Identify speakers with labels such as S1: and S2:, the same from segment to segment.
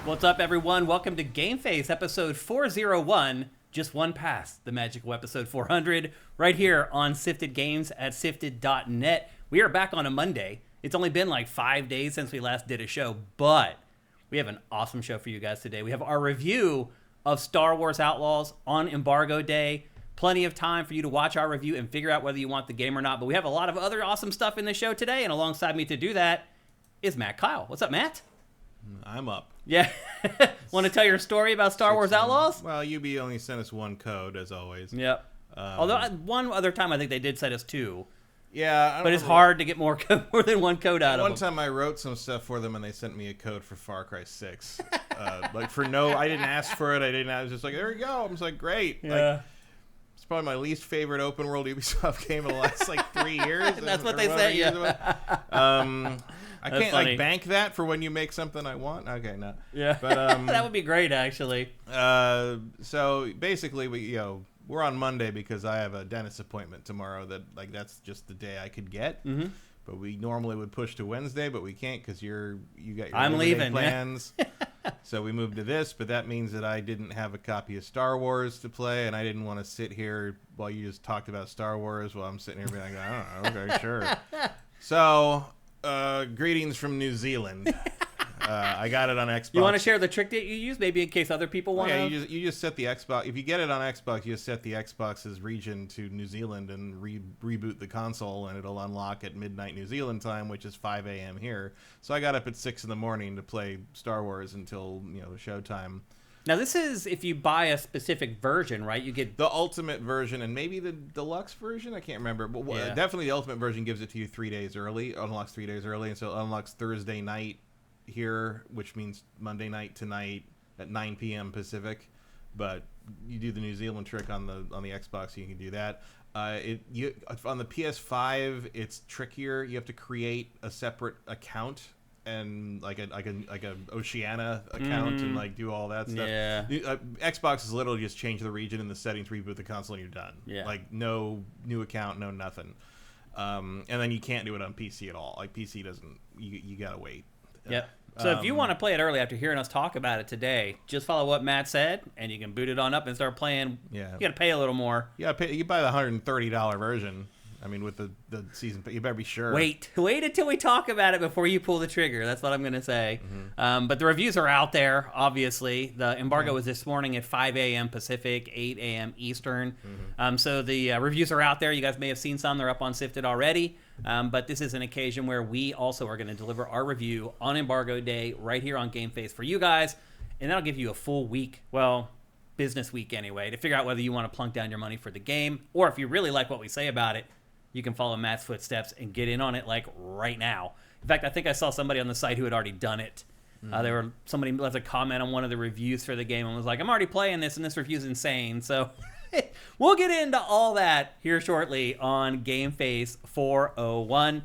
S1: What's up, everyone? Welcome to GameFace, episode 401. Just one past the magical episode 400, right here on Sifted Games at sifted.net. We are back on a Monday. It's only been like 5 days since we last did a show, but we have an awesome show for you guys today. We have our review of Star Wars Outlaws on Embargo Day. Plenty of time for you to watch our review and figure out whether you want the game or not. But we have a lot of other awesome stuff in the show today, and alongside me to do that is Matt Keil. What's up, Matt?
S2: I'm up.
S1: Yeah. Want to tell your story about Star Wars Outlaws?
S2: Well, UB only sent us one code, as always.
S1: Yep. Although one other time I think they did send us two.
S2: Yeah.
S1: But it's hard to get more than one code out of them.
S2: One time I wrote some stuff for them and they sent me a code for Far Cry 6. I didn't ask for it. I was just like, there you go. I was like, great.
S1: Yeah.
S2: Like, it's probably my least favorite open world Ubisoft game in the last 3 years.
S1: That's what they sent you.
S2: I can't bank that for when you make something I want. Okay, no.
S1: Yeah, but that would be great, actually.
S2: So basically, we're on Monday because I have a dentist appointment tomorrow. That's just the day I could get. Mm-hmm. But we normally would push to Wednesday, but we can't because you got your
S1: I'm leaving
S2: plans. So we moved to this, but that means that I didn't have a copy of Star Wars to play, and I didn't want to sit here while you just talked about Star Wars while I'm sitting here being like, I don't know, okay, sure. So. Greetings from New Zealand. I got it on Xbox.
S1: You want to share the trick that you use, maybe in case other people want to?
S2: Yeah, you just set the Xbox. If you get it on Xbox, you just set the Xbox's region to New Zealand and reboot the console, and it'll unlock at midnight New Zealand time, which is 5 a.m. here. So I got up at 6 in the morning to play Star Wars until showtime.
S1: Now, this is if you buy a specific version, right? You get
S2: the ultimate version and maybe the deluxe version. I can't remember. But definitely the ultimate version gives it to you 3 days early, unlocks 3 days early. And so it unlocks Thursday night here, which means Monday night tonight at 9 p.m. Pacific. But you do the New Zealand trick on the Xbox, you can do that. On the PS5, it's trickier. You have to create a separate account. And like a Oceania account and do all that stuff.
S1: Yeah.
S2: Xbox is literally just change the region in the settings, reboot the console, and you're done.
S1: Yeah.
S2: No new account, no nothing. And then you can't do it on PC at all. PC doesn't. You gotta wait.
S1: Yep. So if you want to play it early after hearing us talk about it today, just follow what Matt said, and you can boot it on up and start playing. Yeah. You gotta pay a little more.
S2: Yeah. You buy the $130 version. I mean, with the season, you better be sure.
S1: Wait until we talk about it before you pull the trigger. That's what I'm going to say. Mm-hmm. But the reviews are out there, obviously. The embargo was this morning at 5 a.m. Pacific, 8 a.m. Eastern. Mm-hmm. So the reviews are out there. You guys may have seen some. They're up on Sifted already. But this is an occasion where we also are going to deliver our review on Embargo Day right here on GameFace for you guys. And that'll give you a full week, business week anyway, to figure out whether you want to plunk down your money for the game or if you really like what we say about it. You can follow Matt's footsteps and get in on it right now. In fact, I think I saw somebody on the site who had already done it. Mm-hmm. Somebody left a comment on one of the reviews for the game and was like, I'm already playing this and this review's insane. So we'll get into all that here shortly on GameFace 401.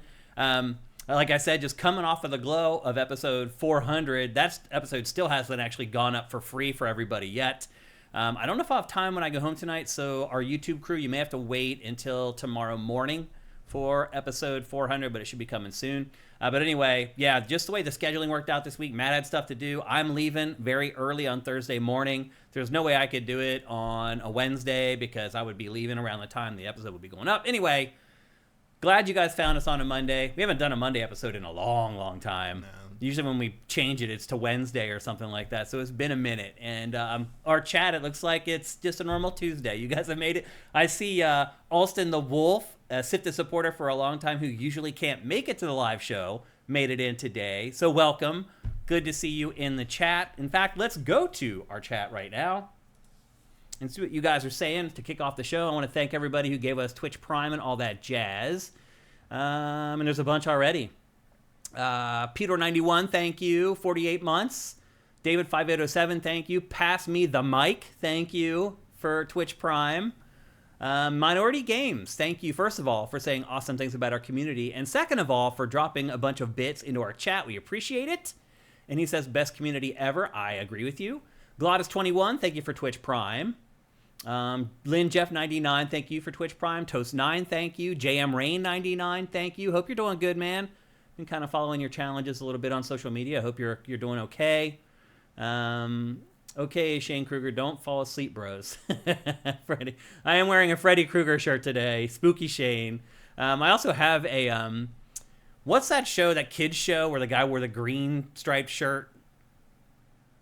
S1: Like I said, just coming off of the glow of episode 400, that episode still hasn't actually gone up for free for everybody yet. I don't know if I'll have time when I go home tonight, so our YouTube crew, you may have to wait until tomorrow morning for episode 400, but it should be coming soon. But anyway, yeah, just the way the scheduling worked out this week, Matt had stuff to do. I'm leaving very early on Thursday morning. There's no way I could do it on a Wednesday because I would be leaving around the time the episode would be going up. Anyway, glad you guys found us on a Monday. We haven't done a Monday episode in a long, long time. No. Usually when we change it, it's to Wednesday or something like that. So it's been a minute. And our chat, it looks like it's just a normal Tuesday. You guys have made it. I see Alston the Wolf, a Sifted supporter for a long time who usually can't make it to the live show, made it in today. So welcome. Good to see you in the chat. In fact, let's go to our chat right now and see what you guys are saying to kick off the show. I want to thank everybody who gave us Twitch Prime and all that jazz. And there's a bunch already. Peter91, thank you. 48 months. David 5807, thank you. Pass me the mic, thank you for Twitch Prime. Minority Games, thank you, first of all, for saying awesome things about our community. And second of all, for dropping a bunch of bits into our chat. We appreciate it. And he says, best community ever. I agree with you. Glottis21, thank you for Twitch Prime. Lynn Jeff 99, thank you for Twitch Prime. Toast 9, thank you. JM Rain 99, thank you. Hope you're doing good, man. Been kind of following your challenges a little bit on social media. I hope you're doing okay. Okay, Shane Kruger, don't fall asleep, bros. Freddy, I am wearing a Freddy Krueger shirt today. Spooky Shane. I also have a what's that show, that kids show where the guy wore the green striped shirt?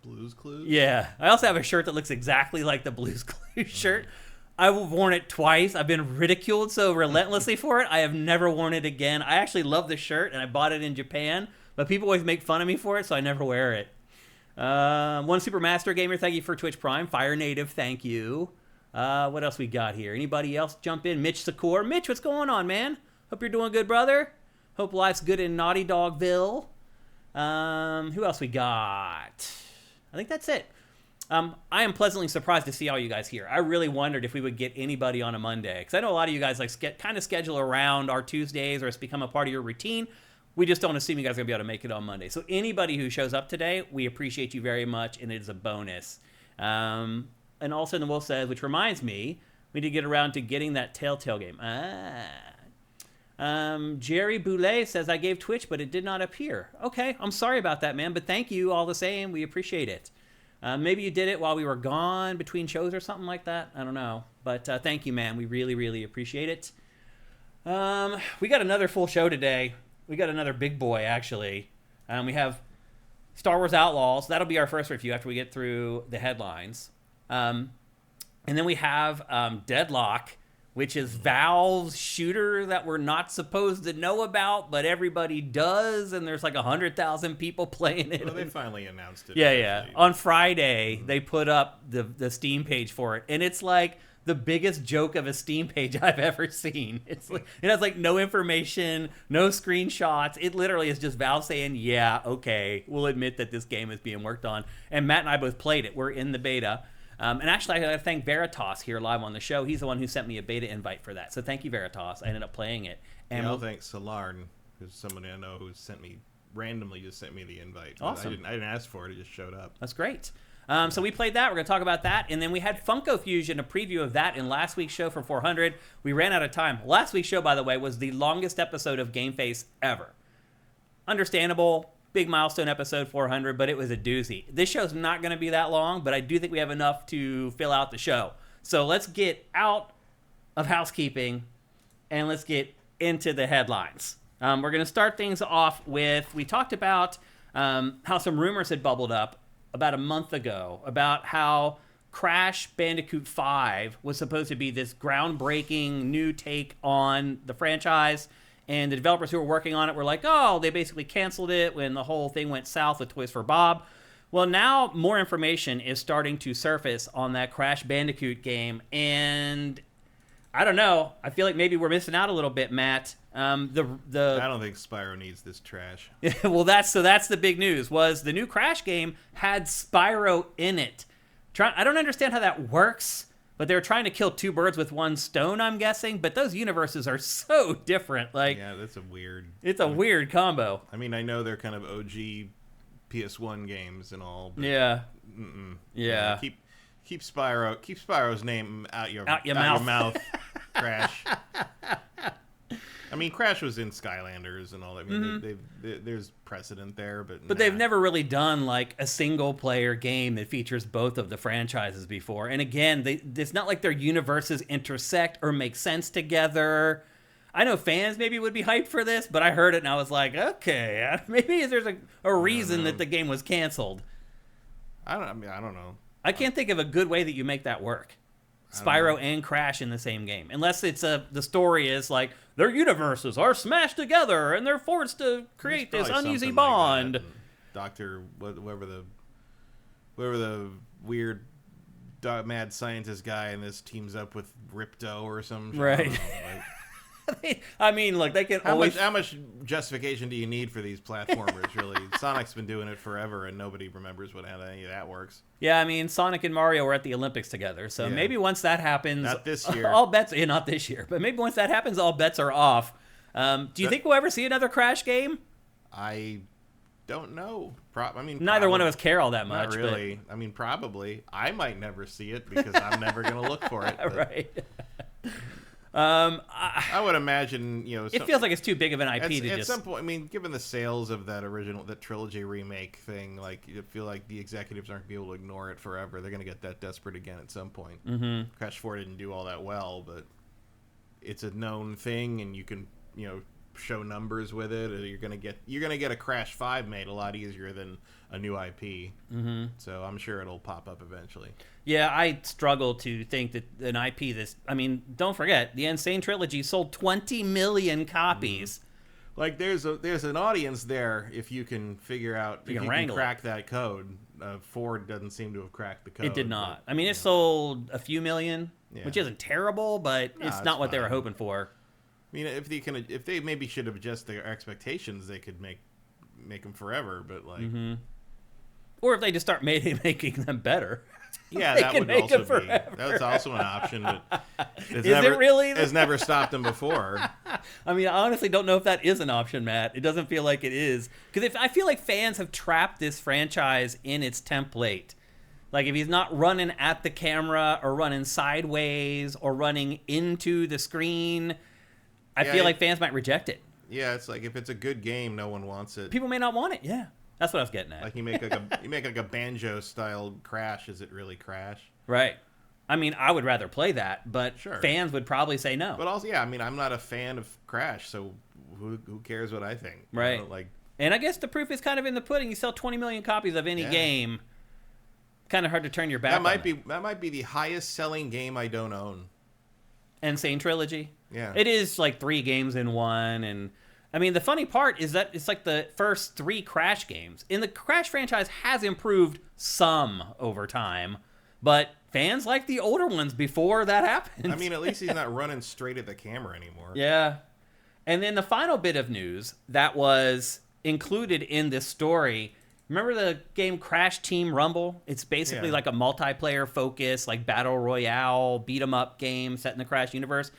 S2: Blues Clues?
S1: Yeah. I also have a shirt that looks exactly like the Blues Clues shirt. I've worn it twice. I've been ridiculed so relentlessly for it. I have never worn it again. I actually love the shirt, and I bought it in Japan, but people always make fun of me for it, so I never wear it. One Super Master Gamer, thank you for Twitch Prime. Fire Native, thank you. What else we got here? Anybody else jump in? Mitch Secor. Mitch, what's going on, man? Hope you're doing good, brother. Hope life's good in Naughty Dogville. Who else we got? I think that's it. I am pleasantly surprised to see all you guys here. I really wondered if we would get anybody on a Monday, because I know a lot of you guys kind of schedule around our Tuesdays, or it's become a part of your routine. We just don't assume you guys are going to be able to make it on Monday. So anybody who shows up today, we appreciate you very much, and it is a bonus. And also, the Wolf says, which reminds me, we did get around to getting that Telltale game. Jerry Boulet says, I gave Twitch, but it did not appear. Okay, I'm sorry about that, man, but thank you all the same. We appreciate it. Maybe you did it while we were gone between shows or something like that. I don't know. But thank you, man. We really, really appreciate it. We got another full show today. We got another big boy, actually. We have Star Wars Outlaws. That'll be our first review after we get through the headlines. And then we have Deadlock, which is Valve's shooter that we're not supposed to know about, but everybody does, and there's like 100,000 people playing it.
S2: Well, they finally announced it.
S1: Yeah. On Friday, they put up the Steam page for it, and it's like the biggest joke of a Steam page I've ever seen. It's like, it has like no information, no screenshots. It literally is just Valve saying, yeah, okay, we'll admit that this game is being worked on. And Matt and I both played it. We're in the beta. And actually, I got to thank Veritas here live on the show. He's the one who sent me a beta invite for that. So thank you, Veritas. I ended up playing it. And
S2: I'll thank Solarn, who's somebody I know who randomly just sent me the invite.
S1: Awesome.
S2: I didn't ask for it. It just showed up.
S1: That's great. So we played that. We're going to talk about that. And then we had Funko Fusion, a preview of that in last week's show for 400. We ran out of time. Last week's show, by the way, was the longest episode of GameFace ever. Understandable. Big milestone episode 400, but it was a doozy. This show's not going to be that long, but I do think we have enough to fill out the show. So let's get out of housekeeping and let's get into the headlines. We're going to start things off with, we talked about how some rumors had bubbled up about a month ago about how Crash Bandicoot 5 was supposed to be this groundbreaking new take on the franchise. And the developers who were working on it were like, oh, they basically canceled it when the whole thing went south with Toys for Bob. Well, now more information is starting to surface on that Crash Bandicoot game. And I don't know. I feel like maybe we're missing out a little bit, Matt. I
S2: don't think Spyro needs this trash.
S1: Well, that's the big news, was the new Crash game had Spyro in it. I don't understand how that works. But they were trying to kill two birds with one stone, I'm guessing. But those universes are so different. Like,
S2: yeah, that's a weird.
S1: It's a weird combo.
S2: I mean, I know they're kind of OG PS1 games and all. But
S1: yeah.
S2: Yeah. Keep Spyro's name out your mouth. Crash. I mean, Crash was in Skylanders and all that. I mean, there's precedent there, but
S1: they've never really done like a single-player game that features both of the franchises before. And again, it's not like their universes intersect or make sense together. I know fans maybe would be hyped for this, but I heard it and I was like, okay, maybe there's a reason that the game was canceled.
S2: I don't know.
S1: I can't think of a good way that you make that work. Spyro and Crash in the same game, unless it's the story is like their universes are smashed together and they're forced to create this uneasy bond.
S2: Like Doctor, whoever the weird mad scientist guy in this teams up with Ripto or something.
S1: Right. I mean, look, they can
S2: how much justification do you need for these platformers, really? Sonic's been doing it forever, and nobody remembers how any of that works.
S1: Yeah, I mean, Sonic and Mario were at the Olympics together, so maybe once that happens...
S2: Not this year.
S1: All bets... Yeah, not this year, but maybe once that happens, all bets are off. Do you think we'll ever see another Crash game?
S2: I don't know.
S1: Neither one of us care all that much.
S2: Not really. But... I mean, probably. I might never see it, because I'm never going to look for it.
S1: Right.
S2: I would imagine,
S1: it feels like it's too big of an IP to
S2: at
S1: just...
S2: some point, I mean, given the sales of that trilogy remake thing, like, you feel like the executives aren't going to be able to ignore it forever. They're going to get that desperate again at some point.
S1: Mm-hmm.
S2: Crash 4 didn't do all that well, but it's a known thing, and you can, show numbers with it. Or you're gonna get a Crash 5 made a lot easier than a new IP.
S1: Mm-hmm.
S2: So I'm sure it'll pop up eventually.
S1: Yeah, I struggle to think that an IP this... I mean, don't forget, the Insane Trilogy sold 20 million copies.
S2: Mm-hmm. Like, there's an audience there if you can figure out... If you can crack that code. Ford doesn't seem to have cracked the code.
S1: It did not. But, I mean, it sold a few million, which isn't terrible, but it's not what they were hoping for.
S2: I mean, if they maybe should have adjusted their expectations, they could make them forever. But like,
S1: or if they just start making them better,
S2: yeah, that would also be. That's also an option. But it's never stopped them before.
S1: I mean, I honestly don't know if that is an option, Matt. It doesn't feel like it is, because I feel like fans have trapped this franchise in its template. Like, if he's not running at the camera or running sideways or running into the screen, I feel like fans might reject it.
S2: Yeah, it's like if it's a good game, no one wants it.
S1: People may not want it. Yeah, that's what I was getting at.
S2: Like you make like a banjo style Crash. Is it really Crash?
S1: Right. I mean, I would rather play that, but
S2: sure.
S1: Fans would probably say no.
S2: But also, yeah, I mean, I'm not a fan of Crash, so who cares what I think?
S1: Right.
S2: Like,
S1: and I guess the proof is kind of in the pudding. You sell 20 million copies of any game. Kind of hard to turn your back.
S2: That might be the highest selling game I don't own.
S1: Insane Trilogy.
S2: Yeah.
S1: It is like 3 games in one. And I mean, the funny part is that it's like the first 3 Crash games. And the Crash franchise has improved some over time, but fans like the older ones before that happened.
S2: I mean, at least he's not running straight at the camera anymore.
S1: Yeah. And then the final bit of news that was included in this story, remember the game Crash Team Rumble? It's basically like a multiplayer focus, like battle royale, beat 'em up game set in the Crash universe.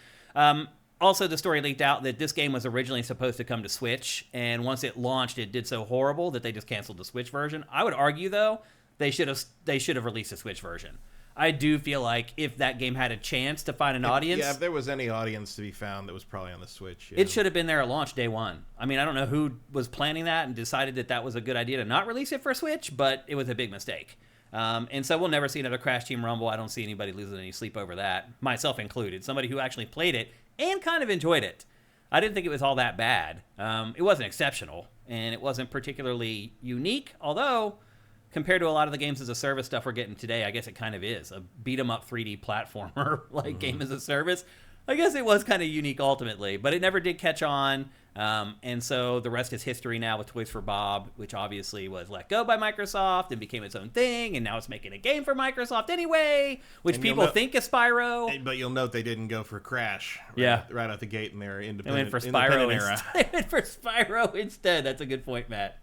S1: Also, the story leaked out that this game was originally supposed to come to Switch, and once it launched, it did so horrible that they just canceled the Switch version. I would argue, though, they should have released a Switch version. I do feel like if that game had a chance to find an audience...
S2: Yeah, if there was any audience to be found that was probably on the Switch.
S1: It should have been there at launch day one. I mean, I don't know who was planning that and decided that that was a good idea to not release it for Switch, but it was a big mistake. And so we'll never see another Crash Team Rumble. I don't see anybody losing any sleep over that, myself included. Somebody who actually played it and kind of enjoyed it. I didn't think it was all that bad. It wasn't exceptional, and it wasn't particularly unique, although... compared to a lot of the games as a service stuff we're getting today, I guess it kind of is. A beat-em-up 3D platformer, like game as a service. I guess it was kind of unique ultimately, but it never did catch on. And so the rest is history now with Toys for Bob, which obviously was let go by Microsoft and became its own thing, and now it's making a game for Microsoft anyway, which people think is Spyro.
S2: But you'll note they didn't go for Crash right out the gate in their independent,
S1: they went for Spyro
S2: era.
S1: They went for Spyro instead. That's a good point, Matt.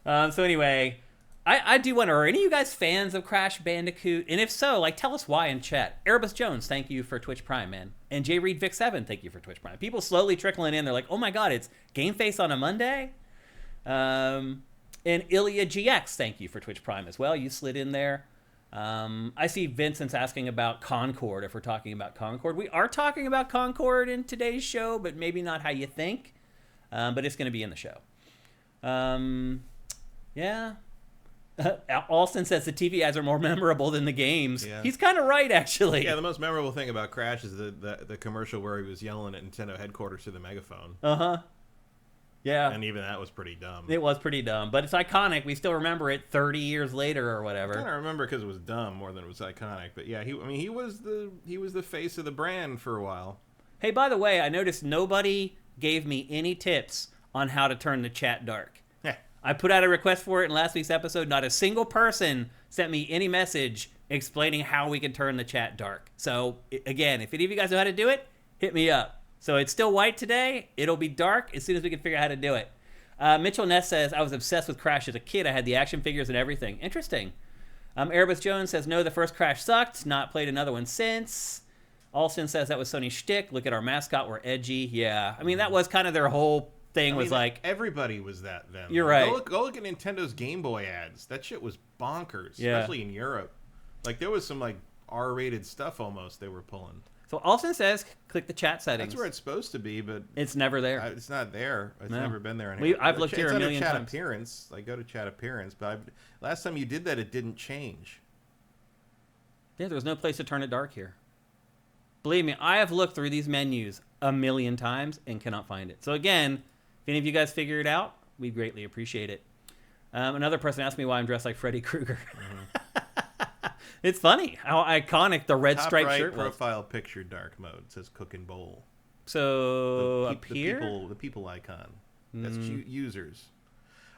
S1: So anyway... I do wonder, are any of you guys fans of Crash Bandicoot? And if so, like, tell us why in chat. Erebus Jones, thank you for Twitch Prime, man. And J Reed Vic 7, thank you for Twitch Prime. People slowly trickling in. They're like, oh my god, it's GameFace on a Monday? And Ilya GX, thank you for Twitch Prime as well. You slid in there. I see Vincent's asking about Concord, if we're talking about Concord. We are talking about Concord in today's show, but maybe not how you think. But it's going to be in the show. Yeah. Alston says the TV ads are more memorable than the games. Yeah. He's kind of right, actually.
S2: Yeah, the most memorable thing about Crash is the commercial where he was yelling at Nintendo headquarters through the megaphone.
S1: Uh-huh. Yeah.
S2: And even that was pretty dumb.
S1: It was pretty dumb, but it's iconic. We still remember it 30 years later or whatever.
S2: I kind of remember because it was dumb more than it was iconic. But yeah, he was the face of the brand for a while.
S1: Hey, by the way, I noticed nobody gave me any tips on how to turn the chat dark. I put out a request for it in last week's episode. Not a single person sent me any message explaining how we can turn the chat dark. So, again, if any of you guys know how to do it, hit me up. So it's still white today. It'll be dark as soon as we can figure out how to do it. Mitchell Ness says, I was obsessed with Crash as a kid. I had the action figures and everything. Interesting. Erebus Jones says, no, the first Crash sucked. Not played another one since. Alston says, that was Sony's shtick. Look at our mascot. We're edgy. Yeah. I mean, that was kind of their whole... thing. Was like
S2: everybody was that then.
S1: You're right.
S2: Go look at Nintendo's Game Boy ads. That shit was bonkers, especially in Europe. Like there was some like R-rated stuff almost they were pulling.
S1: So Alston says, click the chat settings.
S2: That's where it's supposed to be, but
S1: it's never there.
S2: It's not there. It's never been there.
S1: I've looked here a million
S2: chat
S1: times.
S2: Appearance. Like, go to chat appearance, but last time you did that, it didn't change.
S1: Yeah, there's no place to turn it dark here. Believe me, I have looked through these menus a million times and cannot find it. So again, if any of you guys figure it out, we greatly appreciate it. Another person asked me why I'm dressed like Freddy Krueger. It's funny how iconic the red striped shirt was.
S2: Profile picture dark mode says cook and bowl.
S1: So up here,
S2: the people icon. That's users.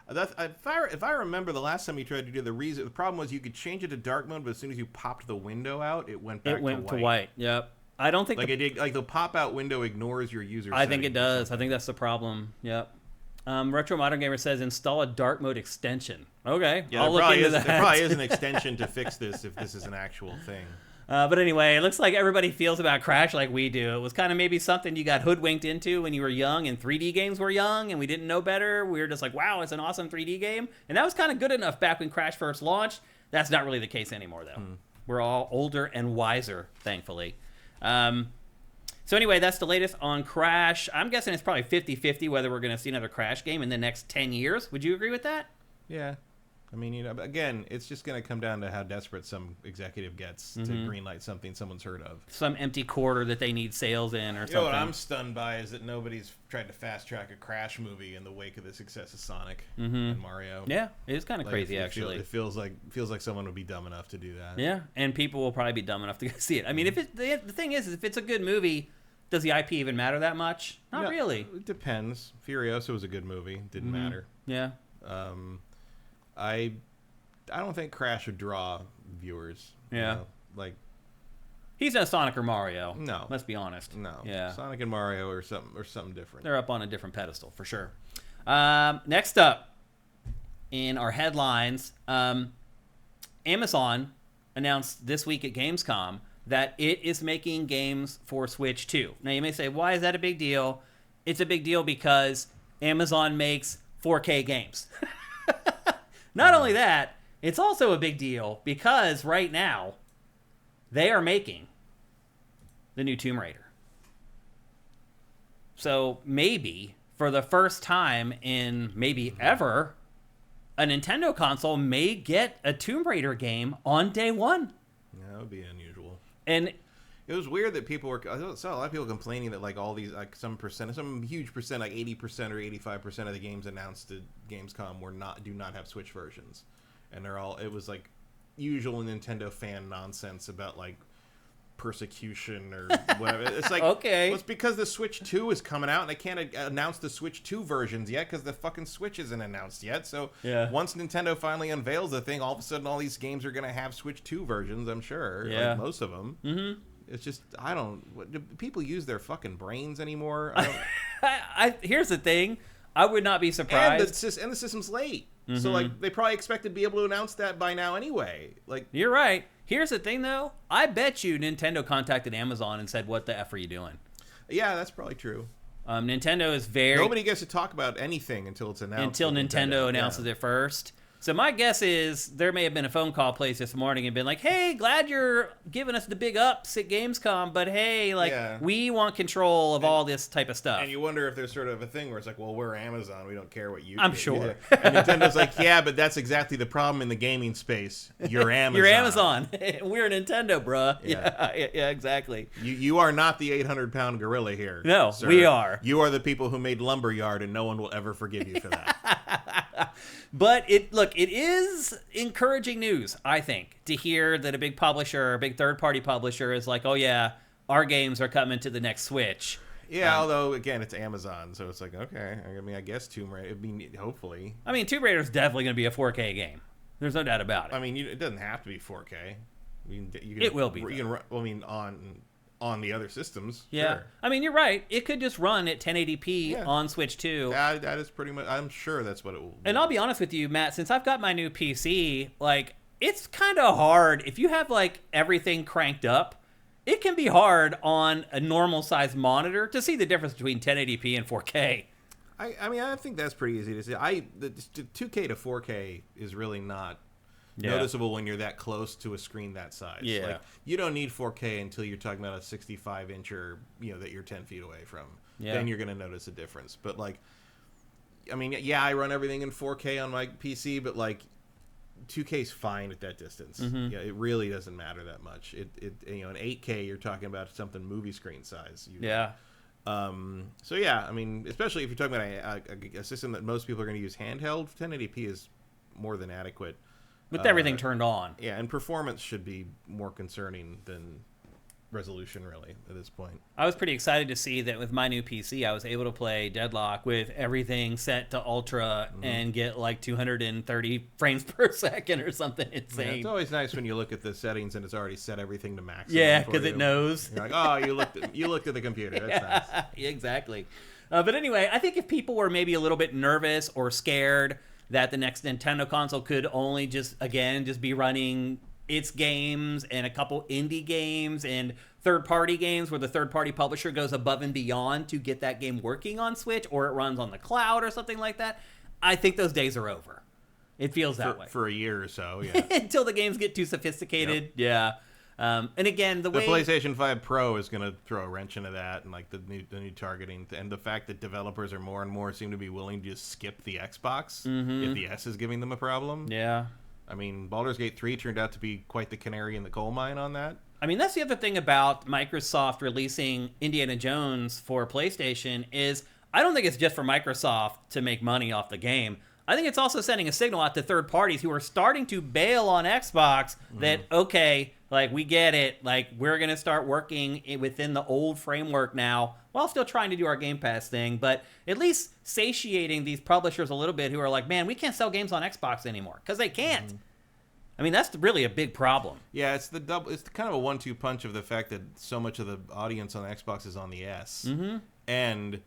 S2: If I remember the last time you tried to do the problem was you could change it to dark mode, but as soon as you popped the window out, it went back to white.
S1: Yep. I don't think
S2: the pop out window ignores your user.
S1: I think it does. I think that's the problem. Yep. Retro Modern Gamer says install a dark mode extension. Okay,
S2: yeah,
S1: I'll look into that.
S2: There probably is an extension to fix this if this is an actual thing.
S1: But anyway, it looks like everybody feels about Crash like we do. It was kind of maybe something you got hoodwinked into when you were young and 3D games were young and we didn't know better. We were just like, wow, it's an awesome 3D game. And that was kind of good enough back when Crash first launched. That's not really the case anymore, though. We're all older and wiser, thankfully. So anyway, that's the latest on Crash. I'm guessing it's probably 50-50 whether we're going to see another Crash game in the next 10 years. Would you agree with that?
S2: Yeah. I mean, again, it's just going to come down to how desperate some executive gets to greenlight something someone's heard of.
S1: Some empty quarter that they need sales in or something.
S2: You know what I'm stunned by is that nobody's tried to fast track a Crash movie in the wake of the success of Sonic and Mario.
S1: Yeah, it is kind of crazy, actually.
S2: It feels like someone would be dumb enough to do that.
S1: Yeah, and people will probably be dumb enough to go see it. I mean, the thing is, if it's a good movie, does the IP even matter that much? Not really.
S2: It depends. Furiosa was a good movie. Didn't matter.
S1: Yeah.
S2: I don't think Crash would draw viewers.
S1: Yeah.
S2: You know? Like,
S1: he's no Sonic or Mario.
S2: No.
S1: Let's be honest.
S2: No.
S1: Yeah.
S2: Sonic and Mario or something different.
S1: They're up on a different pedestal for sure. Next up in our headlines, Amazon announced this week at Gamescom that it is making games for Switch 2. Now you may say, why is that a big deal? It's a big deal because Amazon makes 4K games. Not only that, it's also a big deal because right now they are making the new Tomb Raider. So maybe for the first time in maybe ever, a Nintendo console may get a Tomb Raider game on day one.
S2: Yeah, that would be unusual.
S1: And
S2: it was weird that I saw a lot of people complaining that like all these, like some huge percent, like 80% or 85% of the games announced at Gamescom do not have Switch versions. And it was like usual Nintendo fan nonsense about like persecution or whatever. It's like,
S1: okay.
S2: Well, it's because the Switch 2 is coming out and they can't announce the Switch 2 versions yet because the fucking Switch isn't announced yet. So once Nintendo finally unveils the thing, all of a sudden all these games are going to have Switch 2 versions, I'm sure.
S1: Yeah.
S2: Like most of them. Mm-hmm. It's just, do people use their fucking brains anymore?
S1: Here's the thing. I would not be surprised.
S2: And the system's late. Mm-hmm. So, like, they probably expected to be able to announce that by now anyway. Like,
S1: you're right. Here's the thing, though. I bet you Nintendo contacted Amazon and said, what the F are you doing?
S2: Yeah, that's probably true.
S1: Nintendo is
S2: Nobody gets to talk about anything until it's announced.
S1: Until Nintendo announces it first. So my guess is there may have been a phone call placed this morning and been like, hey, glad you're giving us the big ups at Gamescom, but hey, we want control of all this type of stuff.
S2: And you wonder if there's sort of a thing where it's like, well, we're Amazon. We don't care what you do.
S1: I'm sure.
S2: And Nintendo's like, yeah, but that's exactly the problem in the gaming space. You're Amazon.
S1: You're Amazon. We're Nintendo, bruh. Yeah, exactly.
S2: You are not the 800-pound gorilla here.
S1: No,
S2: sir.
S1: We are.
S2: You are the people who made Lumberyard, and no one will ever forgive you for that.
S1: But it is encouraging news, I think, to hear that a big publisher, a big third-party publisher is like, oh yeah, our games are coming to the next Switch.
S2: Yeah, although, again, it's Amazon, so it's like, okay. I mean, I guess Tomb Raider, hopefully.
S1: I mean, Tomb Raider is definitely going to be a 4K game. There's no doubt about it.
S2: I mean, it doesn't have to be 4K.
S1: It will be.
S2: On the other systems.
S1: Yeah.
S2: Sure. I
S1: mean, you're right. It could just run at 1080p on Switch 2.
S2: That is pretty much, I'm sure that's what it will be.
S1: And I'll be honest with you, Matt, since I've got my new PC, like, it's kind of hard. If you have, like, everything cranked up, it can be hard on a normal-sized monitor to see the difference between 1080p and 4K.
S2: I mean, I think that's pretty easy to see. The 2K to 4K is really not noticeable when you're that close to a screen that size.
S1: Yeah.
S2: Like, you don't need 4K until you're talking about a 65-incher, that you're 10 feet away from.
S1: Yeah.
S2: Then you're going to notice a difference. But, like, I mean, yeah, I run everything in 4K on my PC, but, like, 2K's fine at that distance.
S1: Mm-hmm.
S2: Yeah, it really doesn't matter that much. In 8K, you're talking about something movie screen size.
S1: Yeah.
S2: So yeah, I mean, especially if you're talking about a system that most people are going to use handheld, 1080p is more than adequate.
S1: With everything turned on.
S2: Yeah, and performance should be more concerning than resolution, really, at this point.
S1: I was pretty excited to see that with my new PC, I was able to play Deadlock with everything set to ultra and get like 230 frames per second or something insane.
S2: Yeah, it's always nice when you look at the settings and it's already set everything to maximum.
S1: Yeah, because it knows.
S2: You're like, oh, you looked at the computer. That's nice.
S1: Yeah, exactly. But anyway, I think if people were maybe a little bit nervous or scared that the next Nintendo console could only just be running its games and a couple indie games and third-party games where the third-party publisher goes above and beyond to get that game working on Switch, or it runs on the cloud or something like that, I think those days are over. It feels that way.
S2: For a year or so, yeah.
S1: Until the games get too sophisticated, yeah. And again, the way...
S2: PlayStation 5 Pro is going to throw a wrench into that, and like the new targeting, and the fact that developers are more and more seem to be willing to just skip the Xbox if the S is giving them a problem.
S1: Yeah.
S2: I mean, Baldur's Gate 3 turned out to be quite the canary in the coal mine on that.
S1: I mean, that's the other thing about Microsoft releasing Indiana Jones for PlayStation is I don't think it's just for Microsoft to make money off the game. I think it's also sending a signal out to third parties who are starting to bail on Xbox that, okay, like, we get it. Like, we're going to start working within the old framework now while still trying to do our Game Pass thing, but at least satiating these publishers a little bit who are like, man, we can't sell games on Xbox anymore because they can't. I mean, that's really a big problem.
S2: Yeah, it's kind of a 1-2 punch of the fact that so much of the audience on Xbox is on the S. And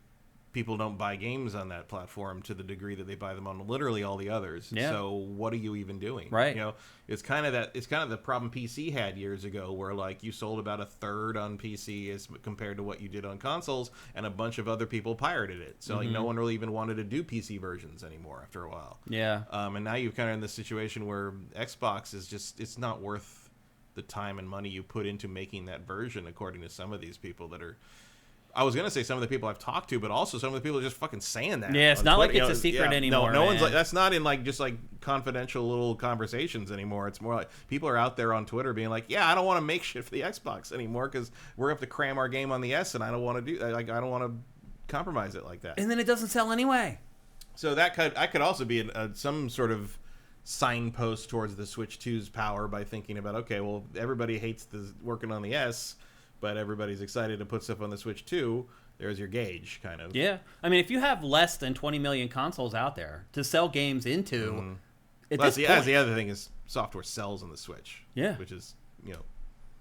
S2: people don't buy games on that platform to the degree that they buy them on literally all the others.
S1: Yeah.
S2: So what are you even doing?
S1: Right.
S2: It's kind of the problem PC had years ago, where like you sold about a third on PC as compared to what you did on consoles, and a bunch of other people pirated it. So like no one really even wanted to do PC versions anymore after a while.
S1: Yeah.
S2: And now you're kind of in this situation where Xbox is it's not worth the time and money you put into making that version, according to some of these people that are. I was gonna say some of the people I've talked to, but also some of the people are just fucking saying that.
S1: Yeah, it's not Twitter. Like it's a secret anymore.
S2: No one's like, that's not in like just like confidential little conversations anymore. It's more like people are out there on Twitter being like, yeah, I don't want to make shit for the Xbox anymore because we're gonna have to cram our game on the S, and I don't want to I don't want to compromise it like that.
S1: And then it doesn't sell anyway.
S2: So that could also be some sort of signpost towards the Switch 2's power by thinking about, okay, well, everybody hates the working on the S, but everybody's excited to put stuff on the Switch 2. There's your gauge, kind of.
S1: Yeah. I mean, if you have less than 20 million consoles out there to sell games into,
S2: that's the other thing is software sells on the Switch.
S1: Yeah.
S2: Which is,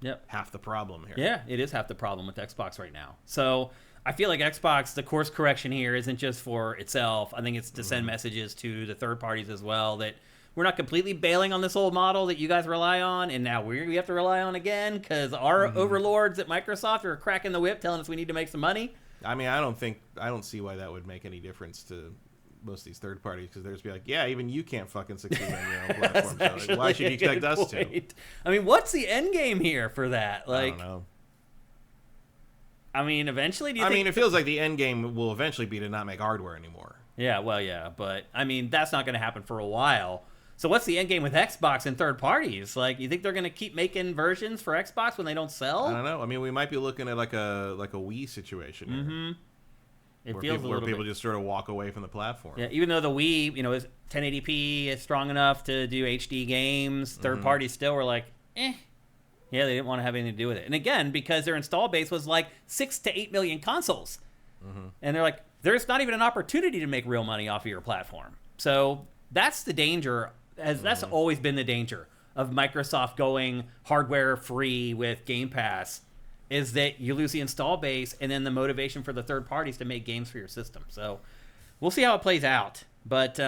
S1: Yep.
S2: half the problem here.
S1: Yeah, it is half the problem with Xbox right now. So I feel like Xbox, the course correction here isn't just for itself. I think it's to send messages to the third parties as well that we're not completely bailing on this old model that you guys rely on, and now we have to rely on again because our overlords at Microsoft are cracking the whip telling us we need to make some money.
S2: I mean, I don't see why that would make any difference to most of these third parties, because they're just be like, yeah, even you can't fucking succeed on your own platform. So why should you expect us to?
S1: I mean, what's the end game here for that? Like,
S2: I don't know.
S1: I mean, eventually, do you
S2: think...
S1: I
S2: mean, it feels like the end game will eventually be to not make hardware anymore.
S1: Yeah, well, yeah, but I mean, that's not going to happen for a while. So what's the end game with Xbox and third parties? Like, you think they're going to keep making versions for Xbox when they don't sell?
S2: I don't know. I mean, we might be looking at like a Wii situation here.
S1: It feels
S2: where people just sort of walk away from the platform.
S1: Yeah, even though the Wii, is 1080p, is strong enough to do HD games, third parties still were like, eh. Yeah, they didn't want to have anything to do with it. And again, because their install base was like 6 to 8 million consoles. And they're like, there's not even an opportunity to make real money off of your platform. So that's the danger. That's always been the danger of Microsoft going hardware free with Game Pass, is that you lose the install base and then the motivation for the third parties to make games for your system. So we'll see how it plays out. But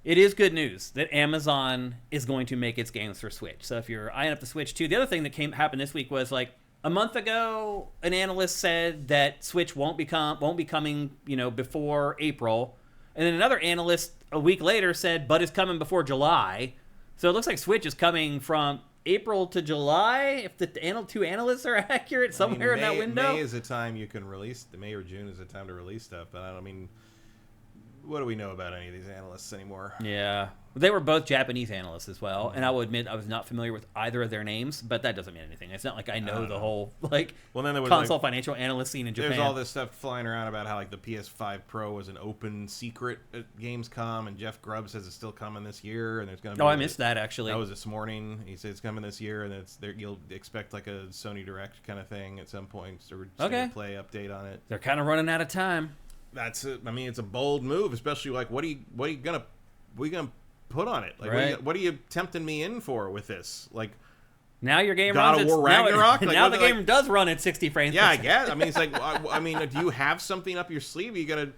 S1: it is good news that Amazon is going to make its games for Switch. So if you're eyeing up the Switch 2, the other thing that happened this week was like a month ago, an analyst said that Switch won't be coming, before April. And then another analyst a week later said, but it's coming before July. So it looks like Switch is coming from April to July, if the two analysts are accurate, somewhere in that window.
S2: May is a time you can release, May or June is a time to release stuff, but what do we know about any of these analysts anymore?
S1: Yeah. They were both Japanese analysts as well, and I will admit I was not familiar with either of their names, but that doesn't mean anything. It's not like I know the whole console financial analyst scene in Japan.
S2: There's all this stuff flying around about how the PS5 Pro was an open secret at Gamescom, and Jeff Grubb says it's still coming this year, and there's going to be...
S1: I missed that, actually.
S2: That was this morning. He said it's coming this year, and you'll expect a Sony Direct kind of thing at some point, or a play update on it.
S1: They're kind of running out of time.
S2: It's a bold move, especially what are you gonna put on it? Like, what are you tempting me in for with this? Like,
S1: now your game
S2: God
S1: runs
S2: of War Ragnarok.
S1: Now the game does run at 60 frames.
S2: Yeah, I guess. It's like, do you have something up your sleeve? You gotta.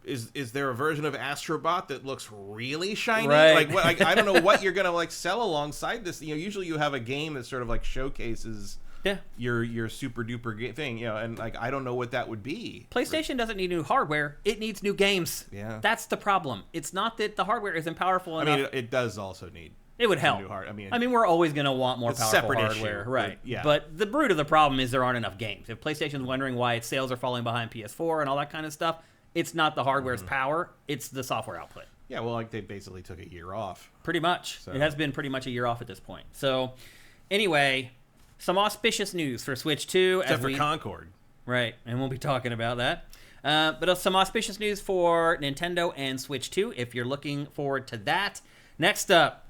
S2: Is there a version of Astrobot that looks really shiny?
S1: Right.
S2: I don't know what you're gonna sell alongside this. Usually you have a game that sort of showcases.
S1: Yeah,
S2: your super duper thing, and I don't know what that would be.
S1: PlayStation doesn't need new hardware; it needs new games.
S2: Yeah,
S1: that's the problem. It's not that the hardware isn't powerful enough.
S2: It does also need.
S1: It would help.
S2: New
S1: we're always going to want more powerful hardware,
S2: issue,
S1: right?
S2: Yeah.
S1: But the root of the problem is there aren't enough games. If PlayStation's wondering why its sales are falling behind PS4 and all that kind of stuff, it's not the hardware's power; it's the software output.
S2: Yeah, well, they basically took a year off.
S1: Pretty much, it has been pretty much a year off at this point. So, anyway. Some auspicious news for Switch 2.
S2: Except for Concord.
S1: Right, and we'll be talking about that. But some auspicious news for Nintendo and Switch 2, if you're looking forward to that. Next up,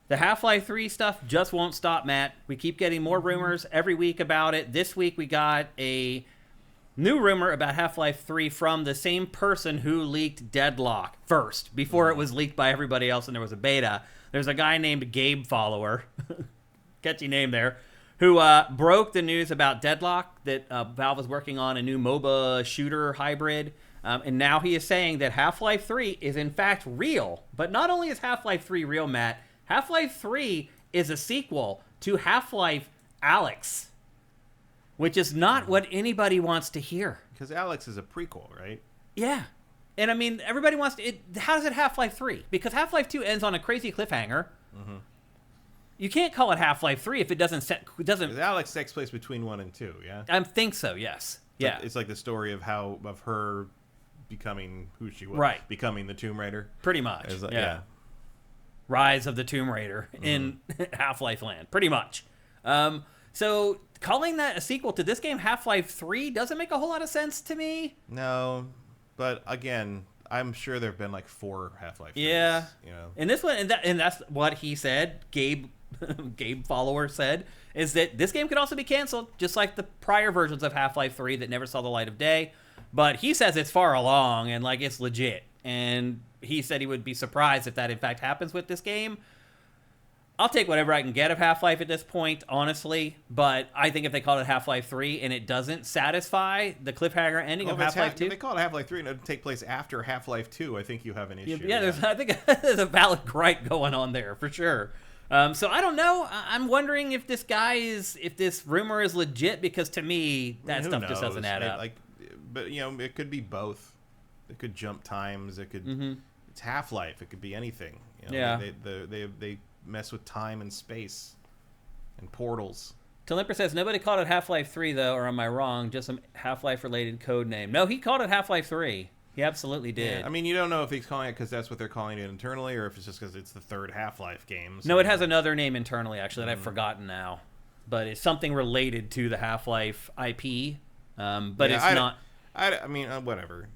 S1: the Half-Life 3 stuff just won't stop, Matt. We keep getting more rumors every week about it. This week we got a new rumor about Half-Life 3 from the same person who leaked Deadlock first, before it was leaked by everybody else and there was a beta. There's a guy named Gabe Follower, catchy name there, who broke the news about Deadlock, that Valve is working on a new MOBA shooter hybrid. And now he is saying that Half-Life 3 is in fact real. But not only is Half-Life 3 real, Matt, Half-Life 3 is a sequel to Half-Life Alyx, which is not what anybody wants to hear.
S2: Because Alyx is a prequel, right?
S1: Yeah. And everybody wants to... how is it Half-Life 3? Because Half-Life 2 ends on a crazy cliffhanger. Mm-hmm. You can't call it Half-Life 3 if it doesn't...
S2: Alyx takes place between 1 and 2, yeah?
S1: I think so, yes. Yeah.
S2: It's like the story of her becoming who she was.
S1: Right.
S2: Becoming the Tomb Raider.
S1: Pretty much, yeah. Rise of the Tomb Raider in Half-Life land. Pretty much. So calling that a sequel to this game, Half-Life 3, doesn't make a whole lot of sense to me.
S2: No, but again... I'm sure there have been 4 Half-Life games.
S1: Yeah. And this one, and that's what he said, Gabe Follower said, is that this game could also be canceled, just like the prior versions of Half-Life 3 that never saw the light of day. But he says it's far along and it's legit. And he said he would be surprised if that in fact happens with this game. I'll take whatever I can get of Half-Life at this point, honestly. But I think if they call it Half-Life 3 and it doesn't satisfy the cliffhanger ending of Half-Life 2...
S2: If they call it Half-Life 3 and it take place after Half-Life 2, I think you have an issue.
S1: Yeah, I think there's a valid gripe going on there, for sure. So I don't know. I'm wondering if this rumor is legit, because to me, that stuff just doesn't add up.
S2: But, it could be both. It could jump times. It could... It's Half-Life. It could be anything. They mess with time and space and portals.
S1: Talimper says, nobody called it Half-Life 3, though, or am I wrong? Just some Half-Life related code name. No, he called it Half-Life 3. He absolutely did.
S2: Yeah, you don't know if he's calling it because that's what they're calling it internally, or if it's just because it's the third Half-Life game.
S1: No, it has another name internally, actually, that I've forgotten now. But it's something related to the Half-Life IP. But it's not...
S2: whatever.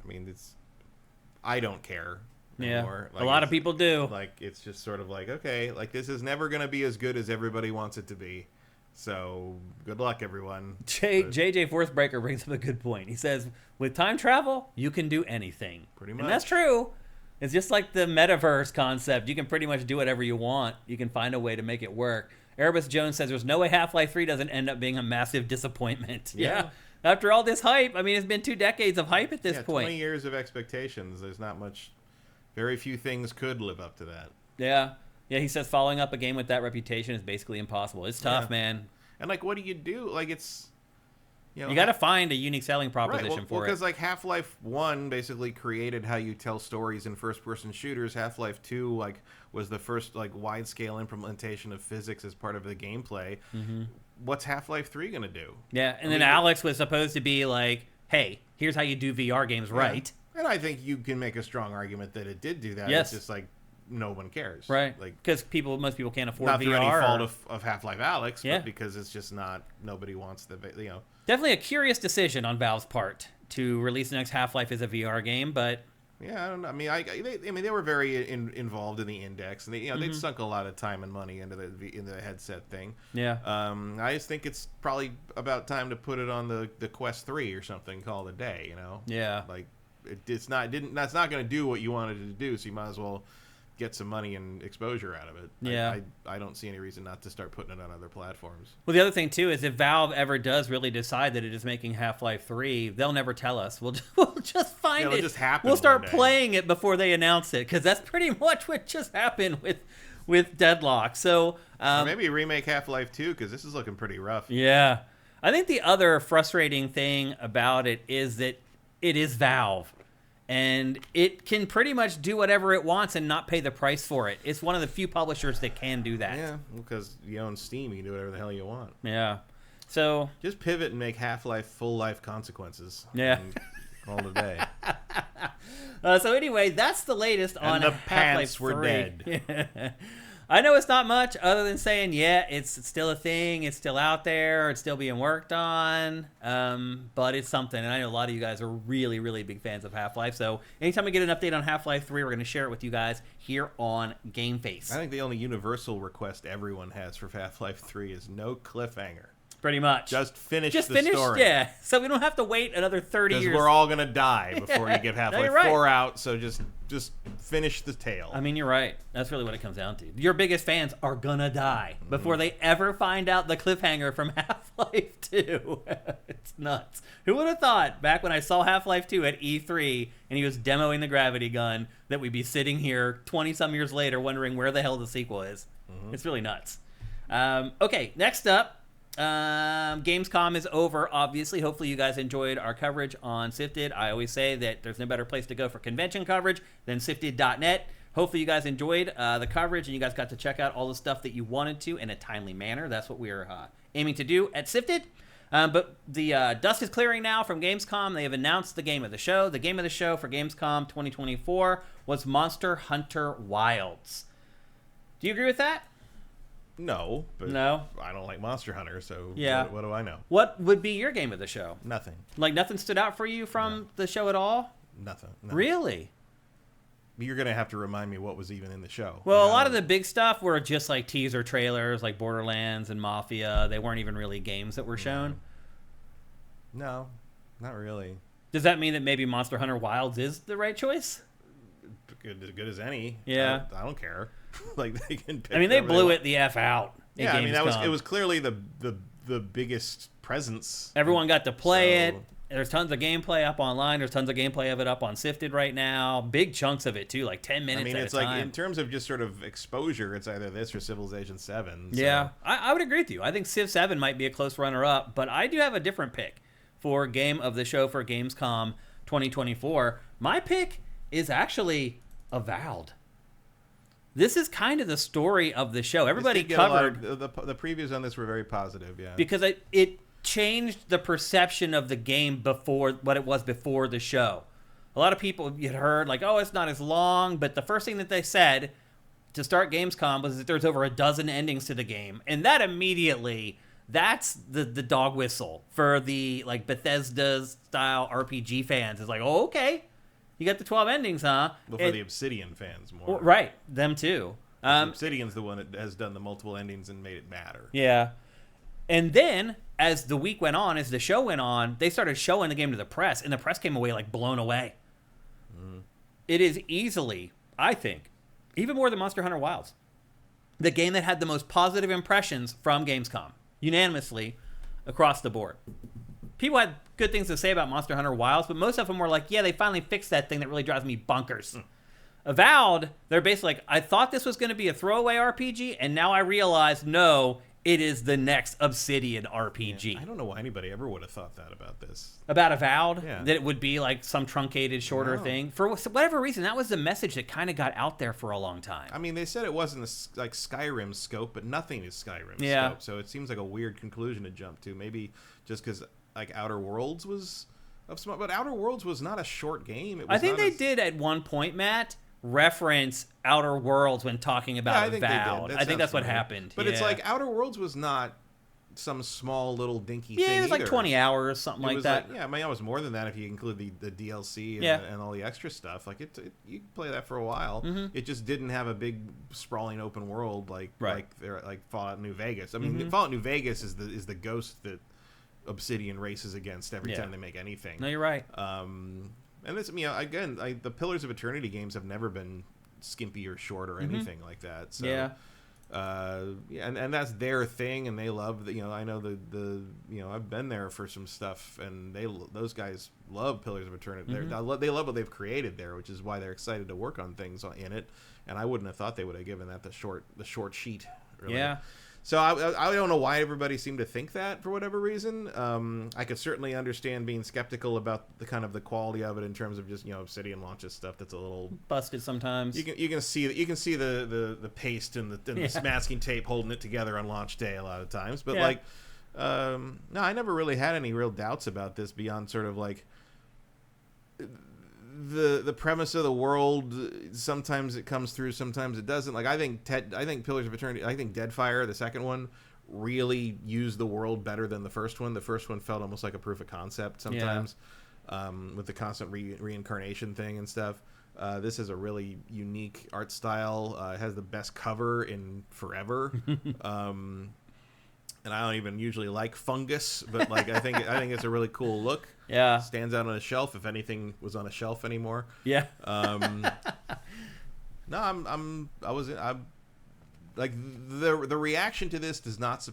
S2: I don't care. Anymore.
S1: A lot of people do.
S2: It's just sort of okay, this is never going to be as good as everybody wants it to be. So, good luck, everyone.
S1: JJ Forcebreaker brings up a good point. He says, with time travel, you can do anything.
S2: Pretty much.
S1: And that's true. It's just like the metaverse concept. You can pretty much do whatever you want. You can find a way to make it work. Erebus Jones says, there's no way Half-Life 3 doesn't end up being a massive disappointment. Yeah. After all this hype, it's been 2 decades of hype at this point.
S2: 20 years of expectations. There's not much... Very few things could live up to that.
S1: Yeah. Yeah, he says following up a game with that reputation is basically impossible. It's tough, man.
S2: And, what do you do?
S1: You got to find a unique selling proposition for it.
S2: Because like Half-Life 1 basically created how you tell stories in first-person shooters. Half-Life 2 like was the first like wide-scale implementation of physics as part of the gameplay. What's Half-Life 3 going to do?
S1: Yeah, and then Alex was supposed to be like, hey, here's how you do VR games right.
S2: And I think you can make a strong argument that it did do that.
S1: Yes.
S2: It's just like no one cares.
S1: Right.
S2: Like
S1: because most people can't afford
S2: not
S1: VR.
S2: through any fault of Half-Life Alex,
S1: Yeah.
S2: but because it's just not, nobody wants the,
S1: Definitely a curious decision on Valve's part to release the next Half-Life as a VR game, but
S2: yeah, I don't know. I mean, they were very involved in the index, and they'd sunk a lot of time and money into the headset thing.
S1: Yeah.
S2: I just think it's probably about time to put it on the Quest 3 or something, call it a day.
S1: Yeah.
S2: Like that's not going to do what you wanted it to do, so you might as well get some money and exposure out of it.
S1: Yeah.
S2: I don't see any reason not to start putting it on other platforms.
S1: Well, the other thing, too, is if Valve ever does really decide that it is making Half-Life 3, they'll never tell us. We'll just find it.
S2: It'll just happen.
S1: We'll start playing it before they announce it, because that's pretty much what just happened with Deadlock. So
S2: or maybe remake Half-Life 2, because this is looking pretty rough.
S1: Yeah. I think the other frustrating thing about it is that it is Valve. And it can pretty much do whatever it wants and not pay the price for it. It's one of the few publishers that can do that.
S2: Yeah, because you own Steam, you can do whatever the hell you want.
S1: Yeah. So
S2: just pivot and make Half-Life full life consequences.
S1: Yeah.
S2: All the day.
S1: So anyway, that's the latest on
S2: the
S1: Half-Life
S2: pants
S1: 3.
S2: were dead.
S1: I know it's not much other than saying, yeah, it's still a thing. It's still out there. It's still being worked on. But it's something. And I know a lot of you guys are really, really big fans of Half-Life. So anytime we get an update on Half-Life 3, we're going to share it with you guys here on GameFace.
S2: I think the only universal request everyone has for Half-Life 3 is no cliffhanger.
S1: Pretty much.
S2: Just finish the story.
S1: Yeah. So we don't have to wait another 30 years.
S2: Because we're all going to die before you get Half-Life 4 out. So just finish the tale.
S1: I mean, you're right. That's really what it comes down to. Your biggest fans are going to die before they ever find out the cliffhanger from Half-Life 2. It's nuts. Who would have thought back when I saw Half-Life 2 at E3 and he was demoing the gravity gun that we'd be sitting here 20-some years later wondering where the hell the sequel is. It's really nuts. Okay, next up. Gamescom is over, obviously. Hopefully you guys enjoyed our coverage on SIFTD. I always say that there's no better place to go for convention coverage than SIFTD.net. Hopefully you guys enjoyed the coverage and you guys got to check out all the stuff that you wanted to in a timely manner. That's what we're aiming to do at SIFTD. But the dust is clearing now from Gamescom. They have announced the game of the show. The game of the show for Gamescom 2024 was Monster Hunter Wilds. Do you agree with that?
S2: No, but
S1: no.
S2: I don't like Monster Hunter, so
S1: yeah.
S2: What do I know?
S1: What would be your game of the show?
S2: Nothing.
S1: Like nothing stood out for you from the show at all?
S2: Nothing.
S1: Really?
S2: You're going to have to remind me what was even in the show.
S1: Well, a lot of the big stuff were just like teaser trailers, like Borderlands and Mafia. They weren't even really games that were shown.
S2: No, not really.
S1: Does that mean that maybe Monster Hunter Wilds is the right choice?
S2: Good as any.
S1: Yeah.
S2: I don't care. Like they can pick.
S1: I mean, they blew it the F out.
S2: Yeah, I mean it was clearly the biggest presence.
S1: Everyone got to play it. There's tons of gameplay up online. There's tons of gameplay of it up on SIFTD right now. Big chunks of it too, like 10 minutes. I mean,
S2: it's like in terms of just sort of exposure, it's either this or Civilization 7. So.
S1: Yeah, I would agree with you. I think Civ 7 might be a close runner-up, but I do have a different pick for game of the show for Gamescom 2024. My pick is actually Avowed. This is kind of the story of the show. Everybody covered
S2: the previews on this were very positive, yeah.
S1: Because it changed the perception of the game before what it was before the show. A lot of people had heard like, oh, it's not as long, but the first thing that they said to start Gamescom was that there's over a dozen endings to the game, and that immediately that's the dog whistle for the like Bethesda style RPG fans. It's like, oh, okay. You got the 12 endings, huh?
S2: Well, for the Obsidian fans more.
S1: Right, them too.
S2: Obsidian's the one that has done the multiple endings and made it matter.
S1: Yeah. And then, as the week went on, as the show went on, they started showing the game to the press, and the press came away like blown away. It is easily, I think, even more than Monster Hunter Wilds, the game that had the most positive impressions from Gamescom, unanimously across the board. People had good things to say about Monster Hunter Wilds, but most of them were like, yeah, they finally fixed that thing that really drives me bonkers. Avowed, they're basically like, I thought this was going to be a throwaway RPG, and now I realize, no, it is the next Obsidian RPG.
S2: Yeah, I don't know why anybody ever would have thought that about this.
S1: About Avowed?
S2: Yeah.
S1: That it would be like some truncated, shorter thing? For whatever reason, that was the message that kind of got out there for a long time.
S2: I mean, they said it wasn't like Skyrim scope, but nothing is Skyrim scope. So it seems like a weird conclusion to jump to. Maybe just because like Outer Worlds was of small, but Outer Worlds was not a short game.
S1: I think they did at one point, Matt, reference Outer Worlds when talking about Avowed. I think that's what happened.
S2: But it's like Outer Worlds was not some small little dinky thing.
S1: Yeah, it was
S2: either.
S1: like 20 hours, something like that.
S2: I mean, it was more than that if you include the DLC and all the extra stuff. Like you could play that for a while. It just didn't have a big sprawling open world like Fallout New Vegas. I mean, Fallout New Vegas is the ghost that Obsidian races against every time they make anything.
S1: No, you're right.
S2: And this, again, the Pillars of Eternity games have never been skimpy or short or anything like that. So, and that's their thing, and they love I know the I've been there for some stuff, and those guys love Pillars of Eternity. They love what they've created there, which is why they're excited to work on things in it. And I wouldn't have thought they would have given that the short sheet. Really. Yeah. So I don't know why everybody seemed to think that for whatever reason. I could certainly understand being skeptical about the quality of it in terms of just Obsidian launches stuff that's a little
S1: busted sometimes.
S2: You can see the paste and the masking tape holding it together on launch day a lot of times. But no, I never really had any real doubts about this beyond sort of like the premise of the world. Sometimes it comes through, sometimes it doesn't. Like I think Pillars of Eternity, I think Deadfire, the second one, really used the world better than the first one. The first one felt almost like a proof of concept sometimes, with the constant reincarnation thing and stuff. This is a really unique art style. It has the best cover in forever. And I don't even usually like fungus, but like I think it's a really cool look.
S1: Yeah,
S2: stands out on a shelf if anything was on a shelf anymore.
S1: Yeah.
S2: No, I'm like the reaction to this did not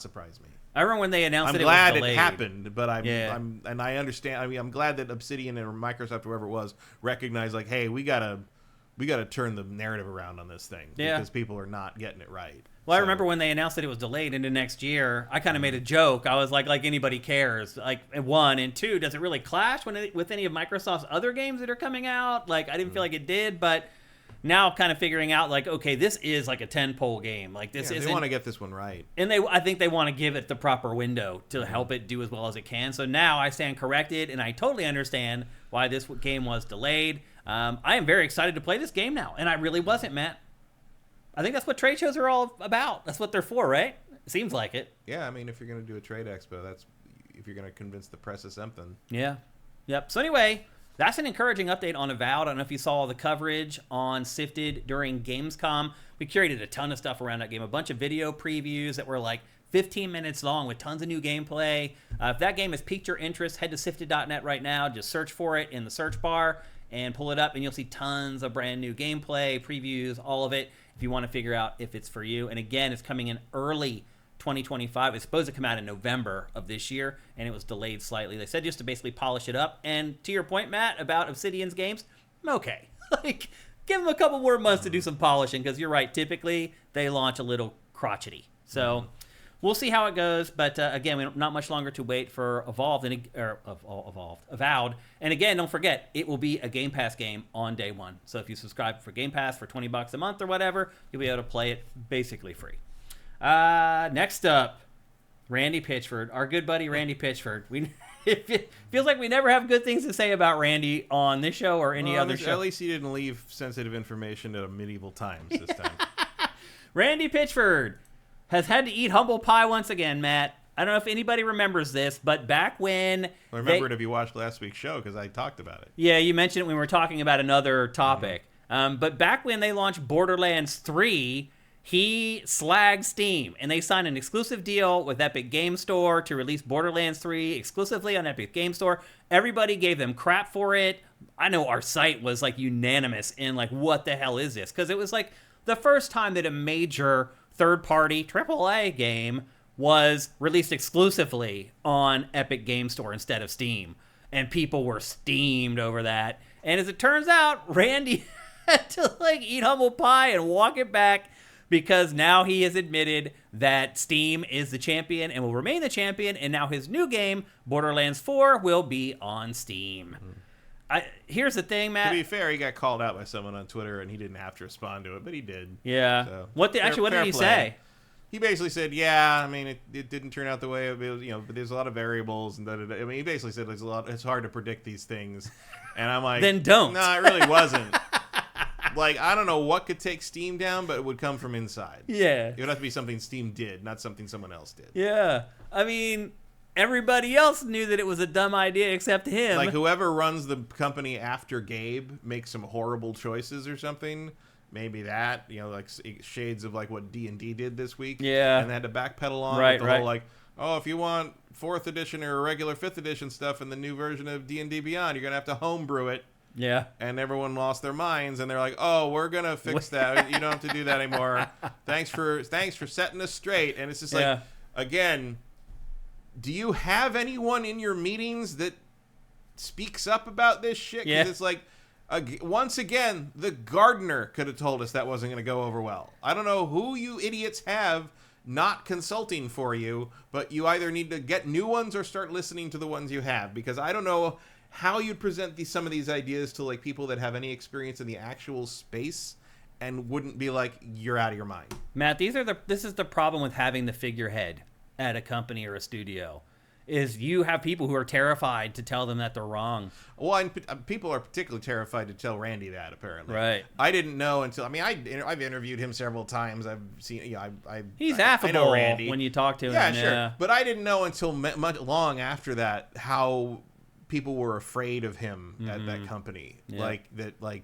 S2: surprise me.
S1: I remember when they announced
S2: it.
S1: I'm
S2: glad
S1: it was
S2: it happened, but I understand. I mean, I'm glad that Obsidian or Microsoft, whoever it was, recognized like, hey, we gotta turn the narrative around on this thing because people are not getting it right.
S1: Well, I remember when they announced that it was delayed into next year, I kind of made a joke. I was like anybody cares. Like, one, and two, does it really clash with any of Microsoft's other games that are coming out? Like, I didn't feel like it did, but now kind of figuring out, like, okay, this is like a 10-pole game. Like, this isn't...
S2: They want to get this one right.
S1: And I think they want to give it the proper window to help it do as well as it can. So now I stand corrected, and I totally understand why this game was delayed. I am very excited to play this game now, and I really wasn't, Matt. I think that's what trade shows are all about. That's what they're for, right? It seems like it.
S2: Yeah, I mean, if you're going to do a trade expo, that's if you're going to convince the press of something.
S1: Yeah. Yep. So anyway, that's an encouraging update on Avowed. I don't know if you saw the coverage on SIFTD during Gamescom. We curated a ton of stuff around that game. A bunch of video previews that were like 15 minutes long with tons of new gameplay. If that game has piqued your interest, head to siftd.net right now. Just search for it in the search bar and pull it up, and you'll see tons of brand new gameplay, previews, all of it, if you want to figure out if it's for you. And again, it's coming in early 2025. It's supposed to come out in November of this year, and it was delayed slightly. They said just to basically polish it up. And to your point, Matt, about Obsidian's games, I'm okay. Like, give them a couple more months to do some polishing, because you're right, typically they launch a little crotchety. So we'll see how it goes, but again, we don't, not much longer to wait for Avowed. And again, don't forget, it will be a Game Pass game on day one. So if you subscribe for Game Pass for $20 a month or whatever, you'll be able to play it basically free. Next up, Randy Pitchford, our good buddy Randy Pitchford. It feels like we never have good things to say about Randy on this show or any other show.
S2: At least he didn't leave sensitive information at medieval times this time.
S1: Randy Pitchford has had to eat humble pie once again, Matt. I don't know if anybody remembers this, but back when...
S2: I remember it if you watched last week's show, because I talked about it.
S1: Yeah, you mentioned it when we were talking about another topic. But back when they launched Borderlands 3, he slagged Steam, and they signed an exclusive deal with Epic Game Store to release Borderlands 3 exclusively on Epic Game Store. Everybody gave them crap for it. I know our site was like unanimous in like, what the hell is this? Because it was like the first time that a major third-party AAA game was released exclusively on Epic Game Store instead of Steam. And people were steamed over that. And as it turns out, Randy had to like eat humble pie and walk it back because now he has admitted that Steam is the champion and will remain the champion, and now his new game, Borderlands 4, will be on Steam. Here's the thing, Matt.
S2: To be fair, he got called out by someone on Twitter, and he didn't have to respond to it, but he did.
S1: Yeah.
S2: So,
S1: what did he say?
S2: He basically said, "Yeah, I mean, it didn't turn out the way it was, but there's a lot of variables and I mean, he basically said it's hard to predict these things." And I'm like,
S1: then don't.
S2: No, it really wasn't. Like, I don't know what could take Steam down, but it would come from inside.
S1: Yeah.
S2: It would have to be something Steam did, not something someone else did.
S1: Yeah. I mean, everybody else knew that it was a dumb idea except him.
S2: Like, whoever runs the company after Gabe makes some horrible choices or something. Maybe that, like shades of like what D&D did this week.
S1: Yeah.
S2: And they had to backpedal on
S1: right,
S2: with the whole like, oh, if you want 4th edition or regular 5th edition stuff in the new version of D&D Beyond, you're going to have to homebrew it.
S1: Yeah.
S2: And everyone lost their minds, and they're like, oh, we're going to fix that. You don't have to do that anymore. Thanks for setting us straight. And it's just like, again, do you have anyone in your meetings that speaks up about this shit? Because it's like, once again, the gardener could have told us that wasn't going to go over well. I don't know who you idiots have not consulting for you, but you either need to get new ones or start listening to the ones you have, because I don't know how you'd present some of these ideas to like people that have any experience in the actual space and wouldn't be like, you're out of your mind.
S1: Matt, this is the problem with having the figurehead at a company or a studio. Is you have people who are terrified to tell them that they're wrong.
S2: Well, and people are particularly terrified to tell Randy that, apparently.
S1: Right.
S2: I didn't know until, I've interviewed him several times. I've seen,
S1: he's affable
S2: I know Randy.
S1: when you talk to him.
S2: Yeah, sure. But I didn't know until much long after that how people were afraid of him at that company. Yeah. Like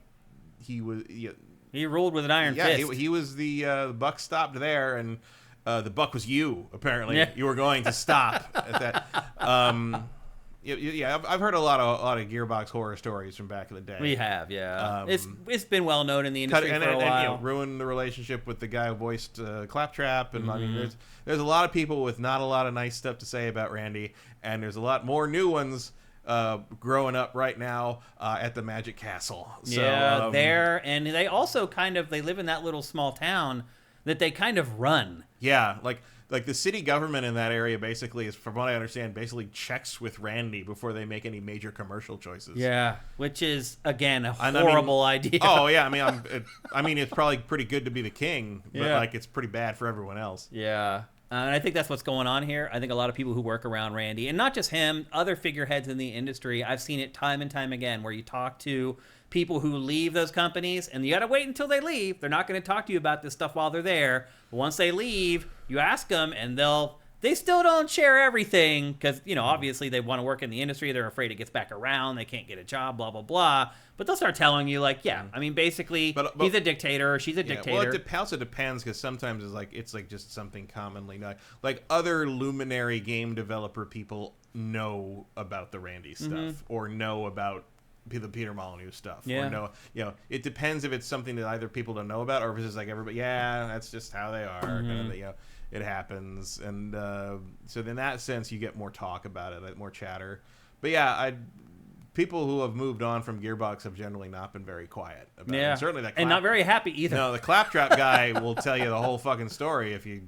S2: he was...
S1: he ruled with an iron fist.
S2: Yeah, he was the buck stopped there, and... the buck was you, apparently. Yeah. You were going to stop at that. I've heard a lot of Gearbox horror stories from back in the day.
S1: We have, yeah. It's been well known in the industry for a while.
S2: And ruined the relationship with the guy who voiced Claptrap. And I mean, there's a lot of people with not a lot of nice stuff to say about Randy, and there's a lot more new ones growing up right now at the Magic Castle. So,
S1: there, and they also they live in that little small town that they kind of run.
S2: Yeah, like the city government in that area basically is, from what I understand, basically checks with Randy before they make any major commercial choices.
S1: Yeah, which is again a horrible idea.
S2: Oh yeah, I mean it's probably pretty good to be the king, but it's pretty bad for everyone else.
S1: Yeah. And I think that's what's going on here. I think a lot of people who work around Randy, and not just him, other figureheads in the industry, I've seen it time and time again, where you talk to people who leave those companies, and you got to wait until they leave. They're not going to talk to you about this stuff while they're there. But once they leave, you ask them, and they still don't share everything, because, obviously they want to work in the industry. They're afraid it gets back around. They can't get a job, blah, blah, blah. But they'll start telling you, basically, he's a dictator, or she's a dictator.
S2: Well, it also depends, because sometimes it's just something commonly known. Like, other luminary game developer people know about the Randy stuff, or know about the Peter Molyneux stuff.
S1: Yeah.
S2: Or know, it depends if it's something that either people don't know about, or if it's just like everybody, that's just how they are. It happens. And so in that sense, you get more talk about it, more chatter. But people who have moved on from Gearbox have generally not been very quiet about it. And certainly
S1: and not very happy either.
S2: No, the Claptrap guy will tell you the whole fucking story if you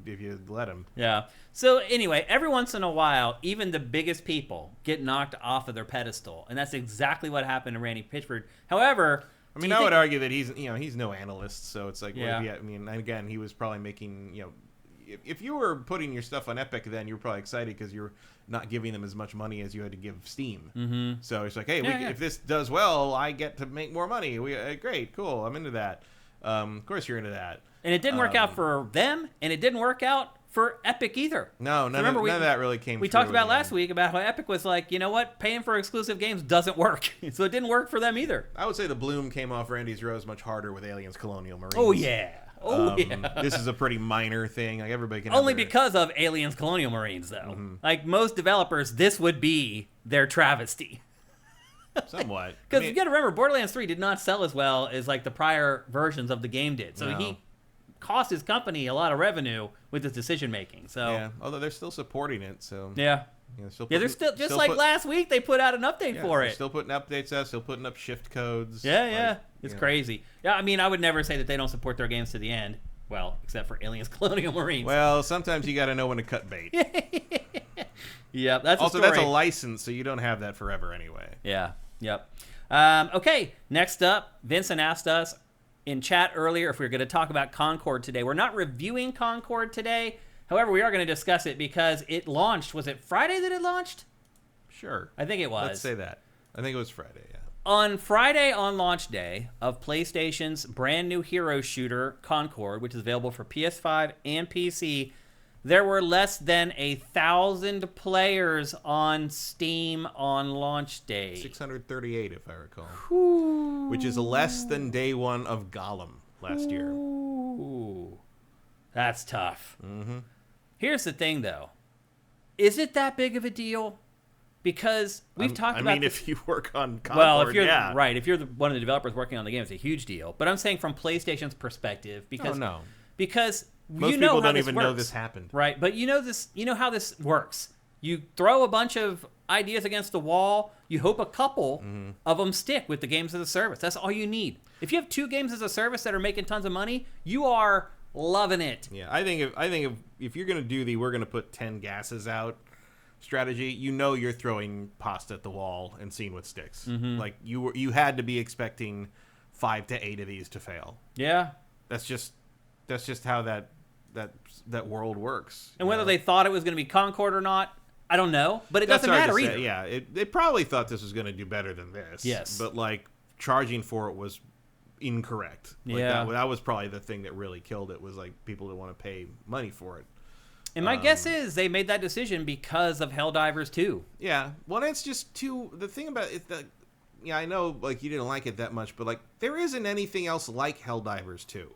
S2: let him.
S1: Yeah. So anyway, every once in a while, even the biggest people get knocked off of their pedestal, and that's exactly what happened to Randy Pitchford. However,
S2: I would argue that he's no analyst, so it's like, again, he was probably making, if you were putting your stuff on Epic, then you were probably excited because you were not giving them as much money as you had to give Steam. Mm-hmm. So it's like, hey, if this does well, I get to make more money. Great, cool, I'm into that. Of course you're into that.
S1: And it didn't work out for them, and it didn't work out for Epic either.
S2: No, none of that really came.
S1: We talked about last week about how Epic was like, you know what, paying for exclusive games doesn't work. So it didn't work for them either.
S2: I would say the bloom came off Randy's rose much harder with Aliens Colonial Marines.
S1: Oh yeah.
S2: This is a pretty minor thing. Like, everybody can
S1: only because of Aliens Colonial Marines, though. Mm-hmm. Like most developers, this would be their travesty.
S2: Somewhat.
S1: Because you got to remember, Borderlands 3 did not sell as well as like the prior versions of the game did. So he cost his company a lot of revenue with his decision making. So
S2: although they're still supporting it. So
S1: they're still just like last week they put out an update for it.
S2: Still putting updates out, still putting up shift codes.
S1: It's crazy. Yeah, I mean, I would never say that they don't support their games to the end. Well, except for Aliens Colonial Marines.
S2: Well, sometimes you got to know when to cut bait.
S1: Yep, that's
S2: also
S1: a story.
S2: That's a license, so you don't have that forever anyway.
S1: Yeah. Yep. Okay. Next up, Vincent asked us in chat earlier if we were going to talk about Concord today. We're not reviewing Concord today. However, we are going to discuss it because it launched. Was it Friday that it launched?
S2: Sure.
S1: I think it was.
S2: Let's say that. I think it was Friday, yeah.
S1: On Friday, on launch day of PlayStation's brand new hero shooter, Concord, which is available for PS5 and PC, there were less than 1,000 players on Steam on launch day.
S2: 638, if I recall.
S1: Ooh.
S2: Which is less than day one of Gollum last year.
S1: Ooh. That's tough.
S2: Mm-hmm.
S1: Here's the thing, though. Is it that big of a deal? Because we've talked about.
S2: I mean, if you work on Concord,
S1: well, if you're
S2: yeah.
S1: right, if you're one of the developers working on the game, it's a huge deal. But I'm saying from PlayStation's perspective, because because
S2: most
S1: you know
S2: people
S1: how
S2: don't
S1: this
S2: even
S1: works,
S2: know this happened,
S1: right? But you know this, you know how this works. You throw a bunch of ideas against the wall. You hope a couple of them stick with the games as a service. That's all you need. If you have 2 games as a service that are making tons of money, you are loving it.
S2: Yeah, I think if you're gonna do the we're gonna put 10 gases out strategy, you know you're throwing pasta at the wall and seeing what sticks. Like you had to be expecting 5 to 8 of these to fail.
S1: Yeah,
S2: that's just how that world works.
S1: And whether they thought it was going to be Concord or not, I don't know. But it doesn't matter either.
S2: Yeah, they probably thought this was going to do better than this.
S1: Yes,
S2: but like charging for it was incorrect. Like,
S1: yeah,
S2: that was probably the thing that really killed it. Was like people didn't want to pay money for it.
S1: And my guess is they made that decision because of Helldivers 2.
S2: Yeah. Well, it's just too... The thing about it, I know like you didn't like it that much, but like there isn't anything else like Helldivers 2.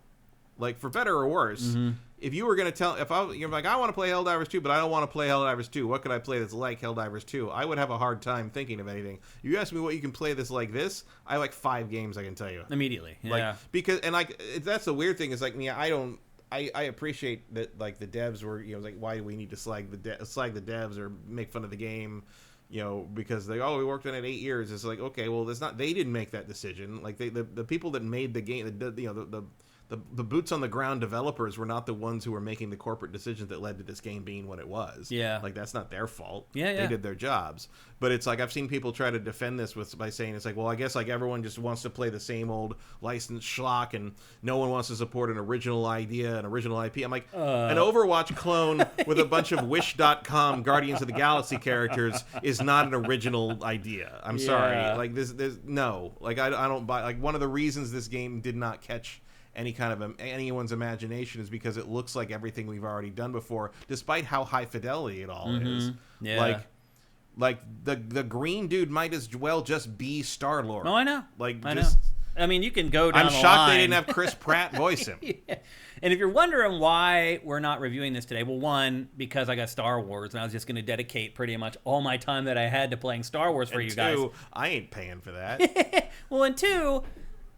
S2: Like, for better or worse, if you were going to tell... You're like, I want to play Helldivers 2, but I don't want to play Helldivers 2. What could I play that's like Helldivers 2? I would have a hard time thinking of anything. You ask me what you can play that's like this, I have like 5 games I can tell you.
S1: Immediately. Yeah.
S2: Like, because... And like, that's the weird thing is like, I don't... I appreciate that like the devs were like, why do we need to slag the devs or make fun of the game, because we worked on it 8 years. It's like, okay, well, they didn't make that decision. Like the people that made the game, the boots on the ground developers were not the ones who were making the corporate decisions that led to this game being what it was.
S1: Yeah,
S2: like that's not their fault.
S1: Yeah,
S2: they did their jobs. But it's like I've seen people try to defend this by saying it's like, well, I guess like everyone just wants to play the same old licensed schlock, and no one wants to support an original idea, an original IP. I'm like, an Overwatch clone with a bunch of Wish.com Guardians of the Galaxy characters is not an original idea. I'm sorry. Like there's no. Like I don't buy. Like one of the reasons this game did not catch any kind of anyone's imagination is because it looks like everything we've already done before, despite how high fidelity it all is.
S1: Yeah.
S2: Like the green dude might as well just be Star-Lord.
S1: No, I know.
S2: I know.
S1: I mean, you can go down the line.
S2: I'm shocked they didn't have Chris Pratt voice him.
S1: Yeah. And if you're wondering why we're not reviewing this today, well, one, because I got Star Wars, and I was just going to dedicate pretty much all my time that I had to playing Star Wars for you guys.
S2: And two, I ain't paying for that.
S1: Well, and two,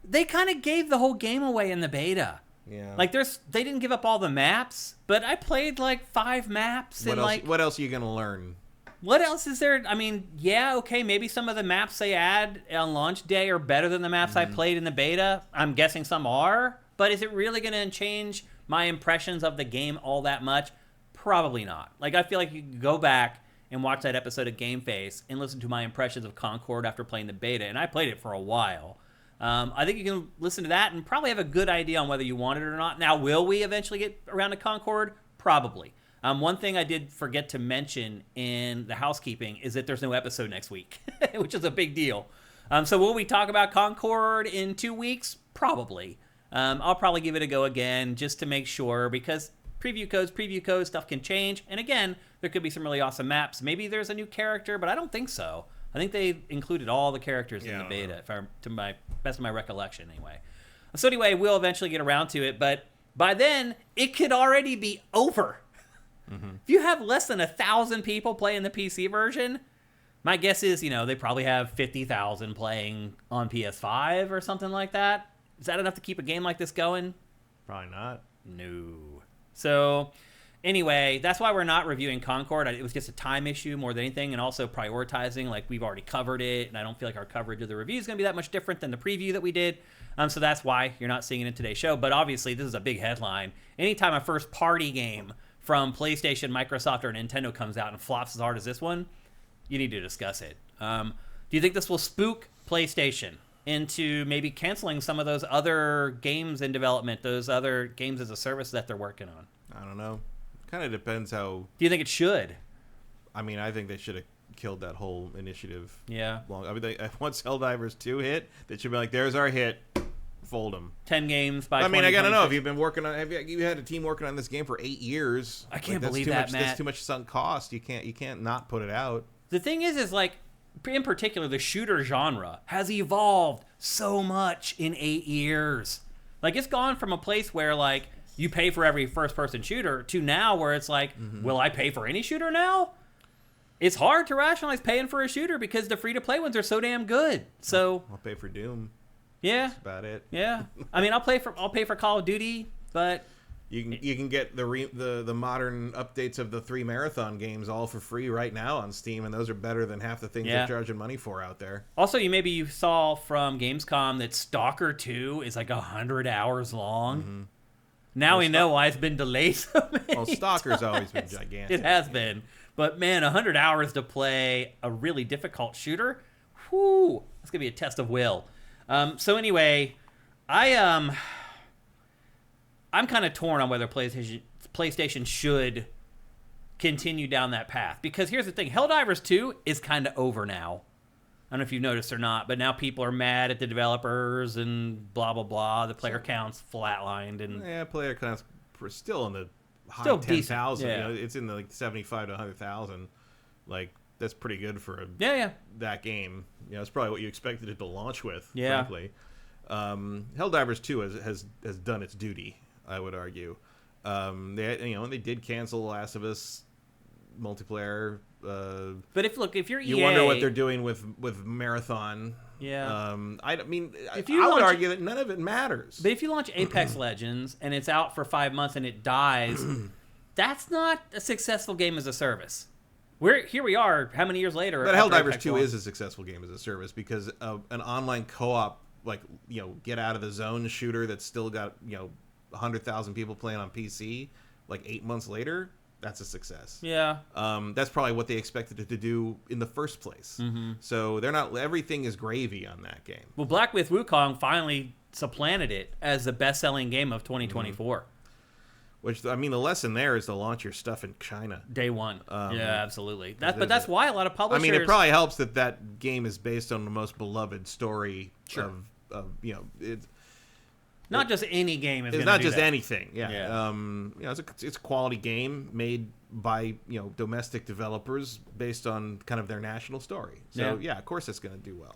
S1: they kind of gave the whole game away in the beta.
S2: Yeah.
S1: Like they didn't give up all the maps, but I played like 5 maps.
S2: What else are you gonna learn?
S1: What else is there? I mean, yeah, okay, maybe some of the maps they add on launch day are better than the maps I played in the beta. I'm guessing some are, but is it really gonna change my impressions of the game all that much? Probably not. Like I feel like you could go back and watch that episode of GameFace and listen to my impressions of Concord after playing the beta, and I played it for a while. I think you can listen to that and probably have a good idea on whether you want it or not. Now, will we eventually get around to Concord? Probably. One thing I did forget to mention in the housekeeping is that there's no episode next week, which is a big deal. So will we talk about Concord in 2 weeks? Probably. I'll probably give it a go again just to make sure, because preview codes, stuff can change. And again, there could be some really awesome maps. Maybe there's a new character, but I don't think so. I think they included all the characters in the beta, to my best of my recollection, anyway. So anyway, we'll eventually get around to it, but by then, it could already be over. If you have less than 1,000 people playing the PC version, my guess is, they probably have 50,000 playing on PS5 or something like that. Is that enough to keep a game like this going?
S2: Probably not.
S1: No. So, Anyway, that's why we're not reviewing Concord. It was just a time issue more than anything, and also prioritizing. Like, we've already covered it, and I don't feel like our coverage of the review is going to be that much different than the preview that we did. So that's why you're not seeing it in today's show. But obviously, this is a big headline. Anytime a first-party game from PlayStation, Microsoft, or Nintendo comes out and flops as hard as this one, you need to discuss it. Do you think this will spook PlayStation into maybe canceling some of those other games in development, those other games as a service that they're working on?
S2: I don't know. Kind of depends how.
S1: Do you think it should?
S2: I mean, I think they should have killed that whole initiative.
S1: Yeah.
S2: I mean, once Helldivers 2 hit, they should be like, "There's our hit, fold them."
S1: 10 games by.
S2: I mean, I gotta know if you've been working on. Have you had a team working on this game for 8 years?
S1: I can't believe that, Matt.
S2: That's too much sunk cost. You can't not put it out.
S1: The thing is like, in particular, the shooter genre has evolved so much in 8 years. Like, it's gone from a place where like you pay for every first-person shooter to now where it's like, will I pay for any shooter now? It's hard to rationalize paying for a shooter because the free-to-play ones are so damn good. So
S2: I'll pay for Doom.
S1: Yeah,
S2: that's about it.
S1: Yeah, I mean, I'll pay for Call of Duty, but
S2: you can get the modern updates of the 3 Marathon games all for free right now on Steam, and those are better than half the things they're charging money for out there.
S1: Also, you saw from Gamescom that Stalker 2 is like 100 hours long. Now we know why it's been delayed so many
S2: Well, Stalker's always been gigantic.
S1: It has been. But, man, 100 hours to play a really difficult shooter? Whew. That's going to be a test of will. So, anyway, I'm kind of torn on whether PlayStation should continue down that path. Because here's the thing. Helldivers 2 is kind of over now. I don't know if you've noticed or not, but now people are mad at the developers and blah, blah, blah. The player count's flatlined. And
S2: player count's still in the high
S1: still
S2: 10,000.
S1: Yeah.
S2: It's in the 75 to 100,000. Like, that's pretty good for that game. It's probably what you expected it to launch with, frankly. Helldivers 2 has done its duty, I would argue. They did cancel Last of Us multiplayer.
S1: But if you're EA,
S2: you wonder what they're doing with Marathon.
S1: Yeah.
S2: I would argue that none of it matters.
S1: But if you launch Apex Legends and it's out for 5 months and it dies, that's not a successful game as a service. Here we are, how many years later?
S2: But Helldivers 2 is a successful game as a service because an online co-op, get out of the zone shooter that's still got 100,000 people playing on PC, 8 months later. That's a success.
S1: Yeah.
S2: That's probably what they expected it to do in the first place. So they're not. Everything is gravy on that game.
S1: Well, Black Myth Wukong finally supplanted it as the best-selling game of 2024.
S2: Which, I mean, the lesson there is to launch your stuff in China.
S1: Day one. Yeah, absolutely. That's why a lot of publishers...
S2: I mean, it probably helps that game is based on the most beloved story of it's...
S1: Not just any game is.
S2: It's not just anything. Yeah. It's a quality game made by domestic developers based on kind of their national story. So yeah of course it's going to do well.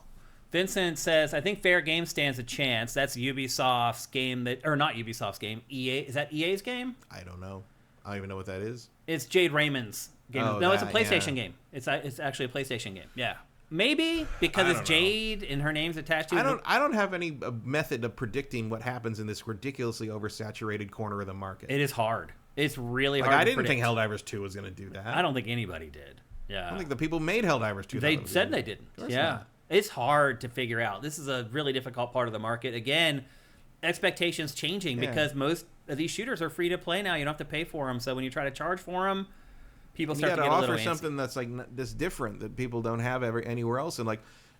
S1: Vincent says, "I think Fair Game stands a chance." That's Ubisoft's game not Ubisoft's game. EA, is that EA's game?
S2: I don't know. I don't even know what that is.
S1: It's Jade Raymond's game. It's a PlayStation game. It's actually a PlayStation game. Yeah. Maybe because it's Jade and her name's attached to it.
S2: I don't have any method of predicting what happens in this ridiculously oversaturated corner of the market.
S1: It is hard. It's really hard.
S2: I didn't think Helldivers 2 was going to do that.
S1: I don't think anybody did. Yeah.
S2: I don't think the people made Helldivers 2.
S1: They said they didn't. Yeah. It's hard to figure out. This is a really difficult part of the market. Again, expectations changing because most of these shooters are free to play now. You don't have to pay for them. So when you try to charge for them, people start to get a little antsy.
S2: Offer something that's different that people don't have anywhere else. And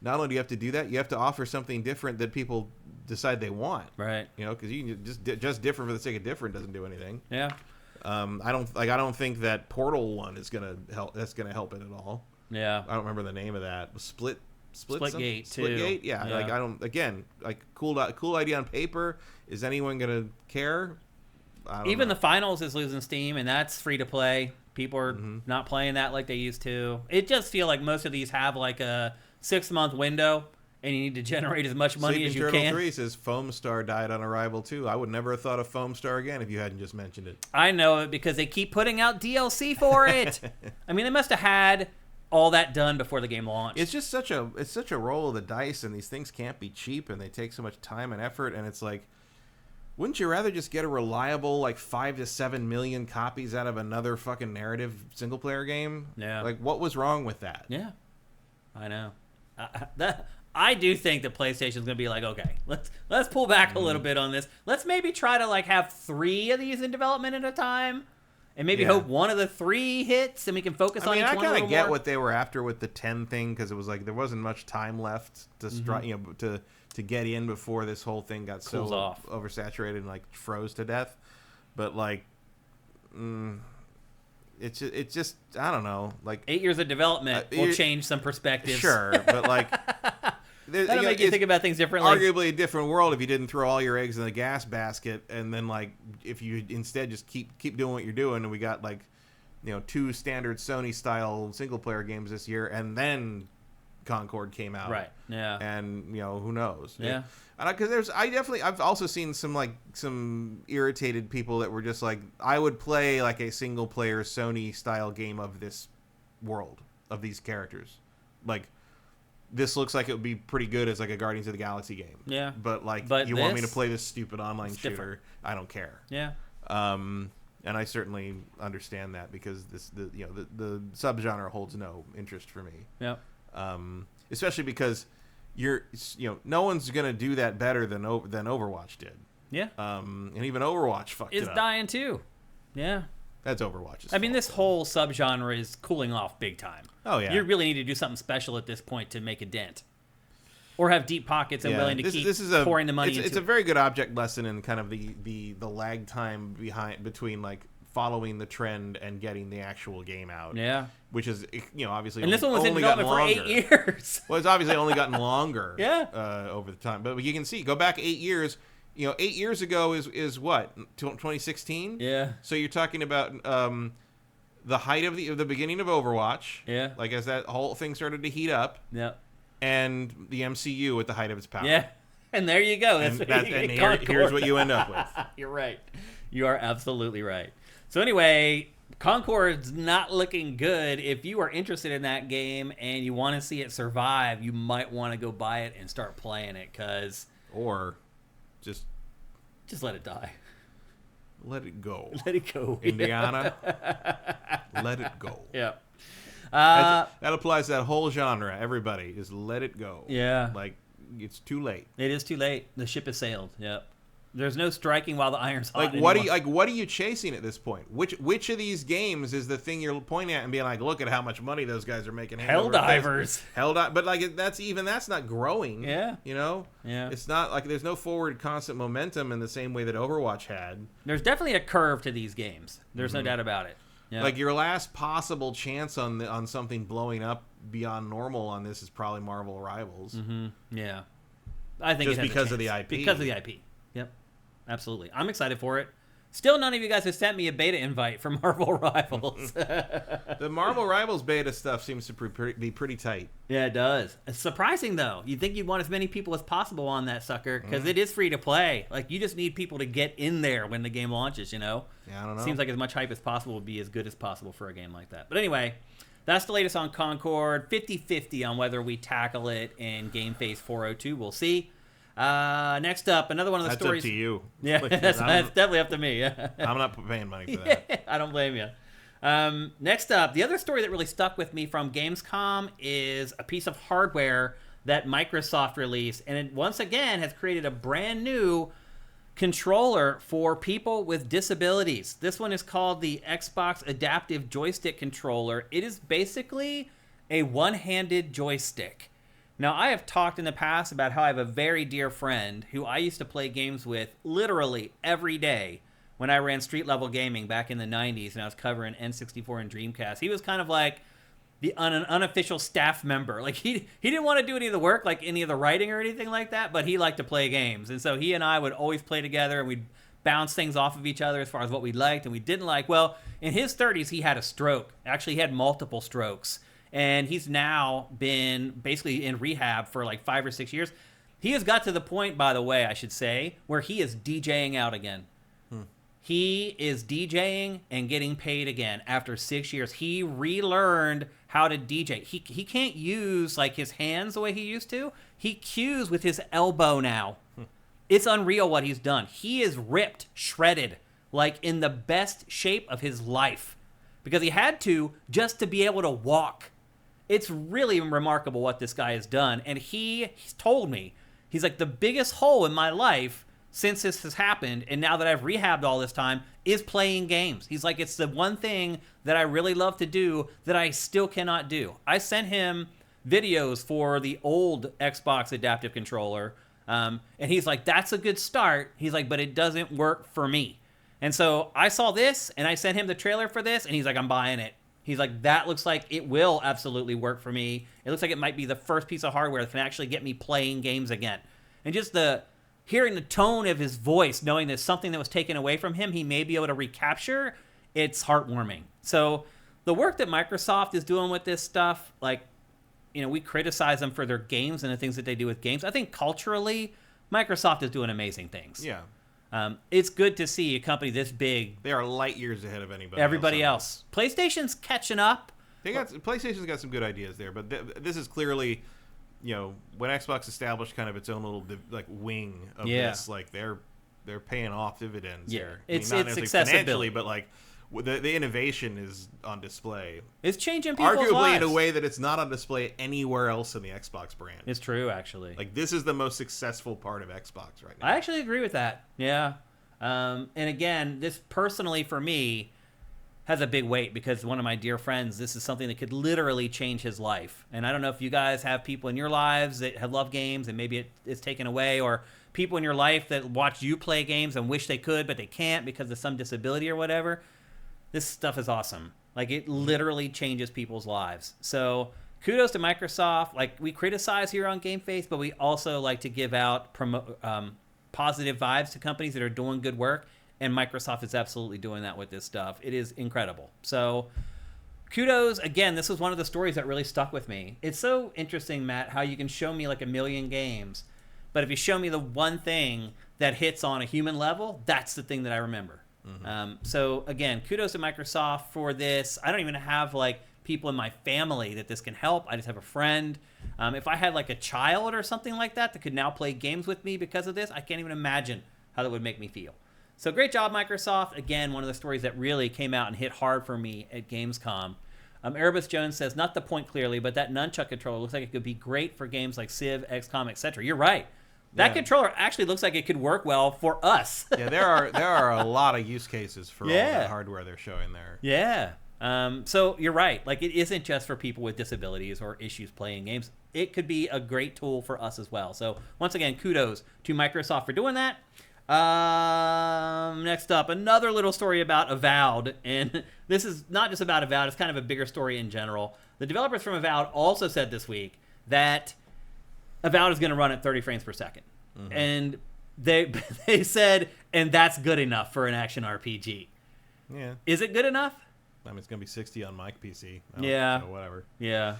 S2: not only do you have to do that, you have to offer something different that people decide they want.
S1: Right.
S2: Because you can just different for the sake of different doesn't do anything.
S1: Yeah.
S2: I don't think that Portal one is gonna help. That's gonna help it at all.
S1: Yeah.
S2: I don't remember the name of that.
S1: Splitgate too.
S2: Splitgate. Yeah. I don't. Again, cool idea on paper. Is anyone gonna care?
S1: Even the finals is losing steam, and that's free to play. People are not playing that like they used to. It just feels like most of these have a 6-month window, and you need to generate as much money as you can.
S2: Turtle 3 says Foam Star died on arrival too. I would never have thought of Foam Star again if you hadn't just mentioned it.
S1: I know it because they keep putting out DLC for it. I mean, they must have had all that done before the game launched.
S2: It's just such a roll of the dice, and these things can't be cheap, and they take so much time and effort, and it's like, Wouldn't you rather just get a reliable, like, 5 to 7 million copies out of another fucking narrative single-player game?
S1: Yeah.
S2: Like, what was wrong with that?
S1: Yeah. I know. I do think that PlayStation's going to be like, okay, let's pull back a little bit on this. Let's maybe try to, like, have 3 of these in development at a time. And maybe hope one of the 3 hits and we can focus on each one a little more. I kind of
S2: get what they were after with the 10 thing, because it was like there wasn't much time left to to get in before this whole thing got
S1: Cools off.
S2: oversaturated and like froze to death. But like, it's just I don't know. Like
S1: 8 years of development will change some perspectives.
S2: Sure, but like.
S1: That'll make you think about things differently.
S2: Arguably a different world if you didn't throw all your eggs in the gas basket, and then like if you instead just keep doing what you're doing, and we got like 2 standard Sony style single player games this year, and then Concord came out,
S1: right? Yeah,
S2: and who knows?
S1: Yeah,
S2: because I've also seen some irritated people that were just like, I would play like a single player Sony style game of this world of these characters, like. This looks like it would be pretty good as like a Guardians of the Galaxy game.
S1: Yeah.
S2: But you want me to play this stupid online shooter?
S1: Different.
S2: I don't care.
S1: Yeah.
S2: And I certainly understand that because the subgenre holds no interest for me.
S1: Yeah.
S2: Especially because no one's gonna do that better than Overwatch did.
S1: Yeah.
S2: And even Overwatch fucked it up.
S1: It's dying too. Yeah.
S2: That's Overwatch's
S1: I mean, this whole subgenre is cooling off big time.
S2: Oh, yeah.
S1: You really need to do something special at this point to make a dent. Or have deep pockets and willing to keep pouring the money into it.
S2: It's a very good object lesson in kind of the lag time between, like, following the trend and getting the actual game out.
S1: Yeah.
S2: Which is, obviously
S1: and this one was in development for 8 years.
S2: Well, it's obviously only gotten longer
S1: yeah.
S2: Over the time. But you can see, go back 8 years... 8 years ago is what? 2016?
S1: Yeah.
S2: So you're talking about the height of the beginning of Overwatch.
S1: Yeah.
S2: Like as that whole thing started to heat up.
S1: Yeah.
S2: And the MCU at the height of its power.
S1: Yeah. And there you go.
S2: Here's what you end up with.
S1: You're right. You are absolutely right. So anyway, Concord's not looking good. If you are interested in that game and you want to see it survive, you might want to go buy it and start playing it
S2: Or... Just
S1: let it die.
S2: Let it go.
S1: Let it go.
S2: Indiana, let it go.
S1: Yeah.
S2: That applies to that whole genre. Everybody is let it go.
S1: Yeah.
S2: Like, it's too late.
S1: It is too late. The ship has sailed. Yep. There's no striking while the iron's hot.
S2: What are you chasing at this point? Which of these games is the thing you're pointing at and being like, look at how much money those guys are making?
S1: Helldivers.
S2: But like that's not growing.
S1: Yeah.
S2: Yeah. It's not like there's no forward constant momentum in the same way that Overwatch had.
S1: There's definitely a curve to these games. There's no doubt about it. Yeah.
S2: Like your last possible chance on something blowing up beyond normal on this is probably Marvel Rivals.
S1: Mm-hmm. Yeah. I think
S2: just because of the IP.
S1: Because of the IP. Yep. Absolutely. I'm excited for it. Still, none of you guys have sent me a beta invite for Marvel Rivals.
S2: The Marvel Rivals beta stuff seems to be pretty tight.
S1: Yeah, it does. It's surprising, though. You'd think you'd want as many people as possible on that sucker, because it is free to play. Like, you just need people to get in there when the game launches,
S2: Yeah, I don't know.
S1: Seems like as much hype as possible would be as good as possible for a game like that. But anyway, that's the latest on Concord. 50-50 on whether we tackle it in GameFace 402. We'll see. Next up, another one of the stories.
S2: That's up to you.
S1: Yeah, that's definitely up to me. Yeah.
S2: I'm not paying money for that.
S1: I don't blame you. Next up, the other story that really stuck with me from Gamescom is a piece of hardware that Microsoft released, and it once again has created a brand new controller for people with disabilities. This one is called the Xbox Adaptive Joystick Controller. It is basically a one-handed joystick. Now, I have talked in the past about how I have a very dear friend who I used to play games with literally every day when I ran street-level gaming back in the 90s and I was covering N64 and Dreamcast. He was kind of like the unofficial staff member. Like, he didn't want to do any of the work, like any of the writing or anything like that, but he liked to play games. And so he and I would always play together, and we'd bounce things off of each other as far as what we liked and we didn't like. Well, in his 30s, he had a stroke. Actually, he had multiple strokes. And he's now been basically in rehab for like 5 or 6 years. He has got to the point, by the way, I should say, where he is DJing out again. He is DJing and getting paid again after 6 years. He relearned how to DJ. He can't use like his hands the way he used to. He cues with his elbow now. It's unreal what he's done. He is ripped, shredded, like in the best shape of his life because he had to just to be able to walk. It's really remarkable what this guy has done. And he's told me, he's like, the biggest hole in my life since this has happened, and now that I've rehabbed all this time, is playing games. He's like, it's the one thing that I really love to do that I still cannot do. I sent him videos for the old Xbox adaptive controller, and he's like, that's a good start. He's like, but it doesn't work for me. And so I saw this, and I sent him the trailer for this, and he's like, I'm buying it. He's like, that looks like it will absolutely work for me. It looks like it might be the first piece of hardware that can actually get me playing games again. And just hearing the tone of his voice, knowing there's something that was taken away from him, he may be able to recapture, it's heartwarming. So the work that Microsoft is doing with this stuff, like, you know, we criticize them for their games and the things that they do with games. I think culturally, Microsoft is doing amazing things.
S2: Yeah.
S1: It's good to see a company this big.
S2: They are light years ahead of
S1: everybody else. PlayStation's catching up.
S2: PlayStation's got some good ideas there, but this is clearly, you know, when Xbox established kind of its own little like wing of this, like they're paying off dividends here.
S1: It's
S2: not necessarily
S1: accessibility,
S2: financially, but like the innovation is on display.
S1: It's changing people's lives.
S2: Arguably in a way that it's not on display anywhere else in the Xbox brand.
S1: It's true, actually.
S2: Like, this is the most successful part of Xbox right now.
S1: I actually agree with that. Yeah. And again, this personally for me has a big weight because one of my dear friends, this is something that could literally change his life. And I don't know if you guys have people in your lives that have loved games and maybe it's taken away, or people in your life that watch you play games and wish they could, but they can't because of some disability or whatever. This stuff is awesome. Like, it literally changes people's lives. So kudos to Microsoft. Like, we criticize here on GameFace, but we also like to give out positive vibes to companies that are doing good work. And Microsoft is absolutely doing that with this stuff. It is incredible. So kudos. Again, this was one of the stories that really stuck with me. It's so interesting, Matt, how you can show me like a million games, but if you show me the one thing that hits on a human level, that's the thing that I remember. So again, kudos to Microsoft for this. I don't even have like people in my family that this can help. I just have a friend. If I had like a child or something like that could now play games with me because of this, I can't even imagine how that would make me feel. So great job, Microsoft. Again, one of the stories that really came out and hit hard for me at Gamescom. Erebus Jones says, not the point clearly, but that nunchuck controller looks like it could be great for games like Civ, XCOM, etc. You're right. That controller actually looks like it could work well for us.
S2: Yeah, there are a lot of use cases for all that hardware they're showing there.
S1: Yeah. So you're right. Like, it isn't just for people with disabilities or issues playing games. It could be a great tool for us as well. So once again, kudos to Microsoft for doing that. Next up, another little story about Avowed. And this is not just about Avowed. It's kind of a bigger story in general. The developers from Avowed also said this week that Avowed is going to run at 30 frames per second. And they said, and that's good enough for an action RPG.
S2: Yeah.
S1: Is it good enough?
S2: I mean, it's going to be 60 on my PC.
S1: Yeah.
S2: So whatever.
S1: Yeah.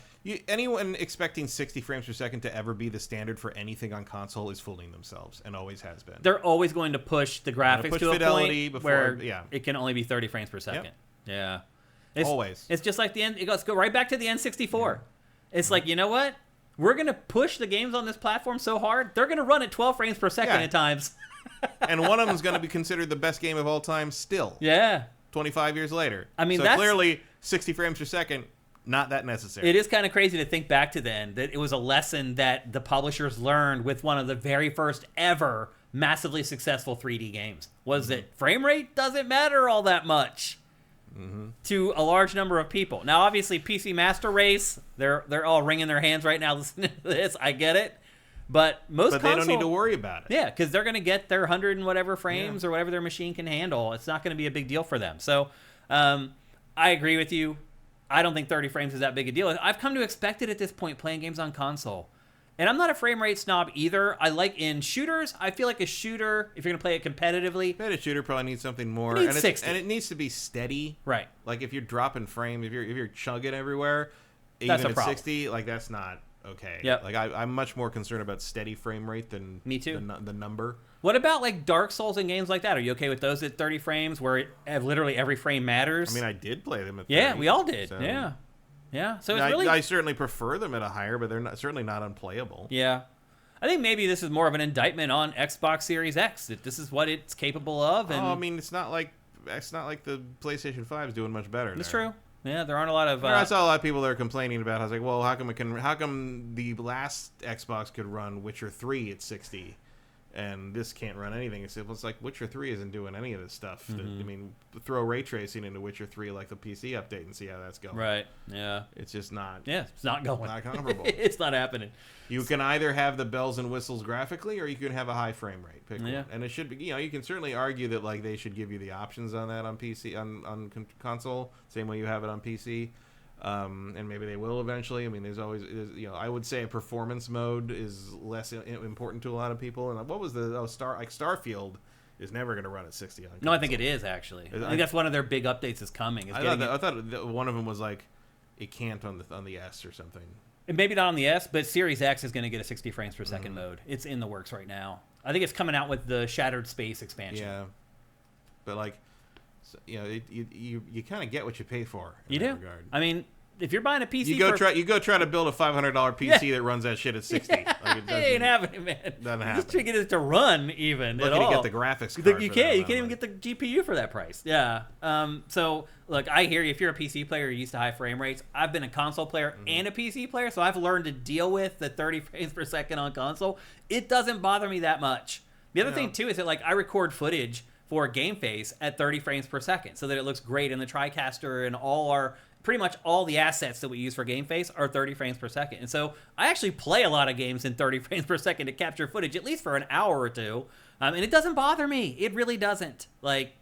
S2: Anyone expecting 60 frames per second to ever be the standard for anything on console is fooling themselves, and always has been.
S1: They're always going to push the graphics to a point where it can only be 30 frames per second.
S2: Yep.
S1: Yeah.
S2: Always.
S1: It's just like let's go right back to the N64. Yeah. It's like, you know what? We're going to push the games on this platform so hard, they're going to run at 12 frames per second at times.
S2: And one of them is going to be considered the best game of all time still.
S1: Yeah.
S2: 25 years later.
S1: I mean,
S2: so clearly 60 frames per second, not that necessary.
S1: It is kind of crazy to think back to then that it was a lesson that the publishers learned with one of the very first ever massively successful 3D games, was that frame rate doesn't matter all that much to a large number of people. Now, obviously, PC Master Race, they're all wringing their hands right now listening to this. I get it. But they don't need to worry about it. Yeah, because they're going to get their 100 and whatever frames or whatever their machine can handle. It's not going to be a big deal for them. So I agree with you. I don't think 30 frames is that big a deal. I've come to expect it at this point playing games on console. And I'm not a frame rate snob either. I like in shooters. I feel like a shooter, if you're going to play it competitively.
S2: A shooter probably needs something more.
S1: It needs 60.
S2: And it needs to be steady.
S1: Right.
S2: Like if you're dropping frame, if you're chugging everywhere, even at 60, like that's not okay.
S1: Yep.
S2: Like I'm much more concerned about steady frame rate than
S1: me too.
S2: The number.
S1: What about like Dark Souls and games like that? Are you okay with those at 30 frames where literally every frame matters?
S2: I mean, I did play them at 30.
S1: Yeah, we all did. So. Yeah. So it's really...
S2: I certainly prefer them at a higher, but they're certainly not unplayable.
S1: Yeah. I think maybe this is more of an indictment on Xbox Series X, that this is what it's capable of. And
S2: I mean, it's not like the PlayStation 5 is doing much better.
S1: It's true. Yeah, there aren't a lot of.
S2: I saw a lot of people that are complaining about. I was like, well, how come the last Xbox could run Witcher 3 at 60, and this can't run anything? It's like Witcher 3 isn't doing any of this stuff. I mean, throw ray tracing into Witcher 3 like the PC update and see how that's going.
S1: Right. Yeah.
S2: It's just not.
S1: Yeah, it's not going.
S2: Not comparable.
S1: It's not happening.
S2: You can either have the bells and whistles graphically, or you can have a high frame rate. Pick
S1: Yeah.
S2: one. And it should be. You can certainly argue that like they should give you the options on that on PC on console, same way you have it on PC. And maybe they will eventually. I mean, there's I would say a performance mode is less important to a lot of people. And what was Starfield is never going to run at 60 on console.
S1: No, I think it is actually. I think that's one of their big updates is coming.
S2: I thought that one of them was like it can't on the S or something.
S1: And maybe not on the S, but Series X is going to get a 60 frames per second mode. It's in the works right now. I think it's coming out with the Shattered Space expansion.
S2: Yeah, but like, you kind of get what you pay for.
S1: You do.
S2: Regard.
S1: I mean, if you're buying a PC,
S2: you go try to build a $500 PC that runs that shit at 60.
S1: Yeah. Like it ain't happening, man.
S2: Doesn't happen.
S1: Just to get it to run even at all.
S2: Lucky to get the graphics card.
S1: You can't even get the GPU for that price. Yeah. So look, I hear you. If you're a PC player, you're used to high frame rates. I've been a console player and a PC player, so I've learned to deal with the 30 frames per second on console. It doesn't bother me that much. The other thing too is that like I record footage for GameFace at 30 frames per second so that it looks great in the TriCaster, and pretty much all the assets that we use for GameFace are 30 frames per second. And so I actually play a lot of games in 30 frames per second to capture footage, at least for an hour or two. And it doesn't bother me. It really doesn't. Like,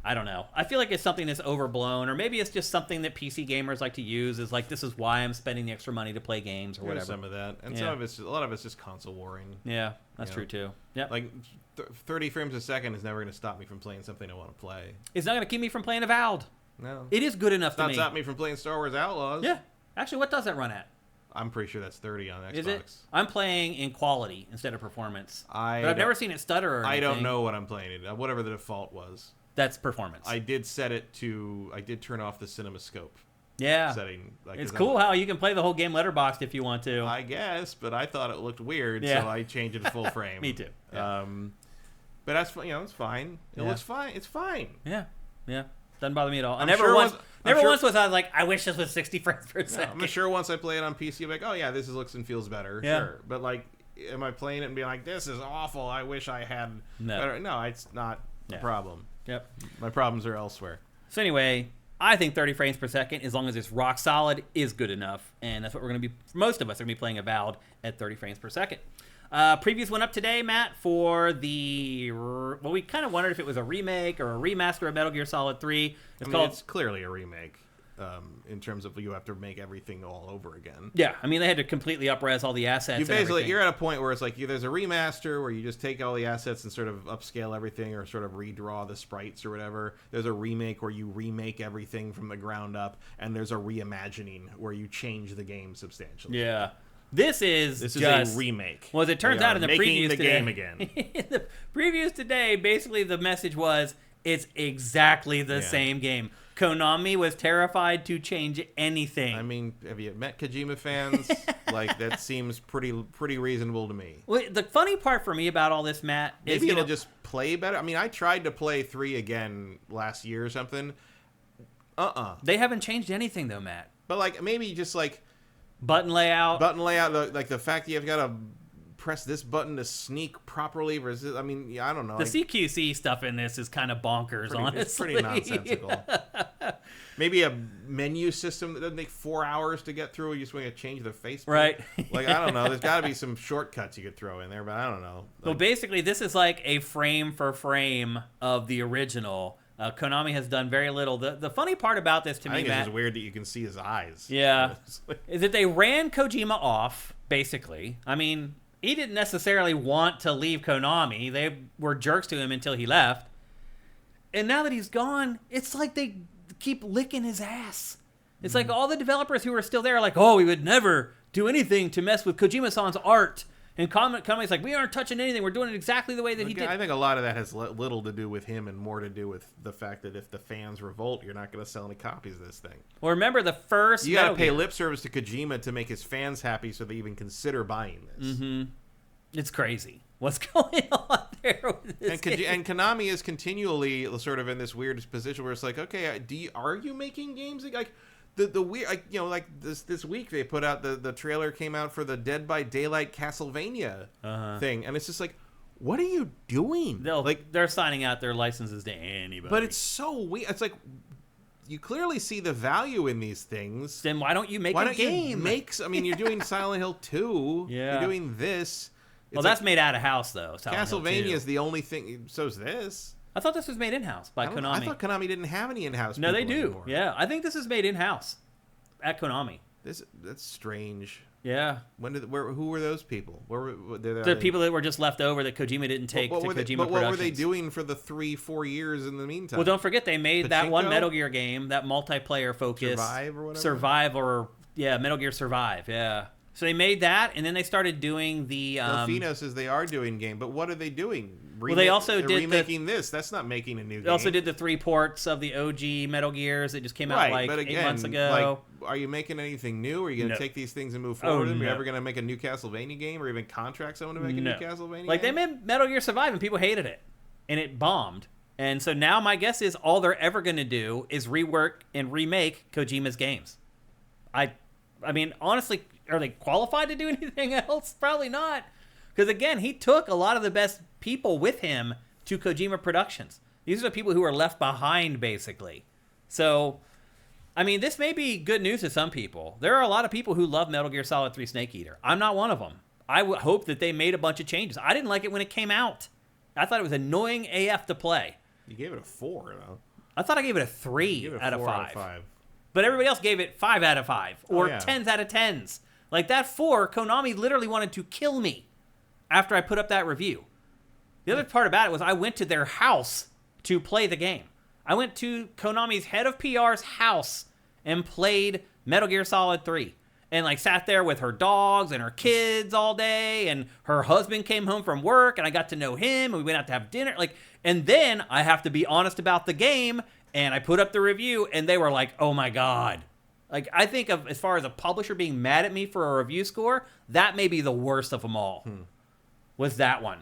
S1: I don't know. I feel like it's something that's overblown, or maybe it's just something that PC gamers like to use is like, this is why I'm spending the extra money to play games or whatever.
S2: Some of that. And some of a lot of it's just console warring.
S1: Yeah, that's true too. Yeah.
S2: Like 30 frames a second is never going to stop me from playing something I want to play.
S1: It's not going to keep me from playing Avowed.
S2: No.
S1: It is good enough to me.
S2: It's not stop me from playing Star Wars Outlaws.
S1: Yeah. Actually, what does that run at?
S2: I'm pretty sure that's 30 on Xbox.
S1: Is it? I'm playing in quality instead of performance. But I've never seen it stutter or anything.
S2: I don't know what I'm playing. Whatever the default was.
S1: That's performance.
S2: I did turn off the CinemaScope setting. Like,
S1: it's cool how you can play the whole game letterboxed if you want to.
S2: I guess, but I thought it looked weird, so I changed it to full frame.
S1: Me too. Yeah.
S2: But that's it's fine. It looks fine. It's fine.
S1: Yeah. Yeah. Doesn't bother me at all.
S2: I
S1: never once was I like, I wish this was 60 frames per second.
S2: I'm sure once I play it on PC, I'm like, oh yeah, this looks and feels better. Yeah. Sure. But like, am I playing it and being like, this is awful, I wish I had better? No, it's not a problem.
S1: Yep.
S2: My problems are elsewhere.
S1: So anyway, I think 30 frames per second, as long as it's rock solid, is good enough. And that's what we're going to be, most of us are going to be playing Avowed at 30 frames per second. Previews went up today, Matt, for we kind of wondered if it was a remake or a remaster of Metal Gear Solid 3.
S2: It's clearly a remake. In terms of you have to make everything all over again.
S1: Yeah, I mean, they had to completely up-res all the assets.
S2: You're at a point where it's like there's a remaster where you just take all the assets and sort of upscale everything or sort of redraw the sprites or whatever. There's a remake where you remake everything from the ground up, and there's a reimagining where you change the game substantially.
S1: Yeah. This is
S2: a remake.
S1: Well, as it turns out in the previews today,
S2: game again.
S1: In the previews today, basically the message was it's exactly the same game. Konami was terrified to change anything.
S2: I mean, have you met Kojima fans? Like, that seems pretty reasonable to me.
S1: Well, the funny part for me about all this, Matt, is
S2: maybe it'll just play better. I mean, I tried to play 3 again last year or something.
S1: They haven't changed anything though, Matt.
S2: But like maybe just like
S1: button layout,
S2: like the fact that you've got to press this button to sneak properly versus, I mean, I don't know.
S1: The CQC stuff in this is kind of bonkers, honestly.
S2: It's pretty nonsensical. Maybe a menu system that doesn't take 4 hours to get through. You just want to change the face.
S1: Right.
S2: Like, I don't know. There's got to be some shortcuts you could throw in there, but I don't know.
S1: Well, basically, this is like a frame for frame of the original. Konami has done very little. The funny part about this to me,
S2: Matt,
S1: Matt,
S2: it's just weird that you can see his eyes.
S1: Yeah. Is that they ran Kojima off, basically. I mean, he didn't necessarily want to leave Konami. They were jerks to him until he left. And now that he's gone, it's like they keep licking his ass. It's like all the developers who are still there are like, oh, we would never do anything to mess with Kojima-san's art. And Konami's like, we aren't touching anything. We're doing it exactly the way that he did.
S2: I think a lot of that has little to do with him and more to do with the fact that if the fans revolt, you're not going to sell any copies of this thing.
S1: Well, remember the first...
S2: You got to pay lip service to Kojima to make his fans happy so they even consider buying this.
S1: Mm-hmm. It's crazy. What's going on there with this
S2: and Konami is continually sort of in this weird position where it's like, okay, are you making games like the weird, like, you know, like this week they put out the trailer came out for the Dead by Daylight Castlevania thing, and it's just like, what are you doing?
S1: They're signing out their licenses to anybody.
S2: But it's so weird. It's like, you clearly see the value in these things.
S1: Then why don't you make a game?
S2: I mean, you're doing Silent Hill 2.
S1: Yeah.
S2: You're doing this.
S1: Well, that's made out of house, though.
S2: Castlevania is the only thing. So's this.
S1: I thought this was made in-house by Konami.
S2: I thought Konami didn't have any in-house.
S1: No, they do.
S2: Anymore.
S1: Yeah, I think this is made in-house at Konami.
S2: That's strange.
S1: Yeah.
S2: Who were those people?
S1: The people that were just left over that Kojima didn't take to Kojima Productions.
S2: But what were they doing for the 3-4 years in the meantime?
S1: Well, don't forget they made that one Metal Gear game, that multiplayer focus.
S2: Survive or whatever?
S1: Metal Gear Survive, yeah. So they made that, and then they started doing the...
S2: Delfino says they are doing game, but what are they doing?
S1: They also did
S2: remaking this. That's not making a new game.
S1: They also did the 3 ports of the OG Metal Gears that just came out like 8 months ago.
S2: Like, are you making anything new? Are you going to take these things and move forward? Are you ever going to make a new Castlevania game, or even contract someone to make a new Castlevania game?
S1: They made Metal Gear Survive, and people hated it, and it bombed. And so now my guess is all they're ever going to do is rework and remake Kojima's games. I mean, honestly, are they qualified to do anything else? Probably not. Because, again, he took a lot of the best people with him to Kojima Productions. These are the people who are left behind, basically. So, I mean, this may be good news to some people. There are a lot of people who love Metal Gear Solid 3 Snake Eater. I'm not one of them. I would hope that they made a bunch of changes. I didn't like it when it came out. I thought it was annoying AF to play.
S2: You gave it a 4, though.
S1: I thought I gave it a 3 out of 5. But everybody else gave it 5 out of 5. Or 10s out of 10s. Like that 4, Konami literally wanted to kill me after I put up that review. The other part about it was I went to their house to play the game. I went to Konami's head of PR's house and played Metal Gear Solid 3. And like sat there with her dogs and her kids all day, and her husband came home from work and I got to know him and we went out to have dinner. And then I have to be honest about the game, and I put up the review and they were like, "Oh my God." Like, I think of, as far as a publisher being mad at me for a review score, that may be the worst of them all. Was that one.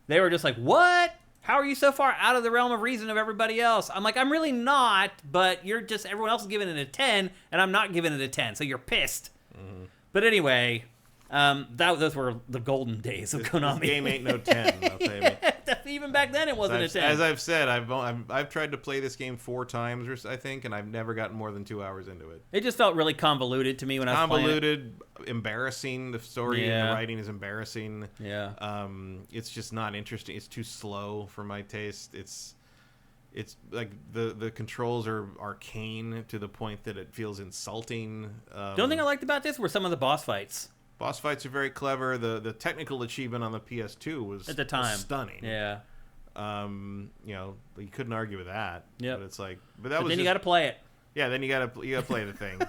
S1: They were just like, "What? How are you so far out of the realm of reason of everybody else?" I'm like, "I'm really not, but everyone else is giving it a 10, and I'm not giving it a 10, so you're pissed." Mm-hmm. But anyway, those were the golden days of Konami.
S2: This game ain't no 10, I'll tell you.
S1: Even back then, it wasn't a 10.
S2: As I've said, I've tried to play this game 4 times, I think, and I've never gotten more than 2 hours into it.
S1: It just felt really convoluted to me when I was playing it.
S2: Convoluted, embarrassing. The story and the writing is embarrassing.
S1: Yeah.
S2: It's just not interesting. It's too slow for my taste. It's like the controls are arcane to the point that it feels insulting.
S1: The only thing I liked about this were some of the boss fights.
S2: Boss fights are very clever. The technical achievement on the PS2 was
S1: at the time
S2: stunning.
S1: Yeah.
S2: You know, you couldn't argue with that.
S1: Yeah.
S2: But it's like,
S1: then you got to play it.
S2: Yeah. Then you got to play the thing.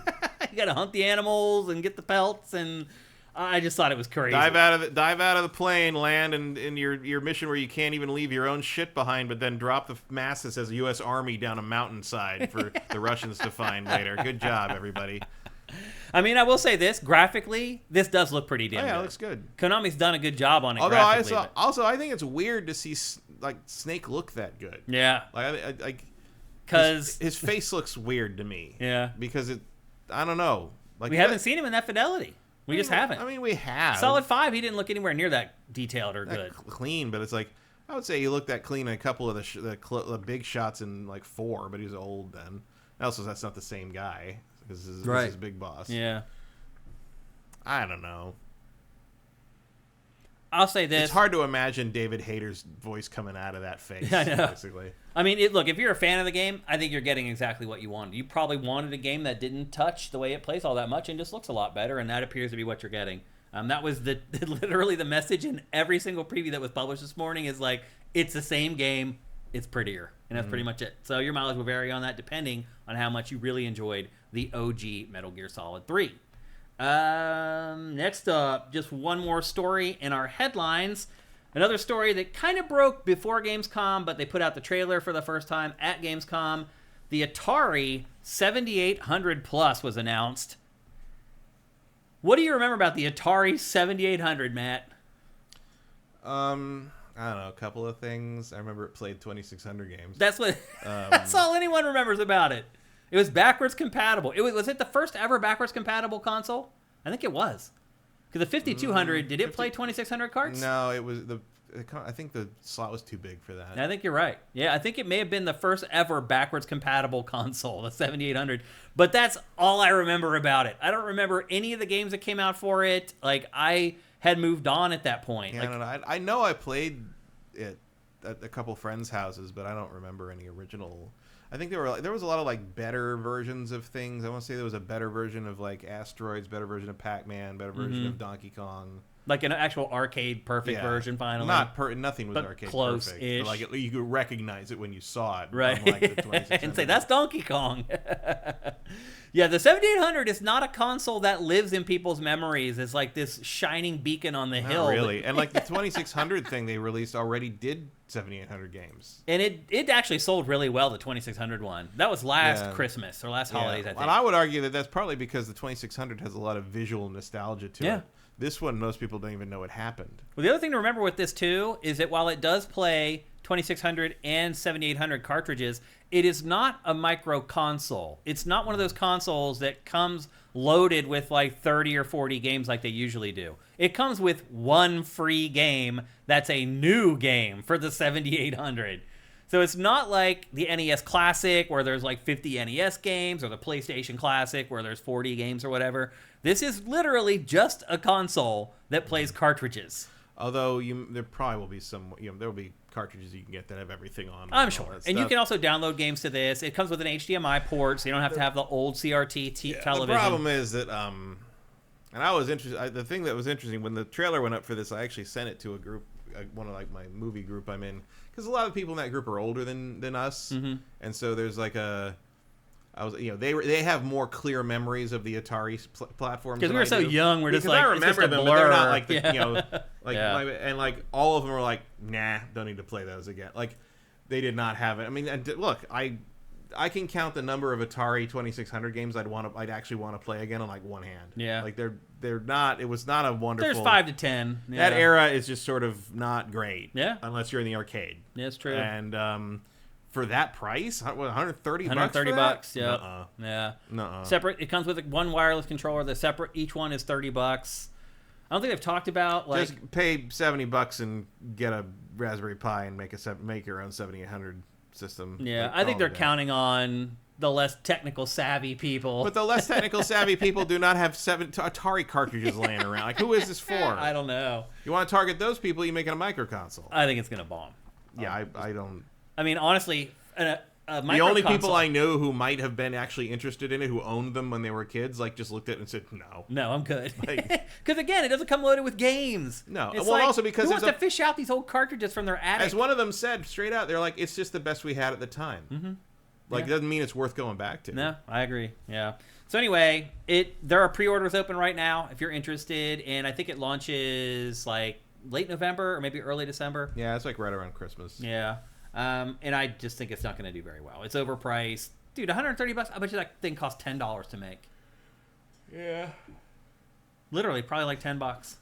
S1: You got to hunt the animals and get the pelts, and I just thought it was crazy.
S2: Dive out of the plane, land in your mission where you can't even leave your own shit behind, but then drop the mast that says U.S. Army down a mountainside for the Russians to find later. Good job, everybody.
S1: I mean, I will say this. Graphically, this does look pretty damn good.
S2: It looks good.
S1: Konami's done a good job on it.
S2: Although
S1: graphically,
S2: I think it's weird to see Snake look that good.
S1: Yeah.
S2: Like
S1: because
S2: his face looks weird to me.
S1: Yeah.
S2: Because I don't know. Like
S1: we haven't seen him in that fidelity. We just haven't.
S2: I mean, we have.
S1: Solid 5, he didn't look anywhere near that detailed or good.
S2: Clean, but it's like, I would say he looked that clean in a couple of the big shots in like 4, but he's old then. Also, that's not the same guy. This is Big Boss.
S1: Yeah.
S2: I don't know.
S1: I'll say this.
S2: It's hard to imagine David Hayter's voice coming out of that face,
S1: I know.
S2: basically.
S1: I mean, look, if you're a fan of the game, I think you're getting exactly what you wanted. You probably wanted a game that didn't touch the way it plays all that much and just looks a lot better, and that appears to be what you're getting. That was literally the message in every single preview that was published this morning is like, it's the same game, it's prettier. And that's pretty much it. So your mileage will vary on that depending on how much you really enjoyed the OG Metal Gear Solid 3. Next up, just one more story in our headlines. Another story that kind of broke before Gamescom, but they put out the trailer for the first time at Gamescom. The Atari 7800 Plus was announced. What do you remember about the Atari 7800, Matt?
S2: I don't know, a couple of things. I remember it played 2600 games.
S1: That's what. That's all anyone remembers about it. It was backwards compatible. Was it the first ever backwards compatible console? I think it was. Because the 5200, did it play 2600 carts?
S2: No, it was I think the slot was too big for that.
S1: I think you're right. Yeah, I think it may have been the first ever backwards compatible console, the 7800. But that's all I remember about it. I don't remember any of the games that came out for it. Like, I had moved on at that point.
S2: Yeah,
S1: like,
S2: I know I played it at a couple friends' houses, but I don't remember any original. I think there was a lot of like better versions of things. I want to say there was a better version of like Asteroids, better version of Pac-Man, better version of Donkey Kong.
S1: Like an actual arcade perfect version, finally.
S2: Nothing was arcade
S1: close-ish.
S2: perfect. But like you could recognize it when you saw it,
S1: right?
S2: Unlike the 2600.
S1: And say that's Donkey Kong. Yeah, the 7800 is not a console that lives in people's memories. It's like this shining beacon on the hill.
S2: Really, and like the 2600 thing they released already did 7800 games,
S1: and it actually sold really well. The 2600 one that was last Christmas or last holidays, I think.
S2: And I would argue that that's partly because the 2600 has a lot of visual nostalgia to it. This one, most people don't even know it happened.
S1: Well, the other thing to remember with this too is that while it does play 2600 and 7800 cartridges, it is not a micro console. It's not one of those consoles that comes loaded with like 30 or 40 games like they usually do. It comes with one free game that's a new game for the 7800. So it's not like the NES Classic where there's like 50 NES games or the PlayStation Classic where there's 40 games or whatever. This is literally just a console that plays cartridges.
S2: Although there probably will be some, there will be cartridges you can get that have everything on.
S1: I'm sure. And you can also download games to this. It comes with an HDMI port, so you don't have to have the old CRT television.
S2: The problem is that, and I was interested. The thing that was interesting when the trailer went up for this, I actually sent it to a group, one of like my movie group I'm in, because a lot of people in that group are older than us, and so there's like they have more clear memories of the Atari platforms.
S1: Because we were so young, we're just like,
S2: I remember
S1: it's just a
S2: them,
S1: blur.
S2: but they're not like and like all of them were like, nah, don't need to play those again. Like they did not have it. I mean, look, I can count the number of Atari 2600 games I'd actually want to play again on like one hand.
S1: Yeah,
S2: like they're not. It was not a wonderful.
S1: There's 5 to 10. Yeah.
S2: That era is just sort of not great.
S1: Yeah,
S2: unless you're in the arcade.
S1: Yeah, it's true.
S2: And for that price, what, 130
S1: bucks. Yeah.
S2: Nuh-uh.
S1: Yeah.
S2: Nuh-uh.
S1: Separate. It comes with one wireless controller. The separate. Each one is $30. I don't think they've talked about like
S2: just pay $70 and get a Raspberry Pi and make your own 7800 system.
S1: Yeah, I think they're counting on the less technical savvy people.
S2: But the less technical savvy people do not have Atari cartridges laying around. Like, who is this for?
S1: I don't know.
S2: You want to target those people? You make it a micro console.
S1: I think it's gonna bomb.
S2: Yeah, I don't.
S1: I mean, honestly, a
S2: the only people I know who might have been actually interested in it, who owned them when they were kids, like just looked at it and said, "No,
S1: I'm good." Because again, it doesn't come loaded with games.
S2: No,
S1: it's
S2: well, also because
S1: who wants to fish out these old cartridges from their attic?
S2: As one of them said straight out, they're like, "It's just the best we had at the time." Mm-hmm. Like, it doesn't mean it's worth going back to.
S1: No, I agree. Yeah. So anyway, there are pre-orders open right now if you're interested, and I think it launches like late November or maybe early December.
S2: Yeah, it's like right around Christmas.
S1: Yeah. And I just think it's not going to do very well. It's overpriced. Dude, $130? I bet you that thing costs $10 to make.
S2: Yeah.
S1: Literally, probably like $10.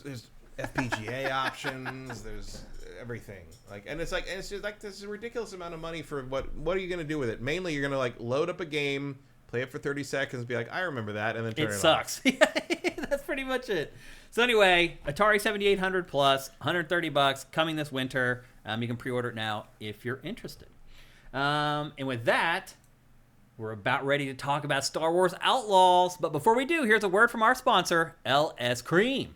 S2: There's FPGA options. There's everything. And it's just like this ridiculous amount of money for what are you going to do with it? Mainly, you're going to like load up a game, play it for 30 seconds, be like, I remember that, and then turn it
S1: sucks. That's pretty much it. So anyway, Atari 7800 plus, $130, coming this winter. You can pre-order it now if you're interested. And with that, we're about ready to talk about Star Wars Outlaws. But before we do, here's a word from our sponsor, LS Cream.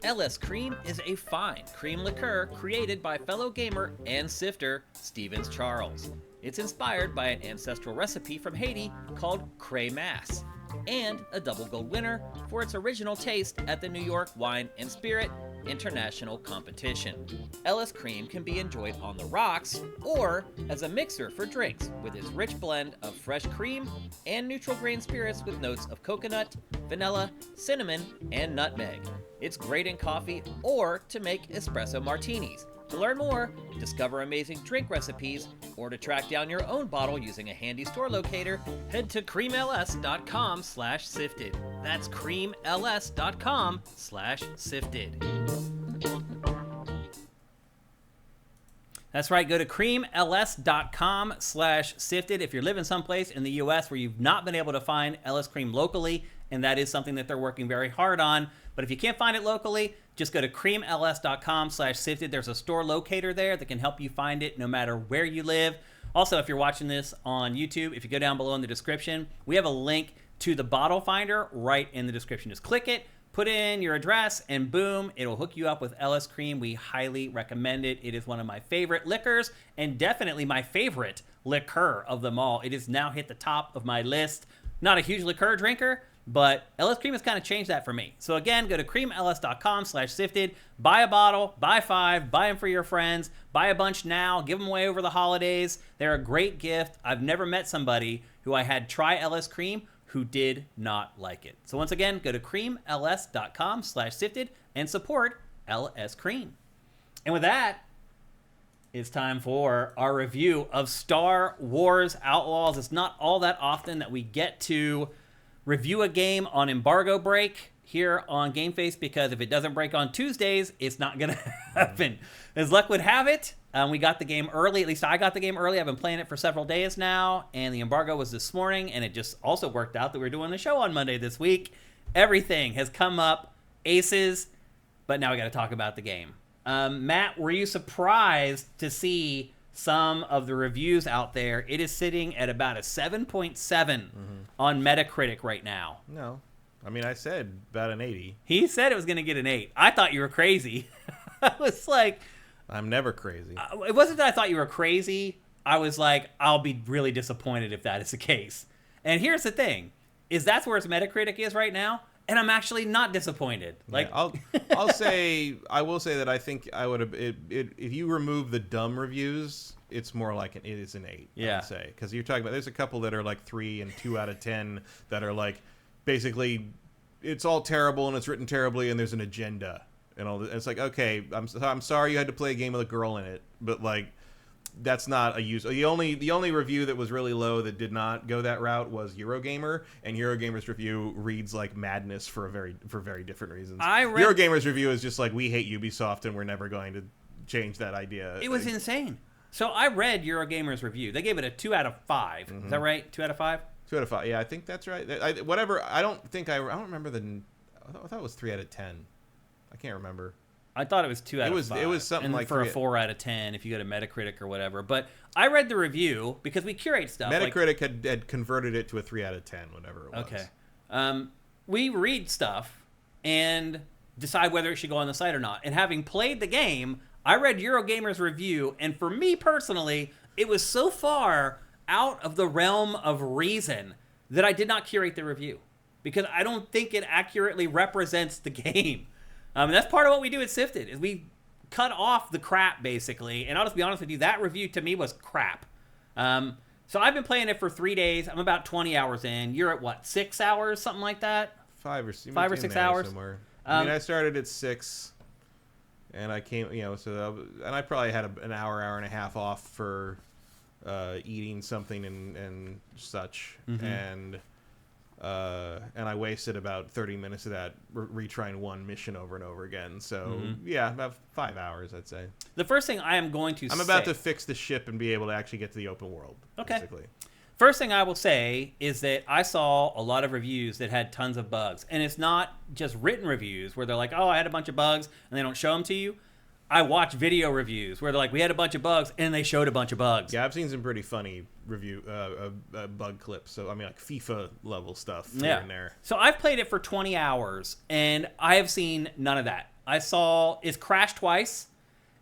S1: LS Cream is a fine cream liqueur created by fellow gamer and sifter Stevens Charles. It's inspired by an ancestral recipe from Haiti called Cray Mass, and a double gold winner for its original taste at the New York Wine and Spirit International Competition. LS Cream can be enjoyed on the rocks or as a mixer for drinks with its rich blend of fresh cream and neutral grain spirits with notes of coconut, vanilla, cinnamon, and nutmeg. It's great in coffee or to make espresso martinis.
S3: To learn more, discover amazing drink recipes, or to track down your own bottle using a handy store locator, head to creamls.com/sifted. That's creamls.com/sifted.
S1: That's right. Go to creamls.com/sifted if you're living someplace in the U.S. where you've not been able to find LS Cream locally, and that is something that they're working very hard on. But if you can't find it locally, just go to creamls.com/sifted. There's a store locator there that can help you find it no matter where you live. Also, if you're watching this on YouTube, if you go down below in the description, we have a link to the bottle finder right in the description. Just click it. Put in your address, and boom, it'll hook you up with LS Cream. We highly recommend it. It is one of my favorite liquors, and definitely my favorite liquor of them all. It has now hit the top of my list. Not a huge liqueur drinker, but LS Cream has kind of changed that for me. So again, go to creamls.com/sifted. Buy a bottle, buy 5, buy them for your friends, buy a bunch now, give them away over the holidays. They're a great gift. I've never met somebody who I had try LS Cream who did not like it. So once again, go to creamls.com/sifted and support LS Cream. And with that, it's time for our review of Star Wars Outlaws. It's not all that often that we get to review a game on embargo break here on GameFace, because if it doesn't break on Tuesdays, it's not going to happen. As luck would have it, we got the game early. At least I got the game early. I've been playing it for several days now, and the embargo was this morning, and it just also worked out that we were doing the show on Monday this week. Everything has come up aces, but now we got to talk about the game. Matt, were you surprised to see some of the reviews out there? It is sitting at about a 7.7 on Metacritic right now.
S2: No. I mean, I said about an 80.
S1: He said it was going to get an 8. I thought you were crazy. I was like...
S2: I'm never crazy.
S1: It wasn't that I thought you were crazy. I was like, I'll be really disappointed if that is the case. And here's the thing, is that's where its Metacritic is right now, and I'm actually not disappointed. Like,
S2: yeah, I will say that I think I would have, if you remove the dumb reviews, it's more like it is an 8.
S1: Yeah.
S2: I would say, because you're talking about, there's a couple that are like 3 and 2 out of 10 that are like, basically, it's all terrible and it's written terribly and there's an agenda. And all this. It's like, okay, I'm sorry you had to play a game with a girl in it, but like, that's not a use. The only review that was really low that did not go that route was Eurogamer, and Eurogamer's review reads like madness for very different reasons. Eurogamer's review is just like, we hate Ubisoft and we're never going to change that idea.
S1: It was insane. So I read Eurogamer's review. They gave it a 2 out of 5. Mm-hmm. Is that right? 2 out of 5? 2
S2: out of 5. Yeah, I think that's right. I don't remember I thought it was 3 out of 10. I can't remember.
S1: I thought it was 2 out of 5.
S2: It was something
S1: and
S2: like
S1: for a 4 out of 10 if you go to Metacritic or whatever. But I read the review because we curate stuff.
S2: Metacritic had converted it to a 3 out of 10, whatever it was.
S1: Okay. We read stuff and decide whether it should go on the site or not. And having played the game, I read Eurogamer's review, and for me personally, it was so far out of the realm of reason that I did not curate the review, because I don't think it accurately represents the game. And that's part of what we do at Sifted, is we cut off the crap, basically. And I'll just be honest with you, that review to me was crap. So I've been playing it for 3 days. I'm about 20 hours in. You're at what, 6 hours, something like that?
S2: 5 or 6
S1: hours.
S2: Somewhere. I mean, I started at 6, and I came, and I probably had an hour and a half off for eating something and such, and I wasted about 30 minutes of that retrying one mission over and over again. So yeah, about 5 hours, I'd say.
S1: The first thing I am going to
S2: I'm about to fix the ship and be able to actually get to the open world. Okay. Basically.
S1: First thing I will say is that I saw a lot of reviews that had tons of bugs, and it's not just written reviews where they're like, "Oh, I had a bunch of bugs," and they don't show them to you. I watch video reviews where they're like, "We had a bunch of bugs," and they showed a bunch of bugs.
S2: Yeah, I've seen some pretty funny review bug clips. So I mean, like FIFA level stuff here and there.
S1: So I've played it for 20 hours, and I have seen none of that. I saw it's crashed twice,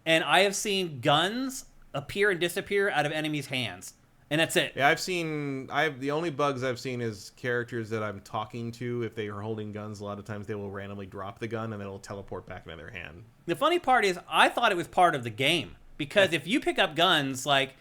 S1: and I have seen guns appear and disappear out of enemies' hands, and that's it.
S2: Yeah, the only bugs I've seen is characters that I'm talking to. If they are holding guns, a lot of times they will randomly drop the gun and it'll teleport back into their hand.
S1: The funny part is, I thought it was part of the game, because if you pick up guns, like,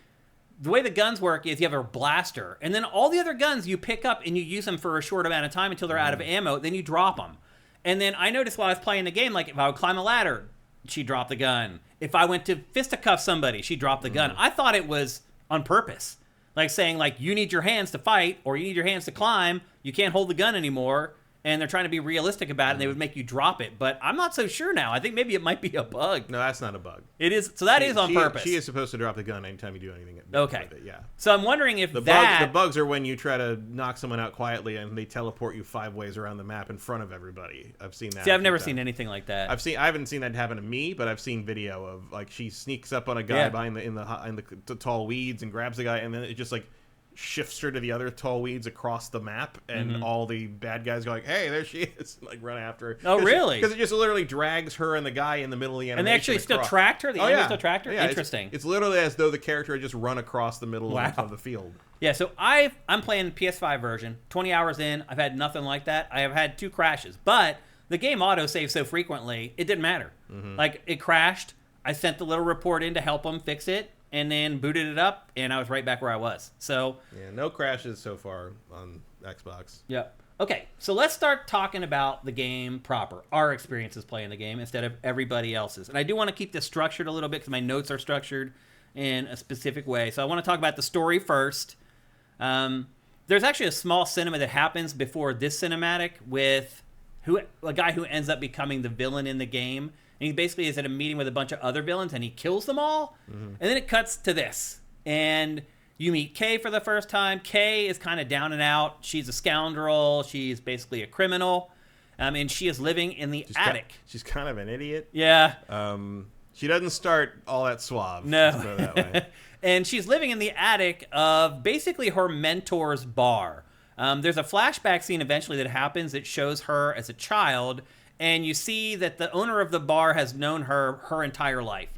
S1: the way the guns work is you have a blaster, and then all the other guns you pick up and you use them for a short amount of time until they're out of ammo, then you drop them. And then I noticed while I was playing the game, like, if I would climb a ladder, she dropped the gun. If I went to fisticuff somebody, she dropped the gun. I thought it was on purpose. Like saying, like, you need your hands to fight or you need your hands to climb. You can't hold the gun anymore. And they're trying to be realistic about it, and they would make you drop it. But I'm not so sure now. I think maybe it might be a bug.
S2: No, that's not a bug.
S1: It is. So that is on purpose.
S2: She is supposed to drop the gun anytime you do anything
S1: okay.
S2: with it, yeah.
S1: So I'm wondering if
S2: the bugs are when you try to knock someone out quietly and they teleport you 5 ways around the map in front of everybody. I've seen that.
S1: See, I've never seen anything like that.
S2: I haven't seen that happen to me, but I've seen video of, like, she sneaks up on a guy behind the tall weeds and grabs the guy, and then it just, like, shifts her to the other tall weeds across the map, and all the bad guys go like, hey, there she is, and, like, run after her.
S1: Oh, really?
S2: Because it just literally drags her and the guy in the middle of the animation.
S1: And they actually still tracked her? The enemy still tracked her?
S2: Yeah,
S1: interesting.
S2: It's literally as though the character had just run across the middle of the field.
S1: Yeah, so I'm playing the PS5 version. 20 hours in, I've had nothing like that. I have had 2 crashes, but the game auto-saves so frequently, it didn't matter. Like, it crashed. I sent the little report in to help them fix it, and then booted it up, and I was right back where I was. So
S2: yeah, no crashes so far on Xbox.
S1: Yep. Okay, so let's start talking about the game proper, our experiences playing the game instead of everybody else's. And I do want to keep this structured a little bit because my notes are structured in a specific way. So I want to talk about the story first. There's actually a small cinema that happens before this cinematic with a guy who ends up becoming the villain in the game. And he basically is at a meeting with a bunch of other villains, and he kills them all. And then it cuts to this. And you meet Kay for the first time. Kay is kind of down and out. She's a scoundrel. She's basically a criminal. And she is living in the attic.
S2: She's kind of an idiot.
S1: Yeah.
S2: She doesn't start all that suave.
S1: No.
S2: Let's put it that way.
S1: And she's living in the attic of basically her mentor's bar. There's a flashback scene eventually that happens that shows her as a child. And you see that the owner of the bar has known her entire life.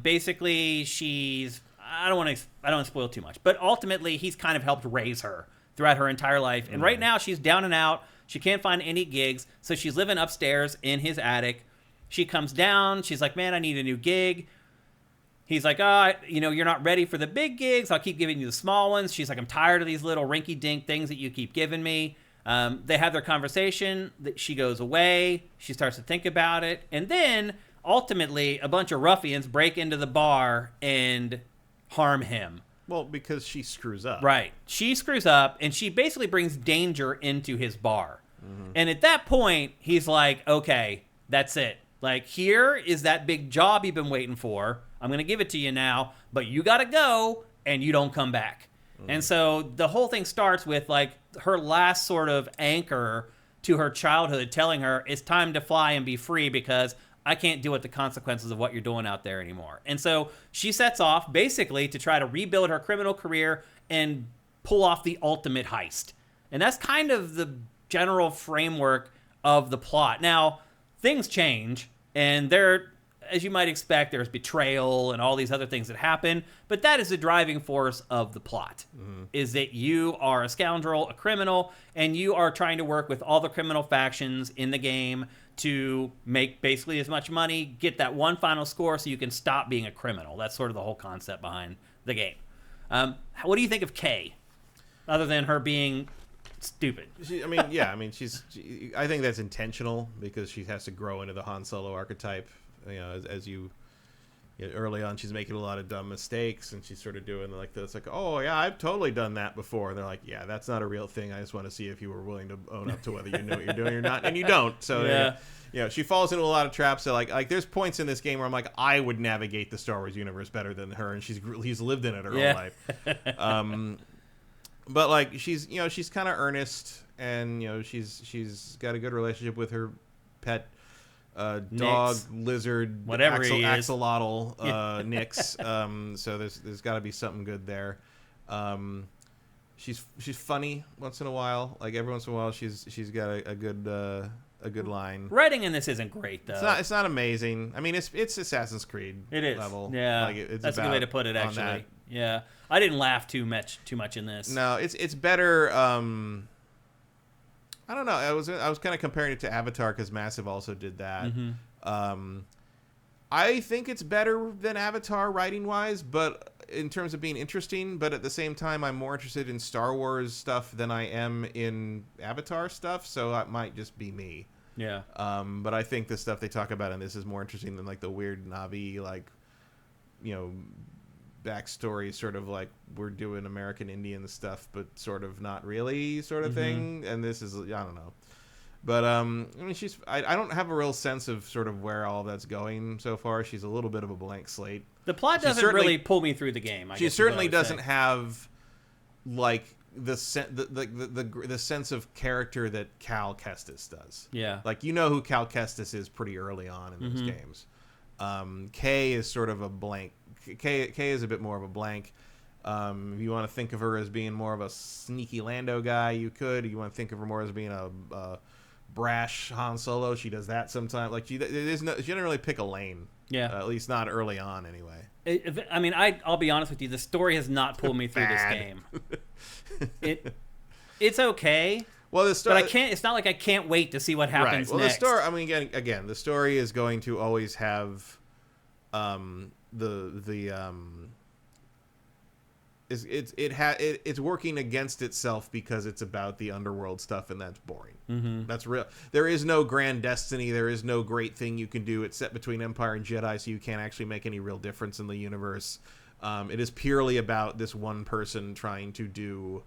S1: Basically, she's... I don't want to spoil too much, but ultimately, he's kind of helped raise her throughout her entire life. And right now, she's down and out. She can't find any gigs, so she's living upstairs in his attic. She comes down. She's like, man, I need a new gig. He's like, you're not ready for the big gigs. I'll keep giving you the small ones. She's like, I'm tired of these little rinky-dink things that you keep giving me. They have their conversation. She goes away. She starts to think about it. And then, ultimately, a bunch of ruffians break into the bar and harm him.
S2: Well, because she screws up.
S1: Right. She screws up, and she basically brings danger into his bar. And at that point, he's like, okay, that's it. Like, here is that big job you've been waiting for. I'm going to give it to you now, but you got to go, and you don't come back. And so the whole thing starts with, like, her last sort of anchor to her childhood telling her it's time to fly and be free because I can't deal with the consequences of what you're doing out there anymore. And so she sets off basically to try to rebuild her criminal career and pull off the ultimate heist. And that's kind of the general framework of the plot. Now, things change, and as you might expect, there's betrayal and all these other things that happen, but that is the driving force of the plot, is that you are a scoundrel, a criminal, and you are trying to work with all the criminal factions in the game to make basically as much money, get that one final score so you can stop being a criminal. That's sort of the whole concept behind the game. What do you think of Kay, other than her being stupid?
S2: I think that's intentional because she has to grow into the Han Solo archetype. As you early on, she's making a lot of dumb mistakes, and she's sort of doing like this, like, oh yeah, I've totally done that before. And they're like, yeah, that's not a real thing. I just want to see if you were willing to own up to whether you know what you're doing or not, and you don't. So she falls into a lot of traps. So like there's points in this game where I'm like, I would navigate the Star Wars universe better than her, and he's lived in it her whole life. But like she's kind of earnest, and she's got a good relationship with her pet. Dog, lizard,
S1: whatever he is,
S2: axolotl, Nix. So there's got to be something good there. She's funny once in a while. Like every once in a while, she's got a good line.
S1: Writing in this isn't great though.
S2: It's not amazing. I mean, it's Assassin's Creed.
S1: It is
S2: level.
S1: Yeah, that's a good way to put it. Actually, yeah, I didn't laugh too much in this.
S2: No, it's better. I don't know. I was kind of comparing it to Avatar because Massive also did that. I think it's better than Avatar writing wise, but in terms of being interesting. But at the same time, I'm more interested in Star Wars stuff than I am in Avatar stuff. So that might just be me.
S1: Yeah.
S2: But I think the stuff they talk about in this is more interesting than like the weird Navi, like, backstory, sort of like we're doing American Indian stuff, but sort of not really sort of thing. And this is, I don't know. But, I mean, I don't have a real sense of sort of where all that's going so far. She's a little bit of a blank slate.
S1: The plot doesn't really pull me through the game.
S2: She certainly doesn't have, like, the sense of character that Cal Kestis does.
S1: Yeah.
S2: Like, who Cal Kestis is pretty early on in those games. Kay is sort of a blank. Kay is a bit more of a blank. If you want to think of her as being more of a sneaky Lando guy, you could. You want to think of her more as being a brash Han Solo. She does that sometimes. Like she didn't really pick a lane.
S1: Yeah.
S2: At least not early on, anyway.
S1: I mean, I'll be honest with you. The story has not pulled me through this game. It's okay.
S2: Well, the story,
S1: but I can't. It's not like I can't wait to see what happens.
S2: Right. Well,
S1: next.
S2: the story. I mean, again, the story is going to always have it's working against itself because it's about the underworld stuff, and that's boring. That's real. There is no grand destiny. There is no great thing you can do. It's set between Empire and Jedi, so you can't actually make any real difference in the universe. It is purely about this one person trying to do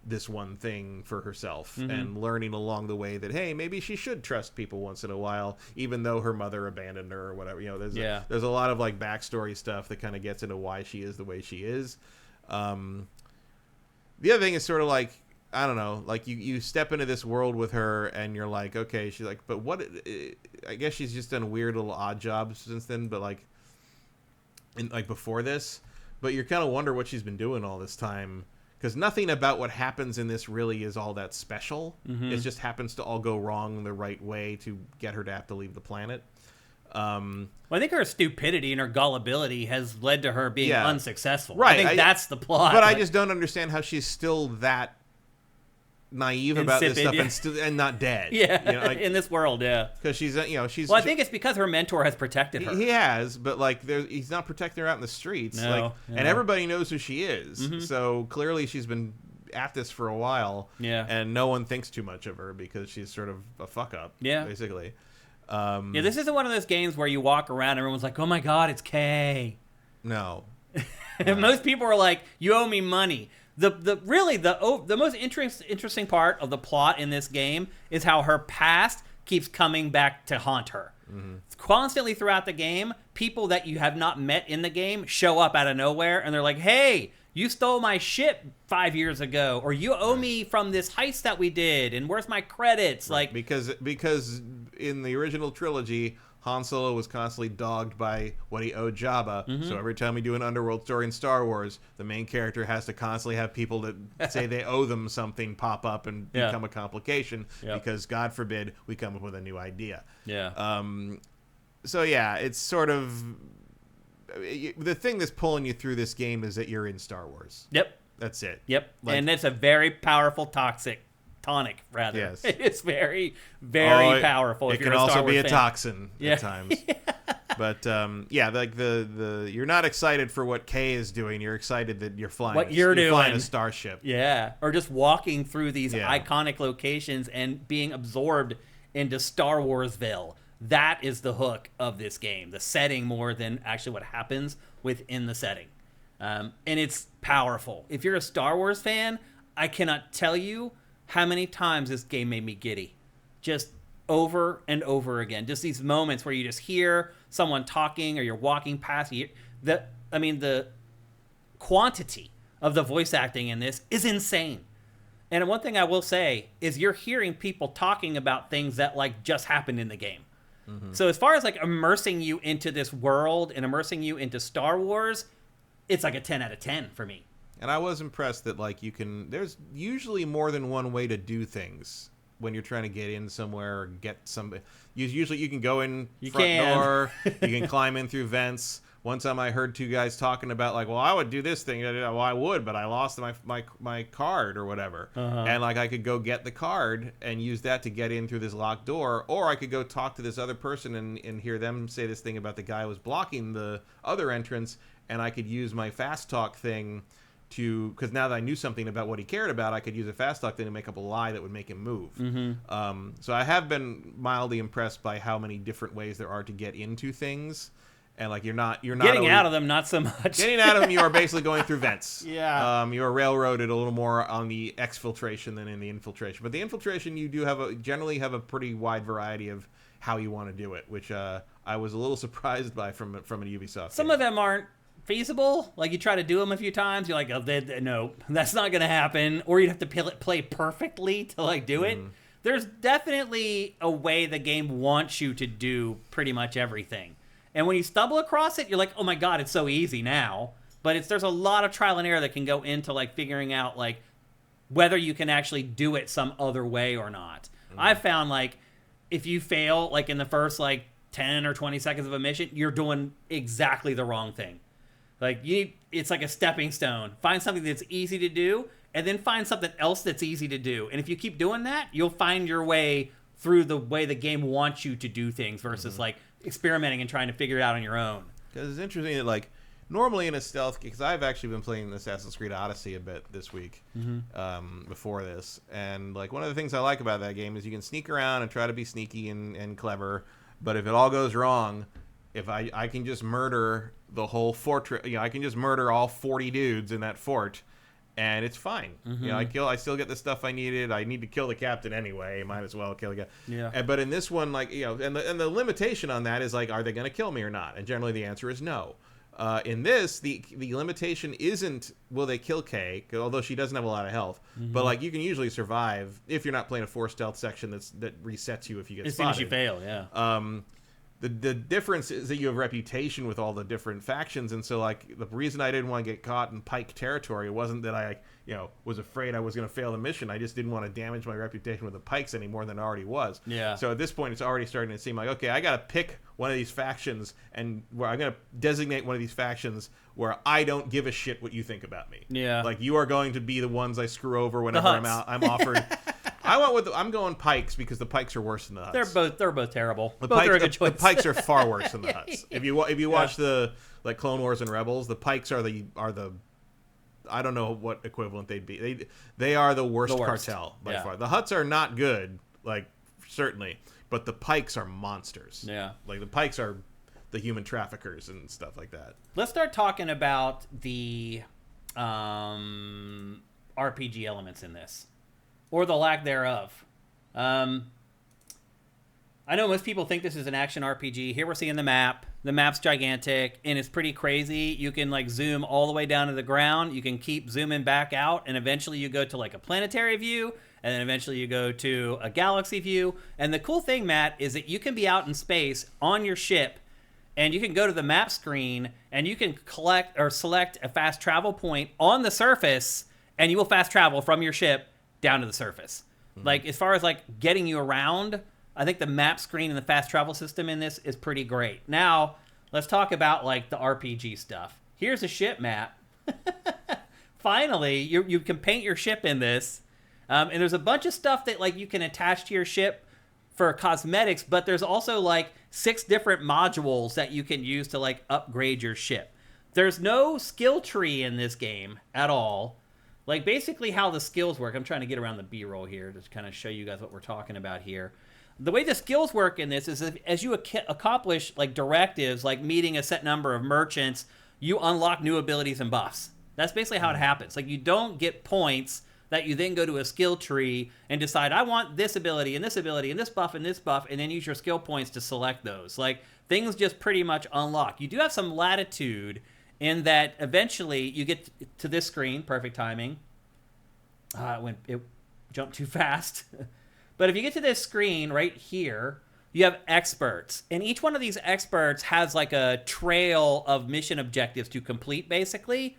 S2: this one thing for herself and learning along the way that, hey, maybe she should trust people once in a while, even though her mother abandoned her or whatever. There's a lot of like backstory stuff that kind of gets into why she is the way she is. The other thing is sort of like, I don't know, like you step into this world with her and you're like, okay, she's like, but what? I guess she's just done weird little odd jobs since then, but like before this, but you kind of wonder what she's been doing all this time. Because nothing about what happens in this really is all that special. It just happens to all go wrong the right way to get her to have to leave the planet.
S1: Well, I think her stupidity and her gullibility has led to her being unsuccessful.
S2: Right.
S1: I think that's the plot.
S2: But I just don't understand how she's still that naive about this stuff and not dead.
S1: Yeah, in this world,
S2: because she's
S1: Well, I think it's because her mentor has protected her.
S2: He has, but like he's not protecting her out in the streets. And everybody knows who she is. So clearly she's been at this for a while.
S1: Yeah,
S2: and no one thinks too much of her because she's sort of a fuck up. Yeah, basically.
S1: This isn't one of those games where you walk around and everyone's like, "Oh my god, it's Kay."
S2: No.
S1: Most people are like, "You owe me money." The most interesting part of the plot in this game is how her past keeps coming back to haunt her. Constantly throughout the game, people that you have not met in the game show up out of nowhere, and they're like, "Hey, you stole my ship 5 years ago," or "You owe me from this heist that we did, and where's my credits?" Like
S2: because in the original trilogy, Han Solo was constantly dogged by what he owed Jabba. So every time we do an underworld story in Star Wars, the main character has to constantly have people that say they owe them something pop up and become a complication because, God forbid, we come up with a new idea. So it's sort of the thing that's pulling you through this game is that you're in Star Wars.
S1: Yep.
S2: That's it.
S1: Yep. And it's a very powerful tonic, rather.
S2: Yes.
S1: It's very, very powerful.
S2: It can also be a toxin at times. But like the you're not excited for what Kay is doing. You're excited that you're flying.
S1: What you're doing,
S2: flying a starship.
S1: Yeah, or just walking through these iconic locations and being absorbed into Star Warsville. That is the hook of this game. The setting more than actually what happens within the setting, and it's powerful. If you're a Star Wars fan, I cannot tell you how many times this game made me giddy. Just over and over again. Just these moments where you just hear someone talking or you're walking past. The quantity of the voice acting in this is insane. And one thing I will say is you're hearing people talking about things that like just happened in the game. So as far as like immersing you into this world and immersing you into Star Wars, it's like a 10 out of 10 for me.
S2: And I was impressed that like there's usually more than one way to do things when you're trying to get in somewhere or get somebody. Usually you can go in front door, you can climb in through vents. One time I heard two guys talking about like, well, I would do this thing. Well, I would, but I lost my card or whatever. And like I could go get the card and use that to get in through this locked door, or I could go talk to this other person and hear them say this thing about the guy who was blocking the other entrance, and I could use my fast talk thing because now that I knew something about what he cared about, I could use a fast talk thing to make up a lie that would make him move. So I have been mildly impressed by how many different ways there are to get into things, and like you're not
S1: getting out of them, not so much.
S2: Getting out of them, you are basically going through vents.
S1: Yeah.
S2: You are railroaded a little more on the exfiltration than in the infiltration, but the infiltration you do generally have a pretty wide variety of how you want to do it, which I was a little surprised by from a Ubisoft.
S1: Some of them aren't feasible. Like you try to do them a few times, you're like, oh, no, that's not gonna happen. Or you'd have to play perfectly to like do it. There's definitely a way the game wants you to do pretty much everything, and when you stumble across it, you're like, oh my god, it's so easy now. But there's a lot of trial and error that can go into like figuring out like whether you can actually do it some other way or not. I've found like if you fail like in the first like 10 or 20 seconds of a mission, you're doing exactly the wrong thing. Like it's like a stepping stone. Find something that's easy to do, and then find something else that's easy to do. And if you keep doing that, you'll find your way through the way the game wants you to do things versus like experimenting and trying to figure it out on your own.
S2: Because it's interesting that like normally in a stealth, because I've actually been playing Assassin's Creed Odyssey a bit this week before this, and like one of the things I like about that game is you can sneak around and try to be sneaky and clever, but if it all goes wrong, if I can just murder the whole fortress, I can just murder all 40 dudes in that fort, and it's fine. I still get the stuff I needed. I need to kill the captain anyway. Might as well kill the guy.
S1: Yeah.
S2: But in this one, like and the limitation on that is like, are they going to kill me or not? And generally the answer is no. In this, the limitation isn't will they kill Kay, although she doesn't have a lot of health. But like you can usually survive if you're not playing a forced stealth section that resets you if you get spotted.
S1: As soon as you fail, yeah.
S2: The difference is that you have reputation with all the different factions, and so like the reason I didn't want to get caught in Pike territory wasn't that I was afraid I was going to fail the mission. I just didn't want to damage my reputation with the Pikes any more than it already was.
S1: Yeah.
S2: So at this point, it's already starting to seem like, okay, I got to pick one of these factions, and where I'm going to designate one of these factions where I don't give a shit what you think about me.
S1: Yeah.
S2: Like you are going to be the ones I screw over whenever I'm offered. I'm going Pikes because the Pikes are worse than the Huts.
S1: They're both terrible.
S2: The
S1: both
S2: Pikes,
S1: are a good choice.
S2: The Pikes are far worse than the Huts. If you watch the like Clone Wars and Rebels, the Pikes are the I don't know what equivalent they'd be. They are the worst cartel by far. The Huts are not good, like certainly, but the Pikes are monsters.
S1: Yeah,
S2: like the Pikes are the human traffickers and stuff like that.
S1: Let's start talking about the RPG elements in this. Or the lack thereof. I know most people think this is an action RPG. Here we're seeing the map. The map's gigantic, and it's pretty crazy. You can like zoom all the way down to the ground. You can keep zooming back out, and eventually you go to like a planetary view, and then eventually you go to a galaxy view. And the cool thing, Matt, is that you can be out in space on your ship, and you can go to the map screen, and you can collect or select a fast travel point on the surface, and you will fast travel from your ship down to the surface. Like as far as like getting you around, I think the map screen and the fast travel system in this is pretty great. Now let's talk about like the RPG stuff. Here's a ship map. Finally, you can paint your ship in this, and there's a bunch of stuff that like you can attach to your ship for cosmetics, but there's also like 6 different modules that you can use to like upgrade your ship. There's no skill tree in this game at all. Like, basically how the skills work, I'm trying to get around the B-roll here to kind of show you guys what we're talking about here. The way the skills work in this is as you accomplish, like, directives, like meeting a set number of merchants, you unlock new abilities and buffs. That's basically how it happens. Like, you don't get points that you then go to a skill tree and decide, I want this ability and this ability and this buff, and then use your skill points to select those. Like, things just pretty much unlock. You do have some latitude in that eventually you get to this screen, perfect timing. It jumped too fast. But if you get to this screen right here, you have experts. And each one of these experts has like a trail of mission objectives to complete, basically.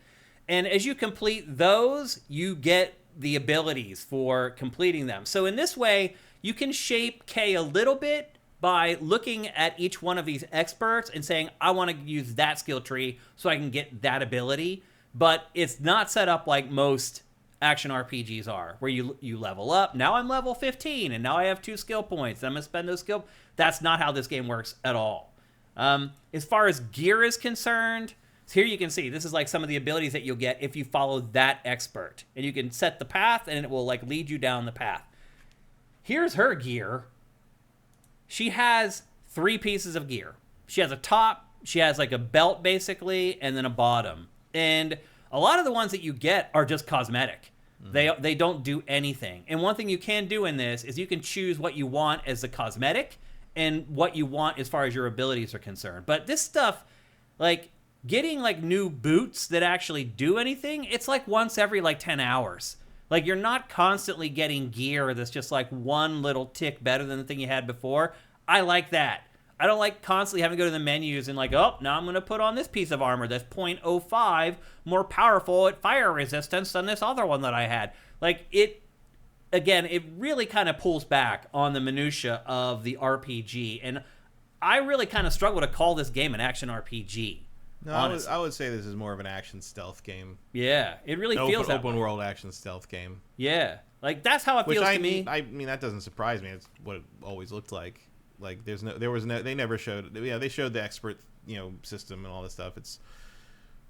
S1: And as you complete those, you get the abilities for completing them. So in this way, you can shape Kay a little bit by looking at each one of these experts and saying, I want to use that skill tree so I can get that ability. But it's not set up like most action RPGs are, where you level up. Now I'm level 15, and now I have 2 skill points. I'm going to spend those That's not how this game works at all. As far as gear is concerned, So here you can see, this is like some of the abilities that you'll get if you follow that expert. And you can set the path, and it will like lead you down the path. Here's her gear. She has 3 pieces of gear. She has a top, she has like a belt basically, and then a bottom. And a lot of the ones that you get are just cosmetic. They don't do anything. And one thing you can do in this is you can choose what you want as the cosmetic and what you want as far as your abilities are concerned. But this stuff, like getting like new boots that actually do anything, it's like once every like 10 hours. Like you're not constantly getting gear that's just like one little tick better than the thing you had before. I like that. I don't like constantly having to go to the menus and like, oh, now I'm going to put on this piece of armor that's 0.05 more powerful at fire resistance than this other one that I had. Like it really kind of pulls back on the minutia of the RPG. And I really kind of struggle to call this game an action RPG.
S2: No, I would say this is more of an action stealth game.
S1: Yeah, it really feels that
S2: open world action stealth game.
S1: Yeah, like that's how it feels to me.
S2: I mean, that doesn't surprise me. It's what it always looked like. Like they never showed. Yeah, they showed the expert, system and all this stuff. It's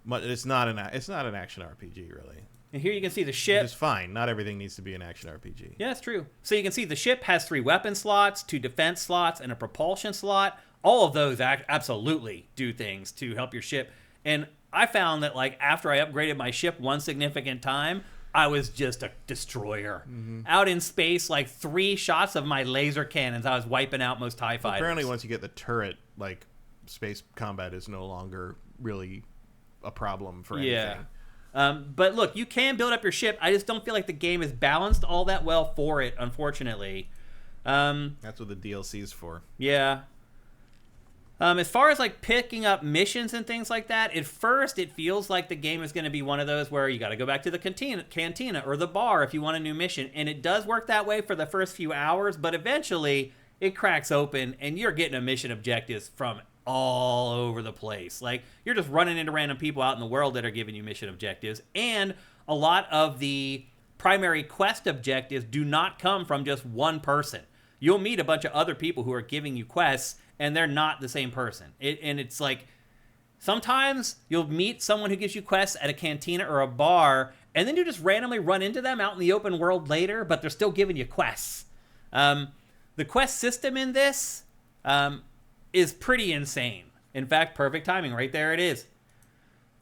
S2: not an action RPG really.
S1: And here you can see the ship.
S2: Which is fine. Not everything needs to be an action RPG.
S1: Yeah, that's true. So you can see the ship has 3 weapon slots, 2 defense slots, and a propulsion slot. All of those absolutely do things to help your ship. And I found that like after I upgraded my ship one significant time, I was just a destroyer. Mm-hmm. Out in space, like 3 shots of my laser cannons, I was wiping out most TIE fighters.
S2: Apparently once you get the turret, like space combat is no longer really a problem for anything.
S1: Yeah. But look, you can build up your ship. I just don't feel like the game is balanced all that well for it, unfortunately.
S2: That's what the DLC is for.
S1: Yeah. As far as like picking up missions and things like that, at first it feels like the game is going to be one of those where you got to go back to the cantina or the bar if you want a new mission. And it does work that way for the first few hours, but eventually it cracks open and you're getting a mission objectives from all over the place. Like you're just running into random people out in the world that are giving you mission objectives. And a lot of the primary quest objectives do not come from just one person. You'll meet a bunch of other people who are giving you quests, and they're not the same person. And it's like, sometimes you'll meet someone who gives you quests at a cantina or a bar, and then you just randomly run into them out in the open world later, but they're still giving you quests. The quest system in this is pretty insane. In fact, perfect timing. Right there it is.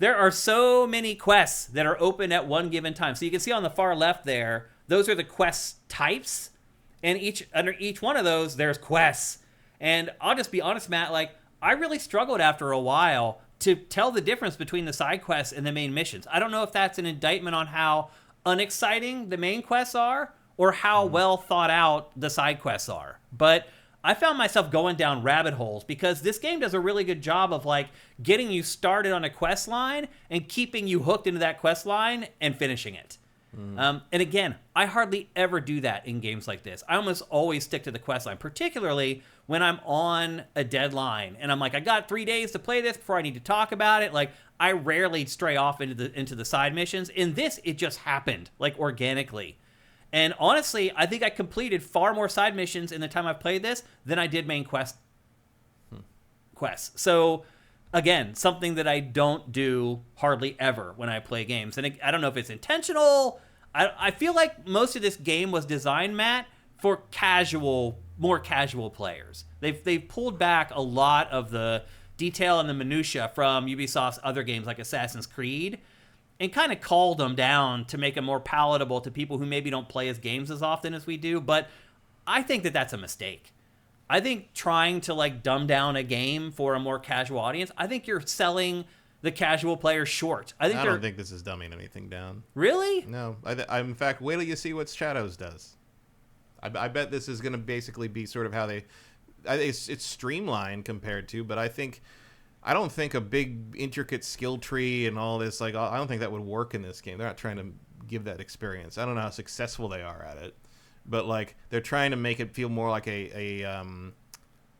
S1: There are so many quests that are open at one given time. So you can see on the far left there, those are the quest types. And under each one of those, there's quests. And I'll just be honest, Matt, like, I really struggled after a while to tell the difference between the side quests and the main missions. I don't know if that's an indictment on how unexciting the main quests are or how well thought out the side quests are. But I found myself going down rabbit holes because this game does a really good job of, like, getting you started on a quest line and keeping you hooked into that quest line and finishing it. And again, I hardly ever do that in games like this. I almost always stick to the quest line, particularly when I'm on a deadline and I'm like, I got 3 days to play this before I need to talk about it. Like, I rarely stray off into the side missions. In this, it just happened, like, organically. And honestly, I think I completed far more side missions in the time I've played this than I did main quests. So, again, something that I don't do hardly ever when I play games. And I don't know if it's intentional. I feel like most of this game was designed, Matt, for more casual players. They've pulled back a lot of the detail and the minutia from Ubisoft's other games like Assassin's Creed and kind of called them down to make them more palatable to people who maybe don't play games as often as we do. But I think that that's a mistake. I think trying to like dumb down a game for a more casual audience, I think you're selling the casual player short. I don't
S2: think this is dumbing anything down.
S1: Really?
S2: No. In fact, wait till you see what Shadows does. I bet this is going to basically be sort of how it's streamlined compared to, but I don't think a big intricate skill tree and all this, like, I don't think that would work in this game. They're not trying to give that experience. I don't know how successful they are at it. But like they're trying to make it feel more like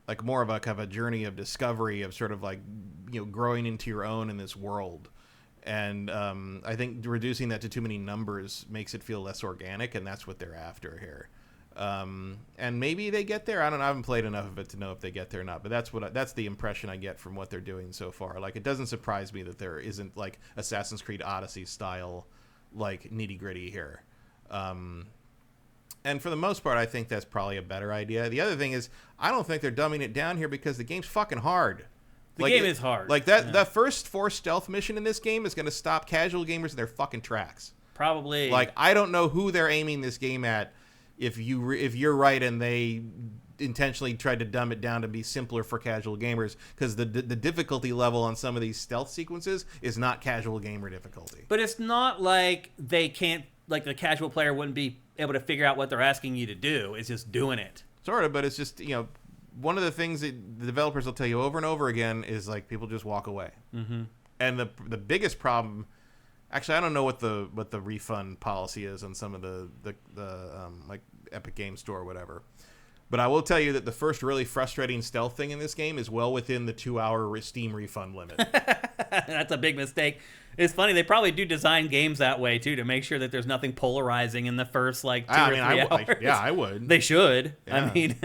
S2: like more of a kind of a journey of discovery of sort of like growing into your own in this world, and I think reducing that to too many numbers makes it feel less organic, and that's what they're after here. And maybe they get there. I don't know. I haven't played enough of it to know if they get there or not. But that's the impression I get from what they're doing so far. Like, it doesn't surprise me that there isn't like Assassin's Creed Odyssey style, like nitty gritty here. And for the most part, I think that's probably a better idea. The other thing is, I don't think they're dumbing it down here because the game's fucking hard.
S1: The game is hard.
S2: Like that first forced stealth mission in this game is going to stop casual gamers in their fucking tracks.
S1: Probably.
S2: Like, I don't know who they're aiming this game at. If you're right and they intentionally tried to dumb it down to be simpler for casual gamers, because the difficulty level on some of these stealth sequences is not casual gamer difficulty.
S1: But it's not like they can't, like the casual player wouldn't be able to figure out what they're asking you to do. It's just doing it.
S2: Sort of, but it's just, one of the things that the developers will tell you over and over again is like people just walk away. Mm-hmm. And the biggest problem, actually, I don't know what the refund policy is on some of the like Epic Games Store or whatever, but I will tell you that the first really frustrating stealth thing in this game is well within the 2-hour Steam refund limit.
S1: That's a big mistake. It's funny, they probably do design games that way too, to make sure that there's nothing polarizing in the first like 2 or 3 hours.
S2: I would.
S1: They should.
S2: Yeah.
S1: I mean,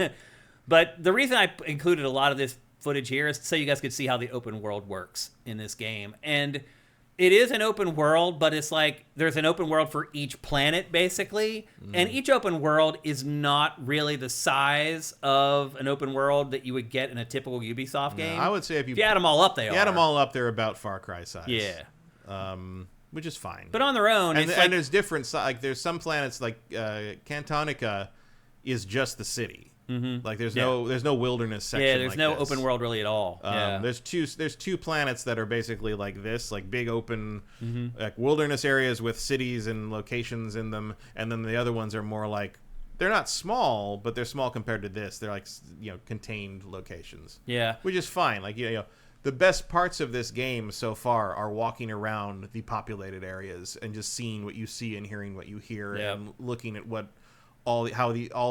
S1: but the reason I included a lot of this footage here is so you guys could see how the open world works in this game. And it is an open world, but it's like there's an open world for each planet, basically. And each open world is not really the size of an open world that you would get in a typical Ubisoft game.
S2: I would say if you
S1: add them all up,
S2: add them all up, they're about Far Cry size.
S1: Yeah.
S2: Which is fine.
S1: But on their own,
S2: and there's different, like there's some planets like Cantonica is just the city. Mm-hmm. Like there's no wilderness section.
S1: Yeah, there's
S2: like
S1: no
S2: this.
S1: open world really at all.
S2: There's two planets that are basically like this, like big open like wilderness areas with cities and locations in them, and then the other ones are more like, they're not small, but they're small compared to this. They're like contained locations.
S1: Yeah,
S2: which is fine. Like the best parts of this game so far are walking around the populated areas and just seeing what you see and hearing what you hear and looking at what all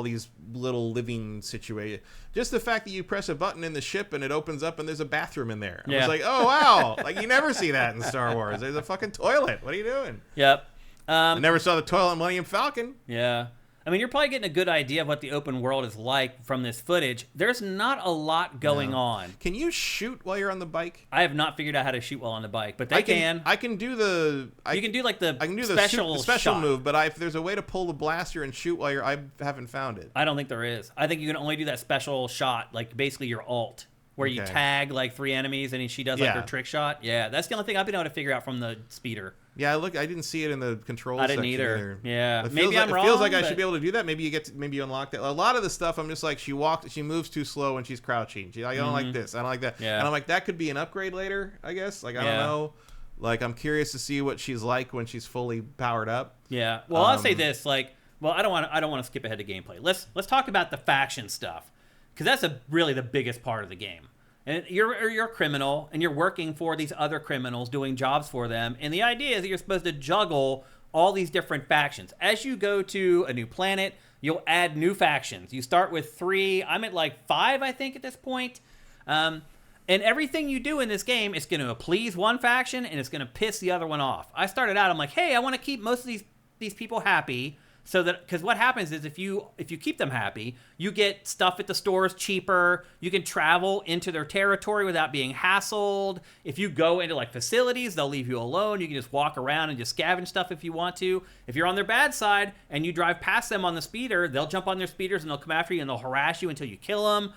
S2: these little living situations. Just the fact that you press a button in the ship and it opens up and there's a bathroom in there. I was like, oh wow, like you never see that in Star Wars. There's a fucking toilet. What are you doing?
S1: Yep.
S2: I never saw the toilet in Millennium Falcon.
S1: Yeah. I mean, you're probably getting a good idea of what the open world is like from this footage. There's not a lot going on.
S2: Can you shoot while you're on the bike?
S1: I have not figured out how to shoot while on the bike, but I can.
S2: I can do the.
S1: You can do like the
S2: special
S1: shot
S2: move, but if there's a way to pull the blaster and shoot while I haven't found it.
S1: I don't think there is. I think you can only do that special shot, like basically your ult, where you tag like 3 enemies and she does like her trick shot. Yeah, that's the only thing I've been able to figure out from the speeder.
S2: Yeah, I didn't see it in the controls section either.
S1: Yeah,
S2: maybe I'm wrong. It feels like I should be able to do that. Maybe you unlock that. A lot of the stuff, I'm just like, she moves too slow when she's crouching. I don't like this. I don't like that. Yeah. And I'm like, that could be an upgrade later, I guess. Like, I don't know. Like, I'm curious to see what she's like when she's fully powered up.
S1: Yeah. Well, I'll say this. Like, well, I don't want to skip ahead to gameplay. Let's talk about the faction stuff, because that's really the biggest part of the game. And you're a criminal, and you're working for these other criminals, doing jobs for them. And the idea is that you're supposed to juggle all these different factions. As you go to a new planet, you'll add new factions. You start with 3. I'm at like 5, I think, at this point. And everything you do in this game is going to please one faction, and it's going to piss the other one off. I started out, I'm like, hey, I want to keep most of these people happy. So that, because what happens is if you keep them happy, you get stuff at the stores cheaper. You can travel into their territory without being hassled. If you go into like facilities, they'll leave you alone. You can just walk around and just scavenge stuff if you want to. If you're on their bad side and you drive past them on the speeder, they'll jump on their speeders and they'll come after you and they'll harass you until you kill them.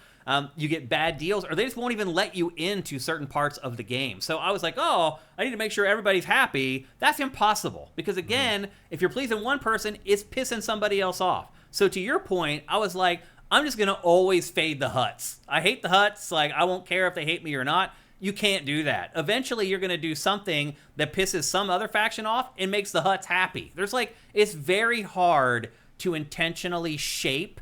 S1: You get bad deals, or they just won't even let you into certain parts of the game. So I was like, oh, I need to make sure everybody's happy. That's impossible, because again, if you're pleasing one person, it's pissing somebody else off. So to your point, I was like, I'm just going to always fade the Hutts. I hate the Hutts. Like, I won't care if they hate me or not. You can't do that. Eventually, you're going to do something that pisses some other faction off and makes the Hutts happy. It's very hard to intentionally shape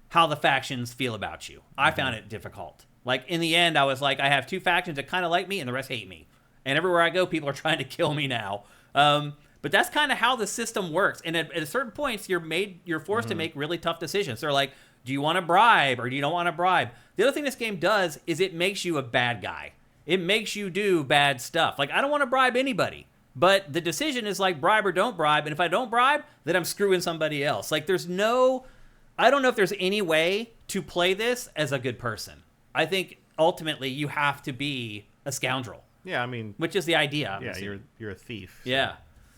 S1: how the factions feel about you. I found it difficult. Like, in the end, I was like, I have 2 factions that kind of like me and the rest hate me. And everywhere I go, people are trying to kill me now. But that's kind of how the system works. And at certain points, you're forced to make really tough decisions. They're like, do you want to bribe or do you don't want to bribe? The other thing this game does is it makes you a bad guy. It makes you do bad stuff. Like, I don't want to bribe anybody. But the decision is like, bribe or don't bribe. And if I don't bribe, then I'm screwing somebody else. Like, there's no I don't know if there's any way to play this as a good person. I think ultimately you have to be a scoundrel.
S2: Yeah, I mean,
S1: which is the idea. Obviously.
S2: Yeah, you're a thief. So.
S1: Yeah.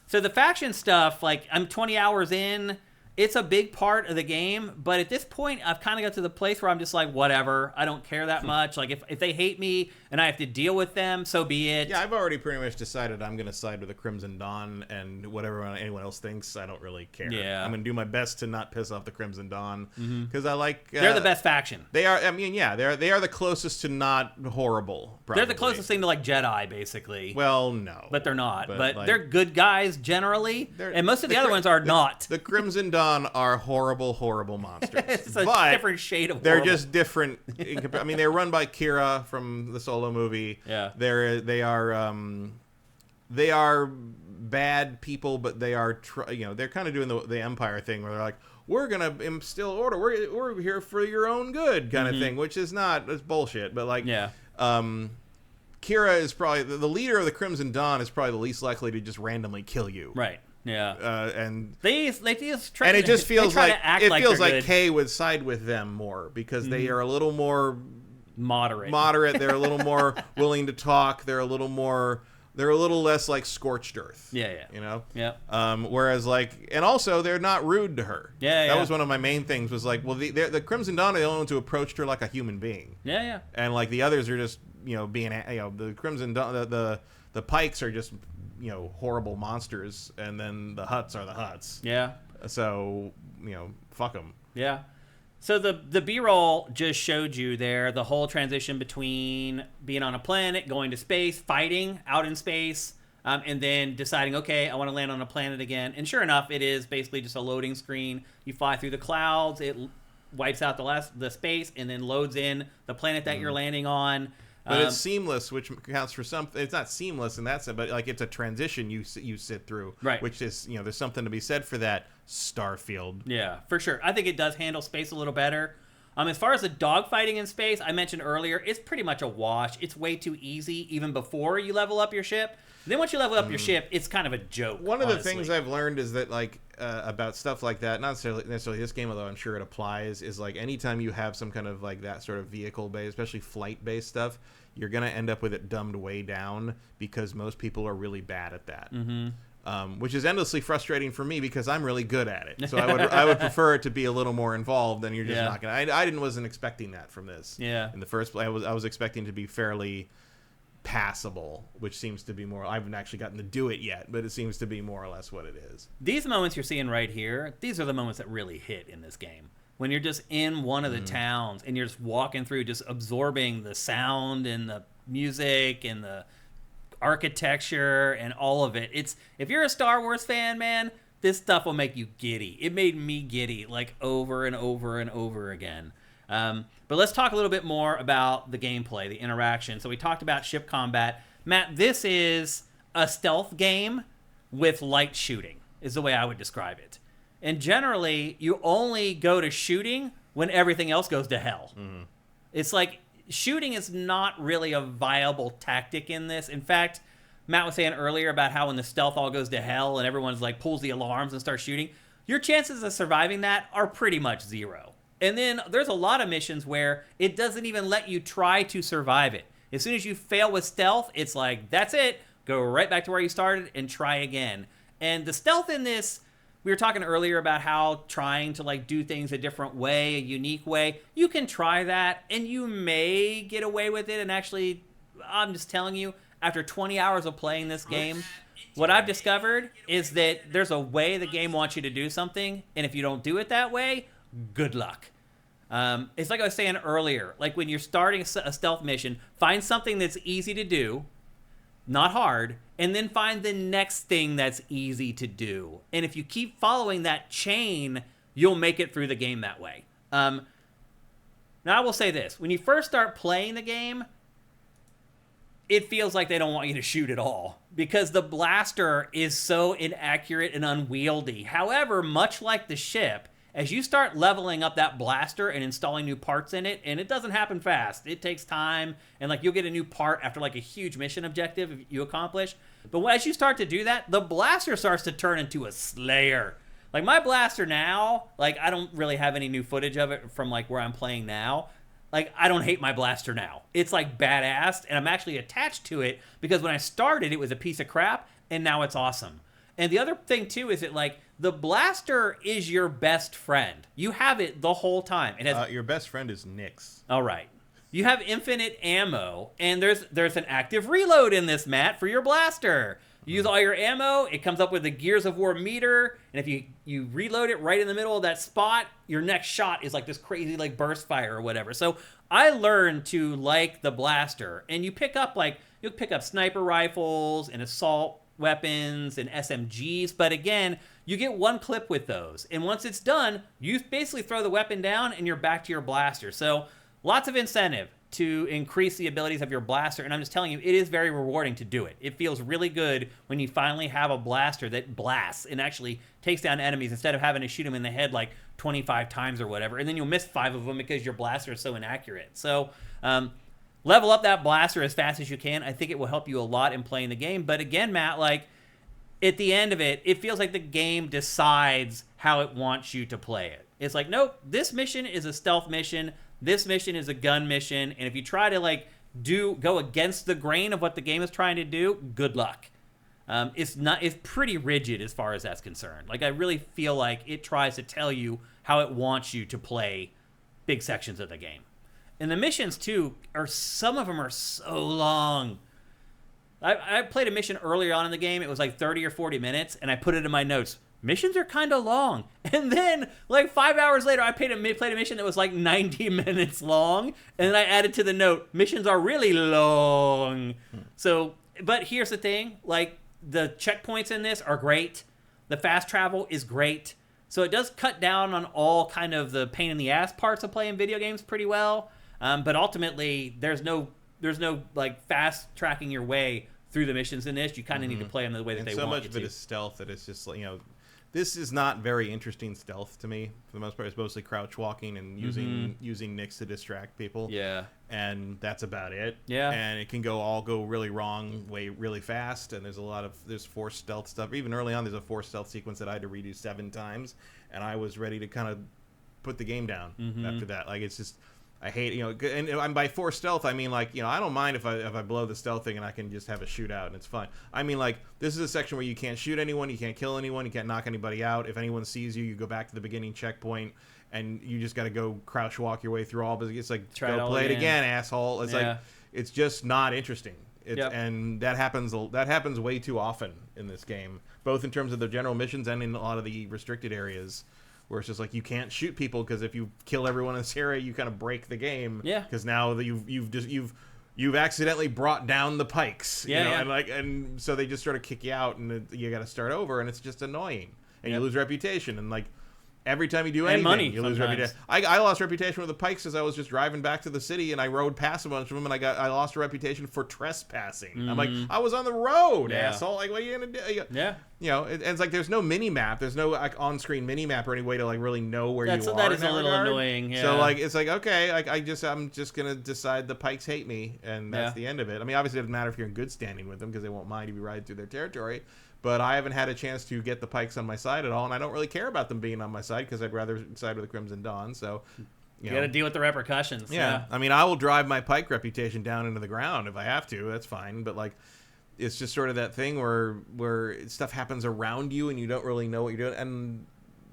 S1: So the faction stuff, like I'm 20 hours in. It's a big part of the game, but at this point, I've kind of got to the place where I'm just like, whatever. I don't care that much. Like, if they hate me and I have to deal with them, so be it.
S2: Yeah, I've already pretty much decided I'm going to side with the Crimson Dawn, and whatever anyone else thinks, I don't really care.
S1: Yeah.
S2: I'm going to do my best to not piss off the Crimson Dawn, because I like...
S1: they're the best faction.
S2: They are, I mean, yeah, they are the closest to not horrible, probably.
S1: They're the closest thing to, like, Jedi, basically.
S2: Well, no.
S1: But they're not. But
S2: like,
S1: they're good guys, generally, and most of the other ones are not.
S2: The Crimson Dawn are horrible monsters.
S1: It's a different shade of
S2: they're
S1: horrible.
S2: Just different. I mean, they're run by Kira from the Solo movie.
S1: Yeah.
S2: They are bad people, but they are they're kind of doing the Empire thing where they're like, we're gonna instill order. We're here for your own good kind of thing, which is not. It's bullshit. But like,
S1: yeah.
S2: Kira is probably the leader of the Crimson Dawn is probably the least likely to just randomly kill you.
S1: Right. Yeah,
S2: and
S1: they just try.
S2: And it just feels like
S1: good.
S2: Kay would side with them more because they are a little more
S1: moderate.
S2: They're a little more willing to talk. They're a little less like scorched earth.
S1: Yeah.
S2: You know.
S1: Yeah.
S2: Whereas and also they're not rude to her.
S1: Yeah.
S2: That was one of my main things. Was like, well, the Crimson Dawn are the only ones who approached her like a human being.
S1: Yeah.
S2: And like the others are just being the Crimson Dawn the Pikes are just horrible monsters, and then the Hutts are the Hutts.
S1: Yeah.
S2: So fuck them.
S1: Yeah. So the B-roll just showed you there the whole transition between being on a planet, going to space, fighting out in space, and then deciding, okay, I want to land on a planet again. And sure enough, it is basically just a loading screen. You fly through the clouds, it wipes out the space, and then loads in the planet that you're landing on.
S2: But it's seamless, which counts for something. It's not seamless in that sense, but like it's a transition you sit through,
S1: right?
S2: Which is there's something to be said for that. Starfield,
S1: yeah, for sure. I think it does handle space a little better. As far as the dogfighting in space, I mentioned earlier, it's pretty much a wash. It's way too easy even before you level up your ship. Then once you level up your ship, it's kind of a joke.
S2: One of the things I've learned is that about stuff like that, not necessarily this game, although I'm sure it applies, is like anytime you have some kind of like that sort of vehicle-based, especially flight-based stuff, you're going to end up with it dumbed way down because most people are really bad at that. Which is endlessly frustrating for me because I'm really good at it. So I would prefer it to be a little more involved, and you're just not going to... I wasn't expecting that from this.
S1: Yeah.
S2: In the first place, I was expecting to be fairly passable, which seems to be more... I haven't actually gotten to do it yet, but it seems to be more or less what it is.
S1: These moments you're seeing right here, these are the moments that really hit in this game. When you're just in one of the towns and you're just walking through, just absorbing the sound and the music and the architecture and all of it. If you're a Star Wars fan, man, this stuff will make you giddy. It made me giddy like over and over and over again. But let's talk a little bit more about the gameplay, the interaction. So we talked about ship combat. Matt, this is a stealth game with light shooting is the way I would describe it. And generally, you only go to shooting when everything else goes to hell. It's like shooting is not really a viable tactic in this. In fact, Matt was saying earlier about how when the stealth all goes to hell and everyone's like pulls the alarms and starts shooting, your chances of surviving that are pretty much zero. And then there's a lot of missions where it doesn't even let you try to survive it. As soon as you fail with stealth, it's like, that's it. Go right back to where you started and try again. And the stealth in this, we were talking earlier about how trying to like do things a different way, a unique way, you can try that and you may get away with it. And actually, I'm just telling you, after 20 hours of playing this game, what I've discovered is that there's a way the game wants you to do something. And if you don't do it that way, good luck. It's like I was saying earlier, like when you're starting a stealth mission, find something that's easy to do, not hard, and then find the next thing that's easy to do. And if you keep following that chain, you'll make it through the game that way. Now, I will say this. When you first start playing the game, it feels like they don't want you to shoot at all because the blaster is so inaccurate and unwieldy. However, much like the ship, as you start leveling up that blaster and installing new parts in it, and it doesn't happen fast. It takes time, and like you'll get a new part after like a huge mission objective you accomplish. But as you start to do that, the blaster starts to turn into a slayer. Like my blaster now, like I don't really have any new footage of it from like where I'm playing now. Like I don't hate my blaster now. It's like badass, and I'm actually attached to it because when I started, it was a piece of crap, and now it's awesome. And the other thing too is that like the blaster is your best friend. You have it the whole time. It has
S2: your best friend is Nyx.
S1: All right. You have infinite ammo, and there's an active reload in this, Matt, for your blaster. You use all your ammo, it comes up with a Gears of War meter, and if you reload it right in the middle of that spot, your next shot is like this crazy like burst fire or whatever. So I learned to like the blaster, and you'll pick up sniper rifles and assault weapons and SMGs, but again, you get one clip with those, and once it's done, you basically throw the weapon down and you're back to your blaster. So lots of incentive to increase the abilities of your blaster, and I'm just telling you, it is very rewarding to do it. It feels really good when you finally have a blaster that blasts and actually takes down enemies instead of having to shoot them in the head like 25 times or whatever, and then you'll miss 5 of them because your blaster is so inaccurate. So level up that blaster as fast as you can. I think it will help you a lot in playing the game. But again, Matt, like at the end of it, it feels like the game decides how it wants you to play it. It's like, nope, this mission is a stealth mission. This mission is a gun mission, and if you try to like go against the grain of what the game is trying to do, good luck. It's pretty rigid as far as that's concerned. Like I really feel like it tries to tell you how it wants you to play big sections of the game. And the missions too some of them are so long. I played a mission earlier on in the game. It was like 30 or 40 minutes, and I put it in my notes. Missions are kind of long. And then, like 5 hours later, I played a mission that was like 90 minutes long. And then I added to the note, missions are really long. So, but here's the thing. Like, the checkpoints in this are great. The fast travel is great. So it does cut down on all kind of the pain in the ass parts of playing video games pretty well. But ultimately, there's no like fast tracking your way through the missions in this. You kind of need to play them the way that they want you to.
S2: So much of it is stealth that it's just like, this is not very interesting stealth to me. For the most part, it's mostly crouch walking and using Nyx to distract people.
S1: Yeah.
S2: And that's about it.
S1: Yeah.
S2: And it can go really wrong really fast. And there's forced stealth stuff. Even early on, there's a forced stealth sequence that I had to redo 7 times. And I was ready to kind of put the game down after that. Like, it's just... I hate, and by forced stealth, I mean, like, I don't mind if I blow the stealth thing and I can just have a shootout and it's fine. I mean, like, this is a section where you can't shoot anyone, you can't kill anyone, you can't knock anybody out. If anyone sees you, you go back to the beginning checkpoint and you just got to go crouch walk your way through all. But it's like, go play it again, asshole. It's like, it's just not interesting. And that happens way too often in this game, both in terms of the general missions and in a lot of the restricted areas. Where it's just like you can't shoot people because if you kill everyone in this area, you kind of break the game. Yeah. Because now you've accidentally brought down the pikes.
S1: Yeah.
S2: And so they just sort of kick you out and you got to start over and it's just annoying and you lose reputation and like every time you do anything,
S1: money,
S2: you lose reputation. I lost reputation with the pikes as I was just driving back to the city and I rode past a bunch of them and I lost a reputation for trespassing. I'm like, I was on the road, asshole. Like, what are you gonna do? Yeah. It's like there's no mini map. There's no like on-screen mini map or any way to like really know where you are.
S1: That is a little annoying. Yeah.
S2: So like it's like okay, like I'm just gonna decide the pikes hate me and that's the end of it. I mean, obviously it doesn't matter if you're in good standing with them because they won't mind if you ride through their territory. But I haven't had a chance to get the pikes on my side at all, and I don't really care about them being on my side because I'd rather side with the Crimson Dawn. So
S1: you got to deal with the repercussions.
S2: Yeah, I mean, I will drive my pike reputation down into the ground if I have to. That's fine. But like, it's just sort of that thing where stuff happens around you and you don't really know what you're doing, and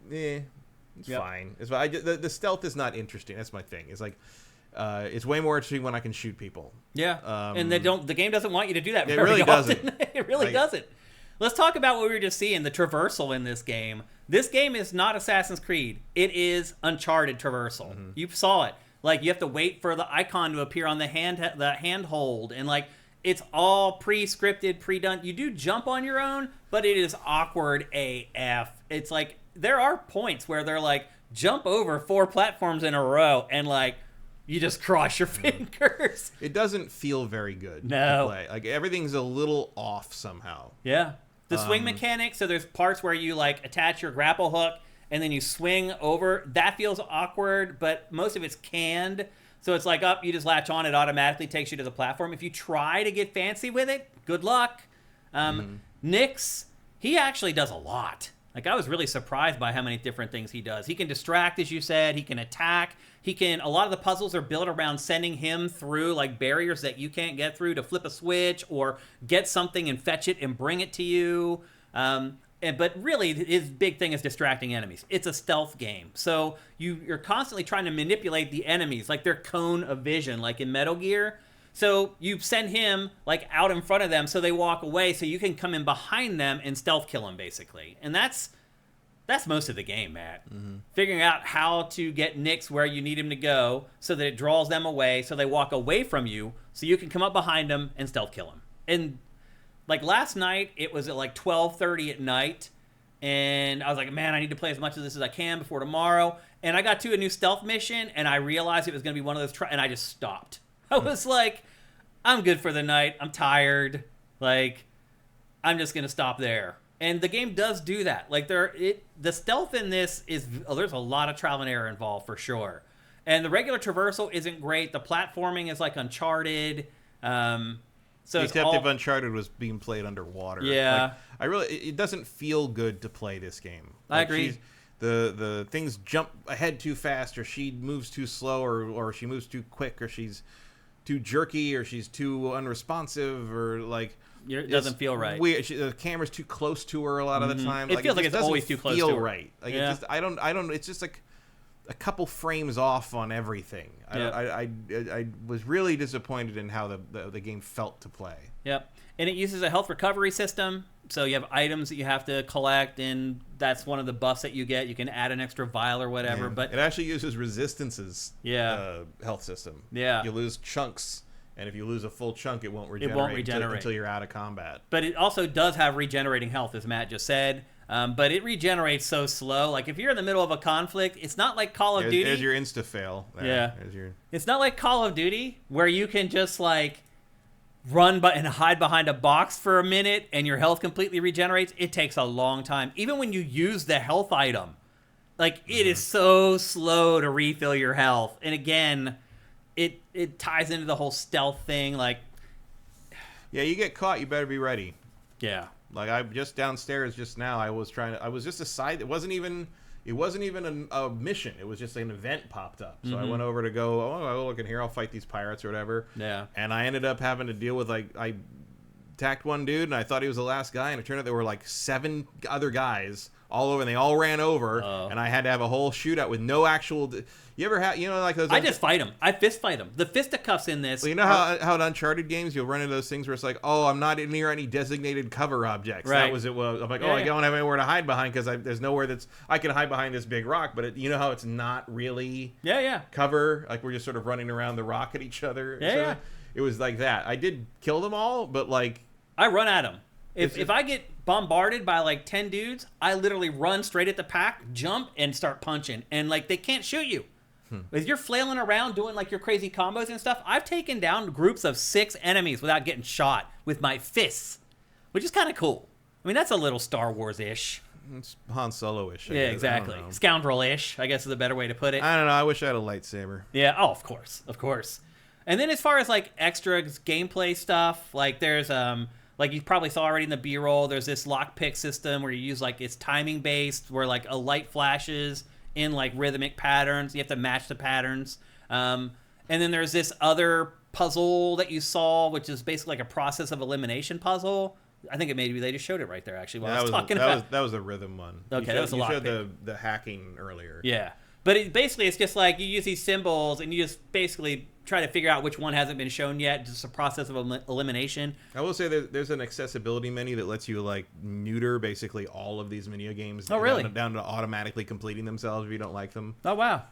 S2: it's fine. It's fine. The stealth is not interesting. That's my thing. It's like. It's way more interesting when I can shoot people.
S1: Yeah, and the game doesn't want you to do that.
S2: It really doesn't.
S1: It really doesn't. Let's talk about what we were just seeing, the traversal in this game. This game is not Assassin's Creed. It is Uncharted traversal. You saw it. Like, you have to wait for the icon to appear on the handhold, and like it's all pre-scripted, pre-done. You do jump on your own, but it is awkward AF. It's like there are points where they're like jump over 4 platforms in a row, and like you just cross your fingers.
S2: It doesn't feel very good
S1: to
S2: play. Like everything's a little off somehow.
S1: Yeah. The swing mechanic, so there's parts where you like attach your grapple hook and then you swing over. That feels awkward, but most of it's canned. So it's like you just latch on, it automatically takes you to the platform. If you try to get fancy with it, good luck. Nyx, he actually does a lot. Like, I was really surprised by how many different things he does. He can distract, as you said. He can attack. A lot of the puzzles are built around sending him through, like, barriers that you can't get through to flip a switch or get something and fetch it and bring it to you. But really, his big thing is distracting enemies. It's a stealth game. So you're constantly trying to manipulate the enemies, like their cone of vision, like in Metal Gear. So you send him, like, out in front of them so they walk away so you can come in behind them and stealth kill them, basically. And that's most of the game, Matt. Mm-hmm. Figuring out how to get Nix where you need him to go so that it draws them away so they walk away from you so you can come up behind them and stealth kill them. And like last night, it was at like 12:30 at night, and I was like, man, I need to play as much of this as I can before tomorrow. And I got to a new stealth mission, and I realized it was going to be one of those, and I just stopped. I was like, I'm good for the night. I'm tired. Like, I'm just going to stop there. And the game does do that. Like, the stealth in this there's a lot of trial and error involved for sure. And the regular traversal isn't great. The platforming is like Uncharted.
S2: Except if Uncharted was being played underwater.
S1: Yeah.
S2: Like, it doesn't feel good to play this game.
S1: Like, I agree.
S2: The things jump ahead too fast, or she moves too slow, or she moves too quick, or she's too jerky, or she's too unresponsive, or like
S1: it doesn't feel right.
S2: Weird. The camera's too close to her a lot of the time.
S1: It feels like it's always too close to her.
S2: Right. Like, yeah. I don't. It's just like a couple frames off on everything. Yeah. I was really disappointed in how the game felt to play.
S1: Yep. And it uses a health recovery system. So you have items that you have to collect, and that's one of the buffs that you get. You can add an extra vial or whatever.
S2: Yeah.
S1: But
S2: it actually uses Resistance's health system.
S1: Yeah.
S2: You lose chunks, and if you lose a full chunk, it won't regenerate until you're out of combat.
S1: But it also does have regenerating health, as Matt just said. But it regenerates so slow. Like, if you're in the middle of a conflict, it's not like Call of Duty.
S2: There's your insta-fail.
S1: Yeah. It's not like Call of Duty, where you can just, like, run and hide behind a box for a minute and your health completely regenerates. It takes a long time. Even when you use the health item, like, it is so slow to refill your health. And again, it ties into the whole stealth thing. Like,
S2: yeah, you get caught, you better be ready.
S1: Yeah.
S2: Like, I just downstairs just now, I was just a side. It wasn't even a mission. It was just an event popped up. So I went over to go, look in here, I'll fight these pirates or whatever.
S1: Yeah.
S2: And I ended up having to deal with, like, I attacked one dude, and I thought he was the last guy, and it turned out there were, like, 7 other guys all over, and they all ran over, and I had to have a whole shootout with no actual... You ever have, like those...
S1: I just fight them. I fist fight them. The fisticuffs in this...
S2: Well, you know how in Uncharted games, you'll run into those things where it's like, I'm not near any designated cover objects.
S1: Right.
S2: That was it. Well, I'm like, I don't have anywhere to hide behind because there's nowhere I can hide behind this big rock, but you know how it's not really cover? Like, we're just sort of running around the rock at each other.
S1: Yeah.
S2: It was like that. I did kill them all, but, like...
S1: I run at them. If I get bombarded by like 10 dudes, I literally run straight at the pack, jump, and start punching. And like, they can't shoot you. If you're flailing around doing like your crazy combos and stuff, I've taken down groups of 6 enemies without getting shot with my fists, which is kind of cool. I mean, that's a little Star Wars-ish.
S2: It's Han Solo-ish.
S1: Yeah, exactly. Scoundrel-ish, I guess is a better way to put it.
S2: I don't know. I wish I had a lightsaber.
S1: Yeah. Oh, of course. Of course. And then as far as like extra gameplay stuff, like there's like you probably saw already in the B-roll, there's this lockpick system where you use like it's timing based, where like a light flashes in like rhythmic patterns. You have to match the patterns. And then there's this other puzzle that you saw, which is basically like a process of elimination puzzle. I think they just showed it right there actually while I was talking about.
S2: That was the rhythm one.
S1: Okay, that was a lockpick.
S2: You showed the hacking earlier.
S1: Yeah. But it's just like you use these symbols and you just basically try to figure out which one hasn't been shown yet. Just a process of elimination.
S2: I will say there's an accessibility menu that lets you like neuter basically all of these video games.
S1: Oh, really?
S2: Down to automatically completing themselves if you don't like them.
S1: Oh, wow.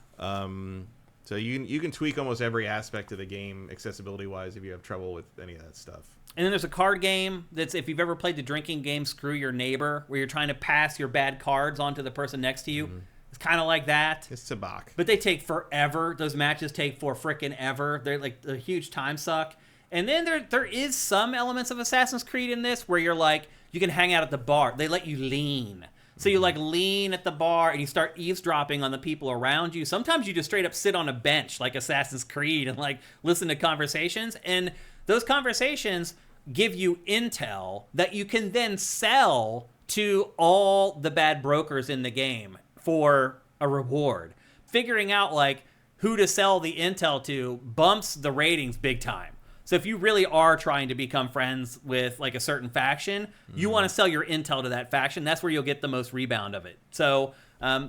S2: So you can tweak almost every aspect of the game accessibility wise if you have trouble with any of that stuff.
S1: And then there's a card game that's, if you've ever played the drinking game Screw Your Neighbor, where you're trying to pass your bad cards onto the person next to you. Mm-hmm. It's kind of like that.
S2: It's Tabak.
S1: But they take forever. Those matches take for frickin' ever. They're like a huge time suck. And then there is some elements of Assassin's Creed in this where you're like, you can hang out at the bar. They let you lean. So you like lean at the bar and you start eavesdropping on the people around you. Sometimes you just straight up sit on a bench like Assassin's Creed and like listen to conversations. And those conversations give you intel that you can then sell to all the bad brokers in the game for a reward. Figuring out like who to sell the intel to bumps the ratings big time. So if you really are trying to become friends with like a certain faction, you want to sell your intel to that faction. That's where you'll get the most rebound of it. So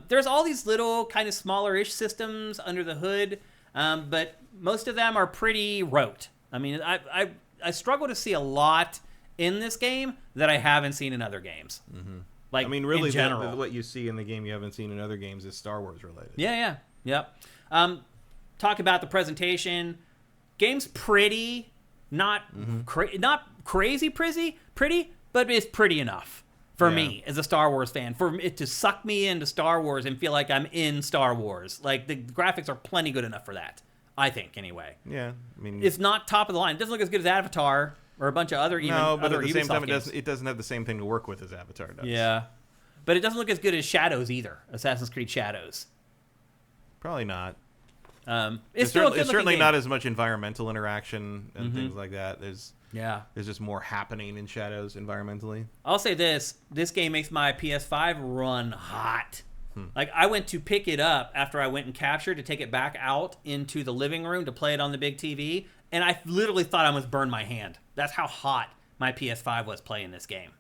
S1: there's all these little kind of smaller-ish systems under the hood, but most of them are pretty rote. I mean, I struggle to see a lot in this game that I haven't seen in other games. Like, I mean, really, in general,
S2: what you see in the game you haven't seen in other games is Star Wars related.
S1: Yep. Talk about the presentation. Game's pretty, not crazy pretty, but it's pretty enough for me as a Star Wars fan, for it to suck me into Star Wars and feel like I'm in Star Wars. Like, the graphics are plenty good enough for that, I think, anyway.
S2: Yeah, I mean,
S1: it's not top of the line. It doesn't look as good as Avatar or a bunch of other
S2: but at the same time,
S1: games.
S2: it doesn't have the same thing to work with as Avatar does.
S1: Yeah, but it doesn't look as good as Shadows either. Assassin's Creed Shadows.
S2: Probably not.
S1: It's
S2: certainly not as much environmental interaction and things like that. There's just more happening in Shadows environmentally.
S1: I'll say this game makes my PS5 run hot. Like, I went to pick it up after I went and captured to take it back out into the living room to play it on the big TV, and I literally thought I almost burned my hand. That's how hot my PS5 was playing this game.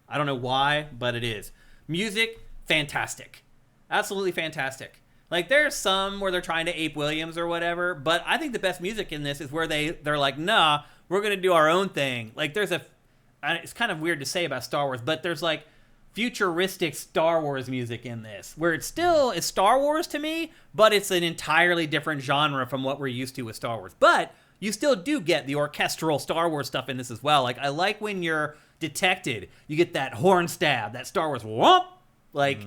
S1: I don't know why, but it is. Music, fantastic. Absolutely fantastic. Like, there's some where they're trying to ape Williams or whatever, but I think the best music in this is where they're like, nah, we're going to do our own thing. Like, it's kind of weird to say about Star Wars, but there's like futuristic Star Wars music in this, where it still is Star Wars to me, but it's an entirely different genre from what we're used to with Star Wars. But you still do get the orchestral Star Wars stuff in this as well. Like, I like when you're detected, you get that horn stab, that Star Wars whomp, like...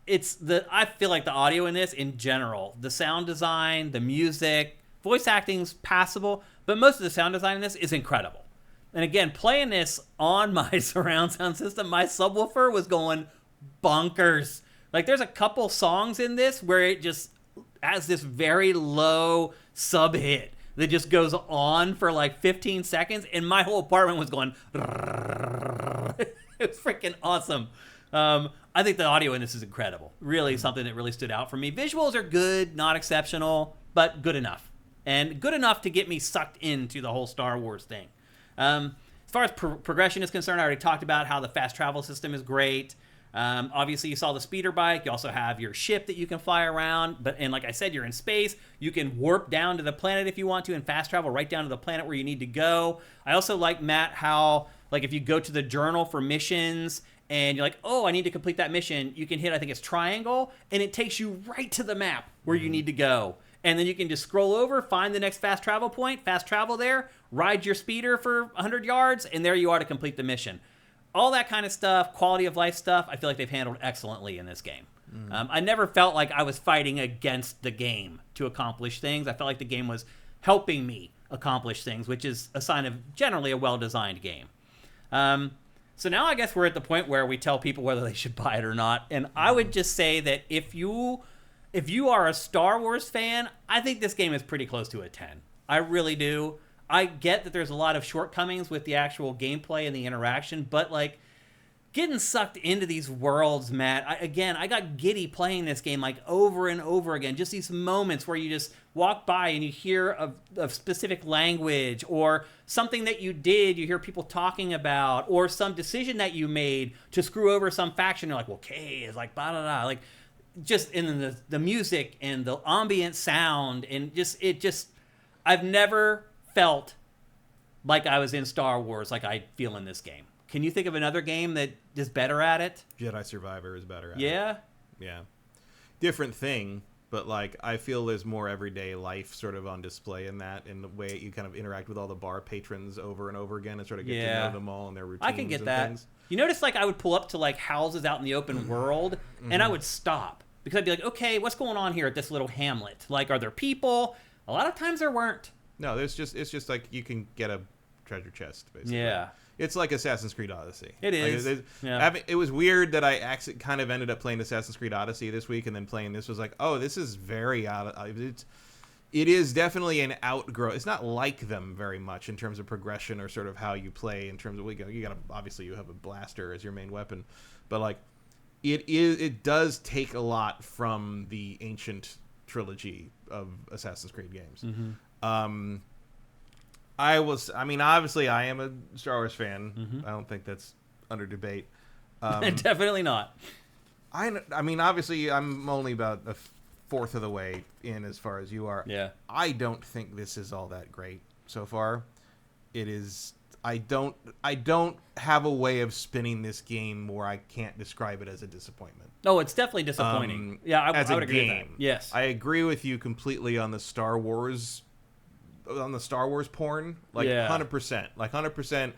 S1: I feel like the audio in this, in general, the sound design, the music, voice acting's passable, but most of the sound design in this is incredible. And again, playing this on my surround sound system, my subwoofer was going bonkers. Like, there's a couple songs in this where it just has this very low sub hit that just goes on for like 15 seconds, and my whole apartment was going. It was freaking awesome. I think the audio in this is incredible. Really something that really stood out for me. Visuals are good, not exceptional, but good enough. And good enough to get me sucked into the whole Star Wars thing. As far as progression is concerned, I already talked about how the fast travel system is great. Obviously, you saw the speeder bike. You also have your ship that you can fly around. And like I said, you're in space. You can warp down to the planet if you want to and fast travel right down to the planet where you need to go. I also like, Matt, how like if you go to the journal for missions and you're like, oh, I need to complete that mission, you can hit, I think it's triangle, and it takes you right to the map where you need to go. And then you can just scroll over, find the next fast travel point, fast travel there, ride your speeder for 100 yards, and there you are to complete the mission. All that kind of stuff, quality of life stuff, I feel like they've handled excellently in this game. I never felt like I was fighting against the game to accomplish things. I felt like the game was helping me accomplish things, which is a sign of generally a well-designed game. So now I guess we're at the point where we tell people whether they should buy it or not. And I would just say that if you are a Star Wars fan, I think this game is pretty close to a 10. I really do. I get that there's a lot of shortcomings with the actual gameplay and the interaction, but like getting sucked into these worlds, Matt, I got giddy playing this game like over and over again. Just these moments where you just walk by and you hear a specific language or something that you did, you hear people talking about, or some decision that you made to screw over some faction. You're like, well, K is like, blah, blah, blah. Like, just in the music and the ambient sound and I've never felt like I was in Star Wars like I feel in this game. Can you think of another game that is better at it?
S2: Jedi Survivor is better at it. Yeah. Different thing, but like I feel there's more everyday life sort of on display in that, in the way you kind of interact with all the bar patrons over and over again and sort of get to know them all and their routines.
S1: I can get that. Things. You notice like I would pull up to like houses out in the open world and I would stop because I'd be like, okay, what's going on here at this little hamlet? Like, are there people? A lot of times there weren't.
S2: No, it's just like you can get a treasure chest, basically.
S1: Yeah.
S2: It's like Assassin's Creed Odyssey.
S1: It is.
S2: Like it was weird that I actually kind of ended up playing Assassin's Creed Odyssey this week, and then playing this was like, oh, this is very it is definitely an outgrowth. It's not like them very much in terms of progression or sort of how you play. In terms of you got obviously you have a blaster as your main weapon, but like it does take a lot from the ancient trilogy of Assassin's Creed games. Obviously I am a Star Wars fan. I don't think that's under debate.
S1: Definitely not.
S2: I mean, obviously, I'm only about a fourth of the way in as far as you are.
S1: Yeah.
S2: I don't think this is all that great so far. It is. I don't have a way of spinning this game where I can't describe it as a disappointment.
S1: Oh, it's definitely disappointing. Yeah, I would agree with that. Yes.
S2: I agree with you completely on the Star Wars porn. Like 100%. Like 100%.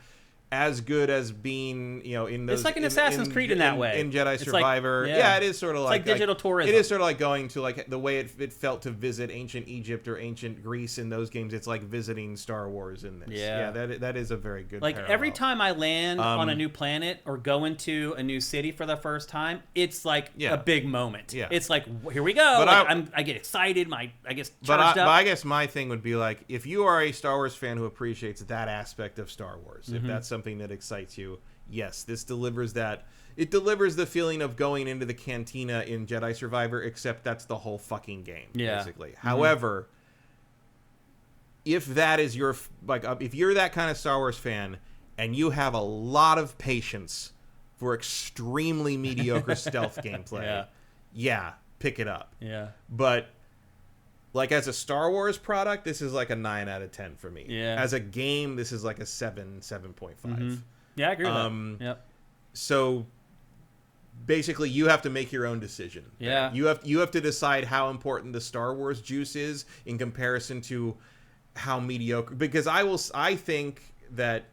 S2: As good as being, in those...
S1: It's like an Assassin's Creed in that way.
S2: In Jedi Survivor.
S1: Like,
S2: yeah, it is sort of like
S1: digital tourism.
S2: It is sort of like going to like the way it felt to visit ancient Egypt or ancient Greece in those games. It's like visiting Star Wars in this. Yeah, that is a very good parallel.
S1: Every time I land on a new planet or go into a new city for the first time, it's like a big moment. Yeah. It's like, here we go. But I get excited. I guess charged up.
S2: But I guess my thing would be like, if you are a Star Wars fan who appreciates that aspect of Star Wars, if that's something that excites you, yes, this delivers that. It delivers the feeling of going into the cantina in Jedi Survivor, except that's the whole fucking game, basically. However, if that is your if you're that kind of Star Wars fan and you have a lot of patience for extremely mediocre stealth gameplay, pick it up. Yeah. But like as a Star Wars product, this is like a 9 out of 10 for me. Yeah. As a game, this is like a 7.5.
S1: Yeah, I agree with that. Yep.
S2: So basically, you have to make your own decision.
S1: Yeah.
S2: You have to decide how important the Star Wars juice is in comparison to how mediocre. Because I think that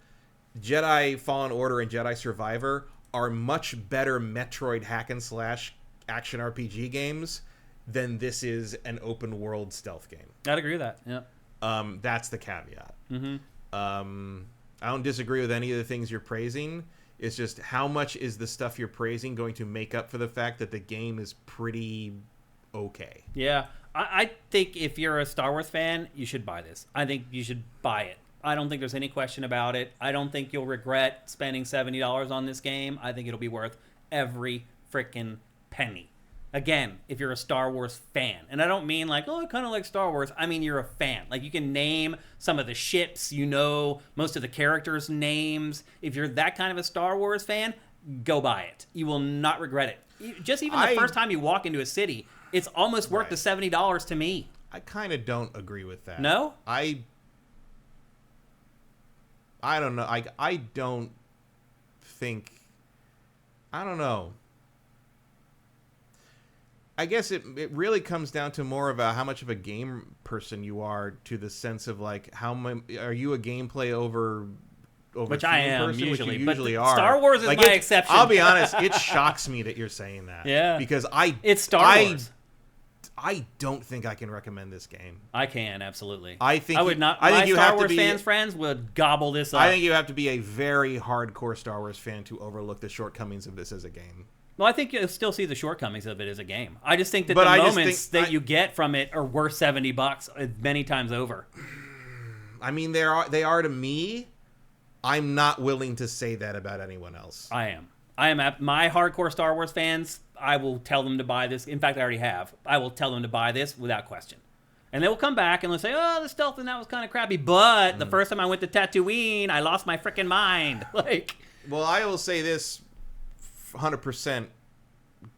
S2: Jedi Fallen Order and Jedi Survivor are much better Metroid hack and slash action RPG games than this is an open world stealth game.
S1: I'd agree with that. Yeah.
S2: That's the caveat. I don't disagree with any of the things you're praising. It's just how much is the stuff you're praising going to make up for the fact that the game is pretty okay? Yeah.
S1: I think if you're a Star Wars fan, you should buy this. I think you should buy it. I don't think there's any question about it. I don't think you'll regret spending $70 on this game. I think it'll be worth every freaking penny. Again, if you're a Star Wars fan. And I don't mean like, oh, I kind of like Star Wars. I mean, you're a fan. Like, you can name some of the ships, most of the characters' names. If you're that kind of a Star Wars fan, go buy it. You will not regret it. Just even the first time you walk into a city, it's almost worth the $70 to me.
S2: I kind of don't agree with that.
S1: No?
S2: I don't know. I don't think... I don't know. I guess it really comes down to more about how much of a game person you are, to the sense of like are you a gameplay over
S1: which I am
S2: person,
S1: usually,
S2: which you usually are.
S1: Star Wars is like my exception.
S2: I'll be honest, it shocks me that you're saying that.
S1: Yeah,
S2: because
S1: it's Star Wars.
S2: I don't think I can recommend this game.
S1: I can, absolutely.
S2: I
S1: would not. I think Star Wars friends would gobble this up.
S2: I think you have to be a very hardcore Star Wars fan to overlook the shortcomings of this as a game.
S1: Well, I think you'll still see the shortcomings of it as a game. I just think that the moments that you get from it are worth $70 many times over.
S2: I mean, they are to me. I'm not willing to say that about anyone else.
S1: I am. My hardcore Star Wars fans, I will tell them to buy this. In fact, I already have. I will tell them to buy this without question. And they will come back and they'll say, oh, the stealth in that was kind of crappy. But the first time I went to Tatooine, I lost my freaking mind.
S2: Well, I will say this 100%.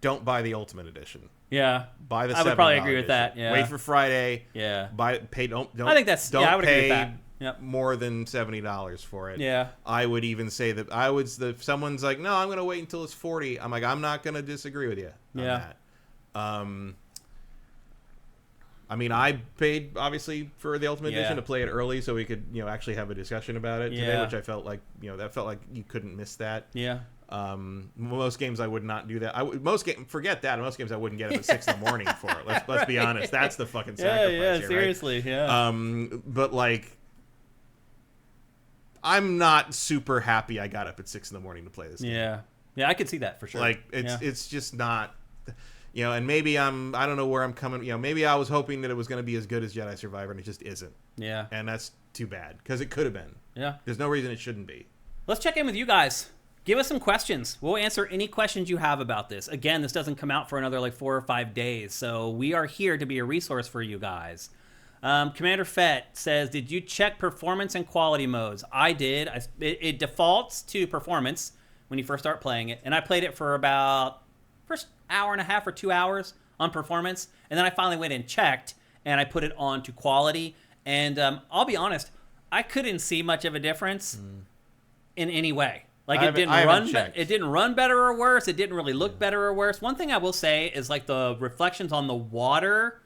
S2: Don't buy the Ultimate Edition.
S1: Yeah.
S2: Buy the $7
S1: I would probably agree with that. Yeah.
S2: Wait for Friday.
S1: Yeah.
S2: Don't
S1: I think that's,
S2: don't
S1: I would
S2: pay
S1: agree with that. Yep.
S2: More than $70 for it.
S1: Yeah.
S2: I would even say that if someone's like, no, I'm going to wait until it's $40. I'm like, I'm not going to disagree with you on that. I mean, I paid obviously for the Ultimate Edition to play it early so we could, actually have a discussion about it today, which I felt like, that felt like you couldn't miss that.
S1: Yeah.
S2: Most games I would not do that. Forget that. Most games I wouldn't get up at 6 in the morning for it. Let's be honest. That's the fucking sacrifice.
S1: Yeah, seriously.
S2: Right?
S1: Yeah.
S2: But like, I'm not super happy I got up at 6 in the morning to play this game.
S1: Yeah. Yeah, I could see that for sure.
S2: Like, it's just not. and maybe I don't know where I'm coming. Maybe I was hoping that it was going to be as good as Jedi Survivor, and it just isn't.
S1: Yeah.
S2: And that's too bad because it could have been.
S1: Yeah.
S2: There's no reason it shouldn't be.
S1: Let's check in with you guys. Give us some questions. We'll answer any questions you have about this. Again, this doesn't come out for another 4 or 5 days, so we are here to be a resource for you guys. Commander Fett says, did you check performance and quality modes? I did. It defaults to performance when you first start playing it, and I played it for about first hour and a half or 2 hours on performance, and then I finally went and checked, and I put it on to quality, and I'll be honest, I couldn't see much of a difference in any way. Like it didn't run better or worse. It didn't really look better or worse. One thing I will say is like the reflections on the water.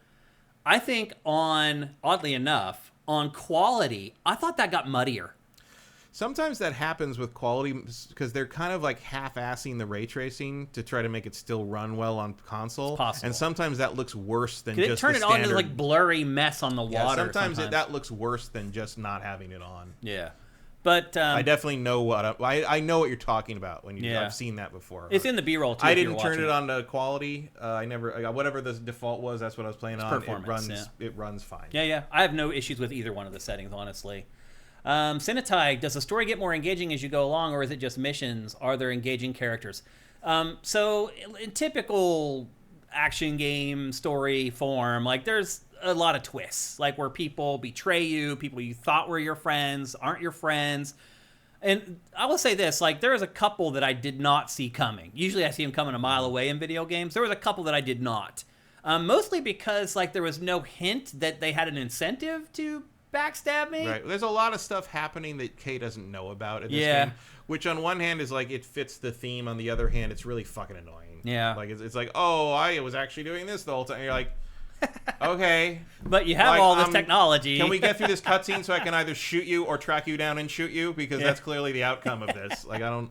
S1: I think oddly enough, on quality, I thought that got muddier.
S2: Sometimes that happens with quality because they're kind of like half-assing the ray tracing to try to make it still run well on console.
S1: Possible.
S2: And sometimes that looks worse than
S1: Could
S2: just
S1: turn
S2: the
S1: it
S2: standard...
S1: on to like blurry mess on the water.
S2: Sometimes that looks worse than just not having it on.
S1: Yeah. But
S2: I definitely know I know what you're talking about when I've seen that before.
S1: It's in the B-roll too.
S2: I didn't turn it on to quality. I never whatever the default was. That's what I was playing on. It runs fine.
S1: Yeah. I have no issues with either one of the settings, honestly. Cinetai, does the story get more engaging as you go along, or is it just missions? Are there engaging characters? So in typical action game story form, like there's a lot of twists, like where people betray you, people you thought were your friends aren't your friends. And I will say this, like there was a couple that I did not see coming. Usually I see them coming a mile away in video games. There was a couple that I did not. Mostly because like there was no hint that they had an incentive to backstab me.
S2: Right. There's a lot of stuff happening that Kay doesn't know about in this game, which on one hand is like it fits the theme. On the other hand, it's really fucking annoying.
S1: Yeah.
S2: Like it's like, oh, I was actually doing this the whole time. And you're like, okay.
S1: But you have all this technology.
S2: Can we get through this cutscene so I can either shoot you or track you down and shoot you? Because that's clearly the outcome of this. Like, I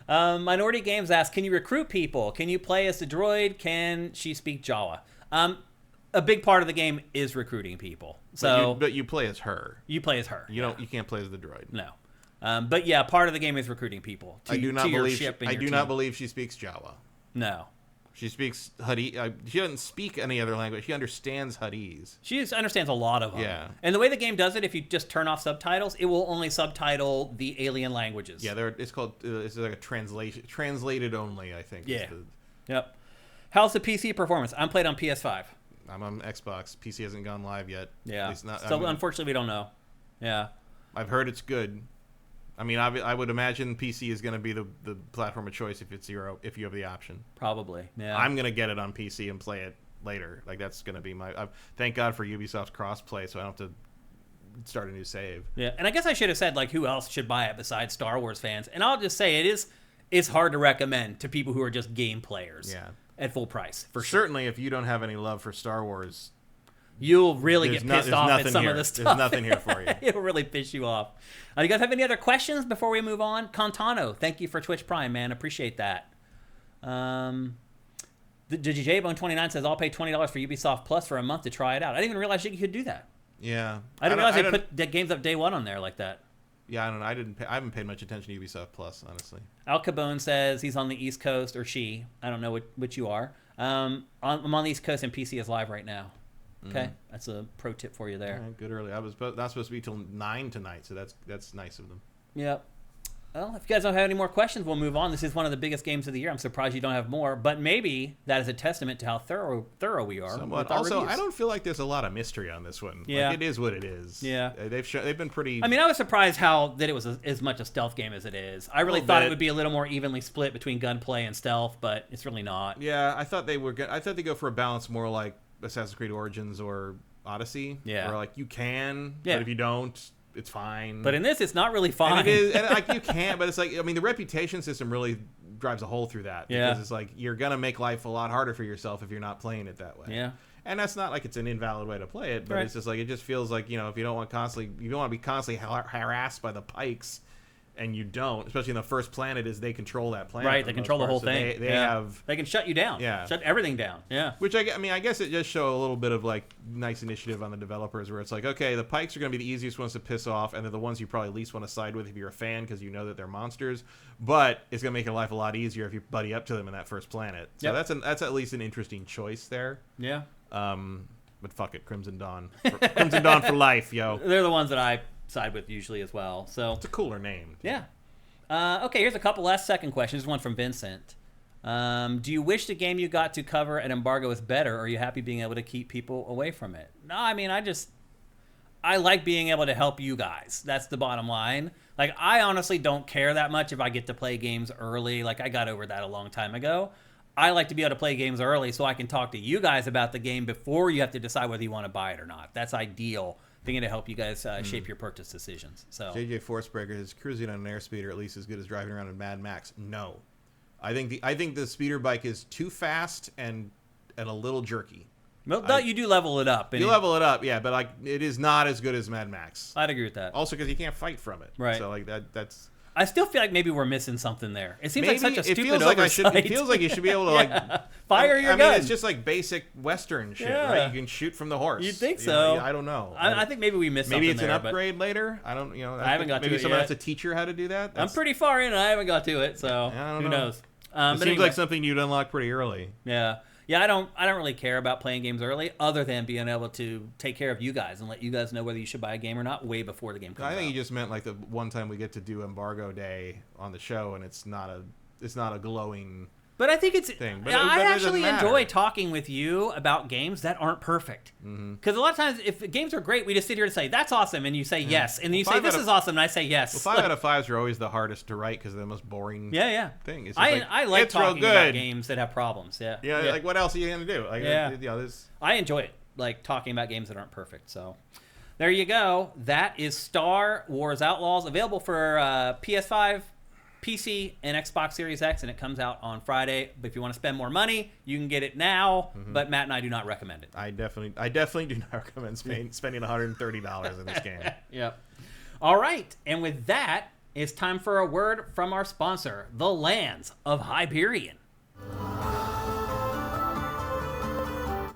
S2: don't...
S1: Minority Games asks, can you recruit people? Can you play as the droid? Can she speak Jawa? A big part of the game is recruiting people. So,
S2: but you play as her.
S1: You play as her.
S2: You can't play as the droid.
S1: No. But yeah, part of the game is recruiting people to your ship and your team.
S2: Not believe she speaks Jawa.
S1: No.
S2: She speaks Hadi. She doesn't speak any other language. She understands Hadese.
S1: She understands a lot of them.
S2: Yeah.
S1: And the way the game does it, if you just turn off subtitles, it will only subtitle the alien languages.
S2: Yeah, it's called. It's like a translation, translated only. I think.
S1: Yeah. Yep. How's the PC performance? I'm played on PS5.
S2: I'm on Xbox. PC hasn't gone live yet.
S1: Yeah. Unfortunately, we don't know. Yeah.
S2: I've heard it's good. I mean, I would imagine PC is going to be the platform of choice if you have the option.
S1: Probably, yeah.
S2: I'm going to get it on PC and play it later. Like that's going to be thank God for Ubisoft's crossplay, so I don't have to start a new save.
S1: Yeah, and I guess I should have said like who else should buy it besides Star Wars fans. And I'll just say it's hard to recommend to people who are just game players.
S2: Yeah.
S1: At full price, for
S2: sure. Certainly, if you don't have any love for Star Wars,
S1: you'll really get pissed off at some of the stuff.
S2: There's nothing here for you.
S1: It'll really piss you off. You guys have any other questions before we move on? Contano, thank you for Twitch Prime, man. Appreciate that. JBone29 says, I'll pay $20 for Ubisoft Plus for a month to try it out. I didn't even realize you could do that.
S2: Yeah.
S1: I didn't realize they put the games up day one on there like that.
S2: Yeah, I don't know. I haven't paid much attention to Ubisoft Plus, honestly.
S1: Al Cabone says he's on the East Coast, or she. I don't know which you are. I'm on the East Coast, and PC is live right now. Okay, that's a pro tip for you there.
S2: Right, good early. I was not supposed to be till 9 tonight, so that's nice of them.
S1: Yep. Well, if you guys don't have any more questions, we'll move on. This is one of the biggest games of the year. I'm surprised you don't have more, but maybe that is a testament to how thorough we are.
S2: Somewhat. Also, reviews. I don't feel like there's a lot of mystery on this one.
S1: Yeah.
S2: Like, it is what it is.
S1: Yeah.
S2: They've been pretty...
S1: I mean, I was surprised that it was as much a stealth game as it is. I really thought it would be a little more evenly split between gunplay and stealth, but it's really not.
S2: Yeah, I thought they'd go for a balance more like Assassin's Creed Origins or Odyssey.
S1: Yeah.
S2: Where, like, you can, but if you don't... It's fine.
S1: But in this, it's not really fine.
S2: And it is, and like you can't, but it's like, I mean, the reputation system really drives a hole through that.
S1: Yeah.
S2: Because it's like, you're going to make life a lot harder for yourself if you're not playing it that way.
S1: Yeah.
S2: And that's not like it's an invalid way to play it, but it's just like, it just feels like, if you don't want to be constantly harassed by the pikes, and you don't, especially in the first planet, is they control that planet.
S1: Right, they control the whole thing.
S2: They have...
S1: They can shut you down.
S2: Yeah.
S1: Shut everything down. Yeah.
S2: Which, I guess it does show a little bit of, like, nice initiative on the developers where it's like, okay, the Pikes are going to be the easiest ones to piss off, and they're the ones you probably least want to side with if you're a fan because you know that they're monsters, but it's going to make your life a lot easier if you buddy up to them in that first planet. So that's at least an interesting choice there.
S1: Yeah.
S2: But fuck it, Crimson Dawn. Crimson Dawn for life, yo.
S1: They're the ones that I side with usually as well. So
S2: it's a cooler name.
S1: Yeah. Okay, here's a couple last second questions. One from Vincent. Do you wish the game you got to cover at embargo was better, or are you happy being able to keep people away from it? No, I mean, I like being able to help you guys. That's the bottom line. Like, I honestly don't care that much if I get to play games early. Like, I got over that a long time ago. I like to be able to play games early so I can talk to you guys about the game before you have to decide whether you want to buy it or not. That's ideal. Being able to help you guys shape your purchase decisions. So
S2: JJ Forcebreaker is cruising on an airspeeder at least as good as driving around in Mad Max. No, I think the speeder bike is too fast and a little jerky.
S1: Well, you do level it up.
S2: You level it up, yeah, but like it is not as good as Mad Max.
S1: I'd agree with that.
S2: Also, because you can't fight from it,
S1: right?
S2: So like that's.
S1: I still feel like maybe we're missing something there. It seems like such a stupid
S2: oversight. It feels like you should be able to like
S1: fire your gun.
S2: I mean, it's just like basic Western shit, right? You can shoot from the horse.
S1: You'd think so.
S2: I don't know.
S1: I think maybe we missed something there.
S2: Maybe it's an upgrade later. I don't. I
S1: haven't got to it
S2: Maybe someone
S1: yet.
S2: has to teach her how to do that.
S1: I'm pretty far in. I haven't got to it, so who knows?
S2: It seems like something you'd unlock pretty early.
S1: Yeah. Yeah, I don't really care about playing games early, other than being able to take care of you guys and let you guys know whether you should buy a game or not way before the game comes out.
S2: I think you just meant like the one time we get to do embargo day on the show, and it's not a glowing.
S1: But I think it's
S2: thing. But
S1: I actually enjoy talking with you about games that aren't perfect. Because a lot of times, if games are great, we just sit here and say, that's awesome, and you say yes. And then you say, this is awesome, and I say yes.
S2: Well, 5 out of 5s are always the hardest to write because they're the most boring thing. It's
S1: I like talking about games that have problems. Yeah,
S2: like what else are you going to do? Like,
S1: I enjoy it, like talking about games that aren't perfect. So there you go. That is Star Wars Outlaws, available for PS5, PC, and Xbox Series X, and it comes out on Friday. But if you want to spend more money, you can get it now. But Matt and I do not recommend it.
S2: I definitely do not recommend spending $130 in this game.
S1: Yep. All right, and with that, it's time for a word from our sponsor, the Lands of Hyberian.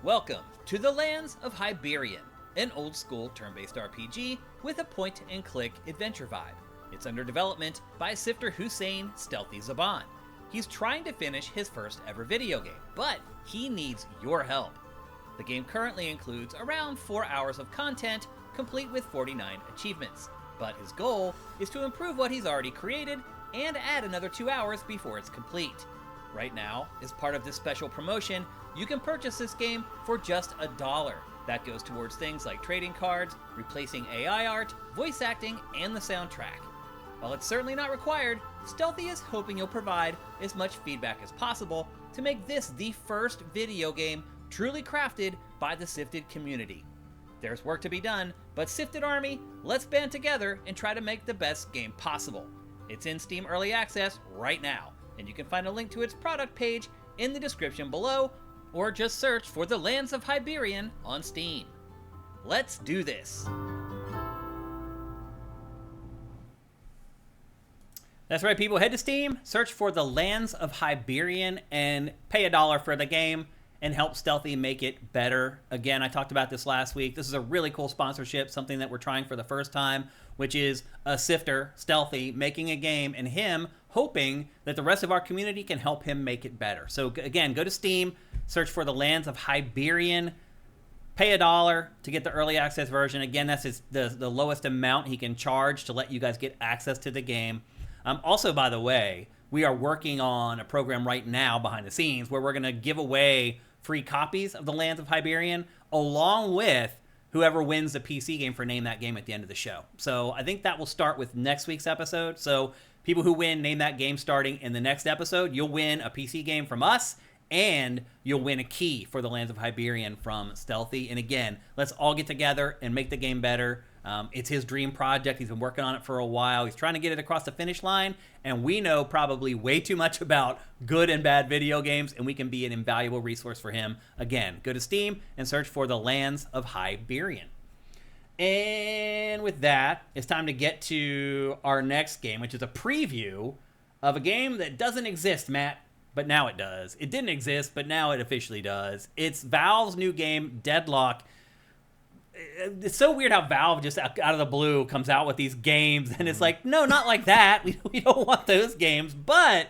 S3: Welcome to the Lands of Hyberian, an old-school turn-based RPG with a point-and-click adventure vibe. It's under development by Sifter Hussein Stealthy Zaban. He's trying to finish his first ever video game, but he needs your help. The game currently includes around 4 hours of content, complete with 49 achievements, but his goal is to improve what he's already created and add another 2 hours before it's complete. Right now, as part of this special promotion, you can purchase this game for just $1. That goes towards things like trading cards, replacing AI art, voice acting, and the soundtrack. While it's certainly not required, Stealthy is hoping you'll provide as much feedback as possible to make this the first video game truly crafted by the Sifted community. There's work to be done, but Sifted Army, let's band together and try to make the best game possible. It's in Steam Early Access right now, and you can find a link to its product page in the description below, or just search for The Lands of Hyberian on Steam. Let's do this!
S1: That's right, people. Head to Steam, search for The Lands of Hyberian, and pay $1 for the game and help Stealthy make it better. Again, I talked about this last week. This is a really cool sponsorship, something that we're trying for the first time, which is a Sifter, Stealthy, making a game, and him hoping that the rest of our community can help him make it better. So again, go to Steam, search for The Lands of Hyberian, pay $1 to get the early access version. Again, that's the lowest amount he can charge to let you guys get access to the game. Also, by the way, we are working on a program right now behind the scenes where we're going to give away free copies of The Lands of Hyberian along with whoever wins the PC game for Name That Game at the end of the show. So I think that will start with next week's episode. So people who win Name That Game starting in the next episode, you'll win a PC game from us, and you'll win a key for The Lands of Hyberian from Stealthy. And again, let's all get together and make the game better. It's his dream project. He's been working on it for a while. He's trying to get it across the finish line, and we know probably way too much about good and bad video games, and we can be an invaluable resource for him. Again, go to Steam and search for The Lands of Hyberian. And with that, it's time to get to our next game, which is a preview of a game that doesn't exist, Matt, but now it does. It didn't exist, but now it officially does. It's Valve's new game, Deadlock. It's so weird how Valve just out of the blue comes out with these games, and it's like, no, not like that. We don't want those games. But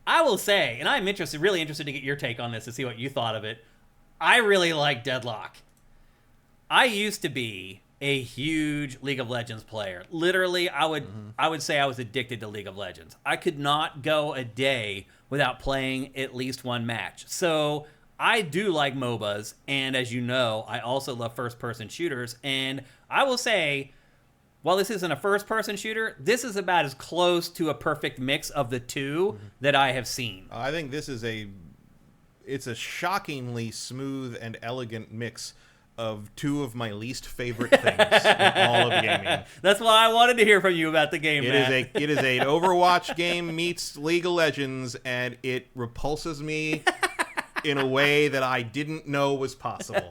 S1: I will say, and I'm really interested to get your take on this to see what you thought of it. I really like Deadlock. I used to be a huge League of Legends player. Literally, I would say I was addicted to League of Legends. I could not go a day without playing at least one match. So I do like MOBAs, and as you know, I also love first-person shooters. And I will say, while this isn't a first-person shooter, this is about as close to a perfect mix of the two that I have seen.
S2: I think this is it's a shockingly smooth and elegant mix of two of my least favorite things in all of gaming.
S1: That's why I wanted to hear from you about the game, Matt.
S2: It is an Overwatch game meets League of Legends, and it repulses me in a way that I didn't know was possible.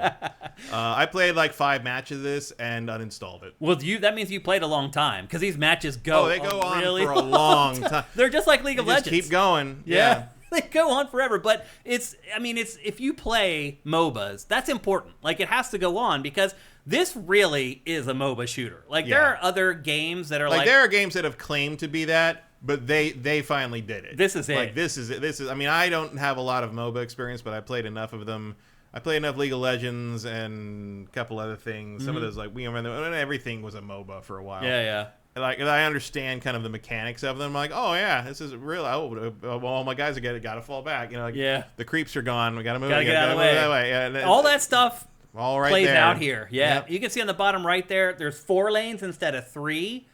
S2: I played like 5 matches of this and uninstalled it.
S1: Well, that means you played a long time, because these matches go
S2: they go on
S1: really
S2: for a long time.
S1: They're just like League of Legends.
S2: Just keep going.
S1: Yeah. They go on forever, but it's if you play MOBAs, that's important. Like, it has to go on, because this really is a MOBA shooter. Like, there are other games that are like
S2: there are games that have claimed to be that, but they finally did it.
S1: This is it.
S2: Like, this is it. I mean, I don't have a lot of MOBA experience, but I played enough of them. I played enough League of Legends and a couple other things. Some of those, like, everything was a MOBA for a while.
S1: Yeah.
S2: Like, I understand kind of the mechanics of them. I'm like, oh yeah, this is real. All my guys got to fall back. The creeps are gone. We got to move.
S1: Got to get out of the way.
S2: Yeah,
S1: all that stuff
S2: all right
S1: plays
S2: there.
S1: out here. Yeah,
S2: Yep.
S1: You can see on the bottom right there. There's 4 lanes instead of 3.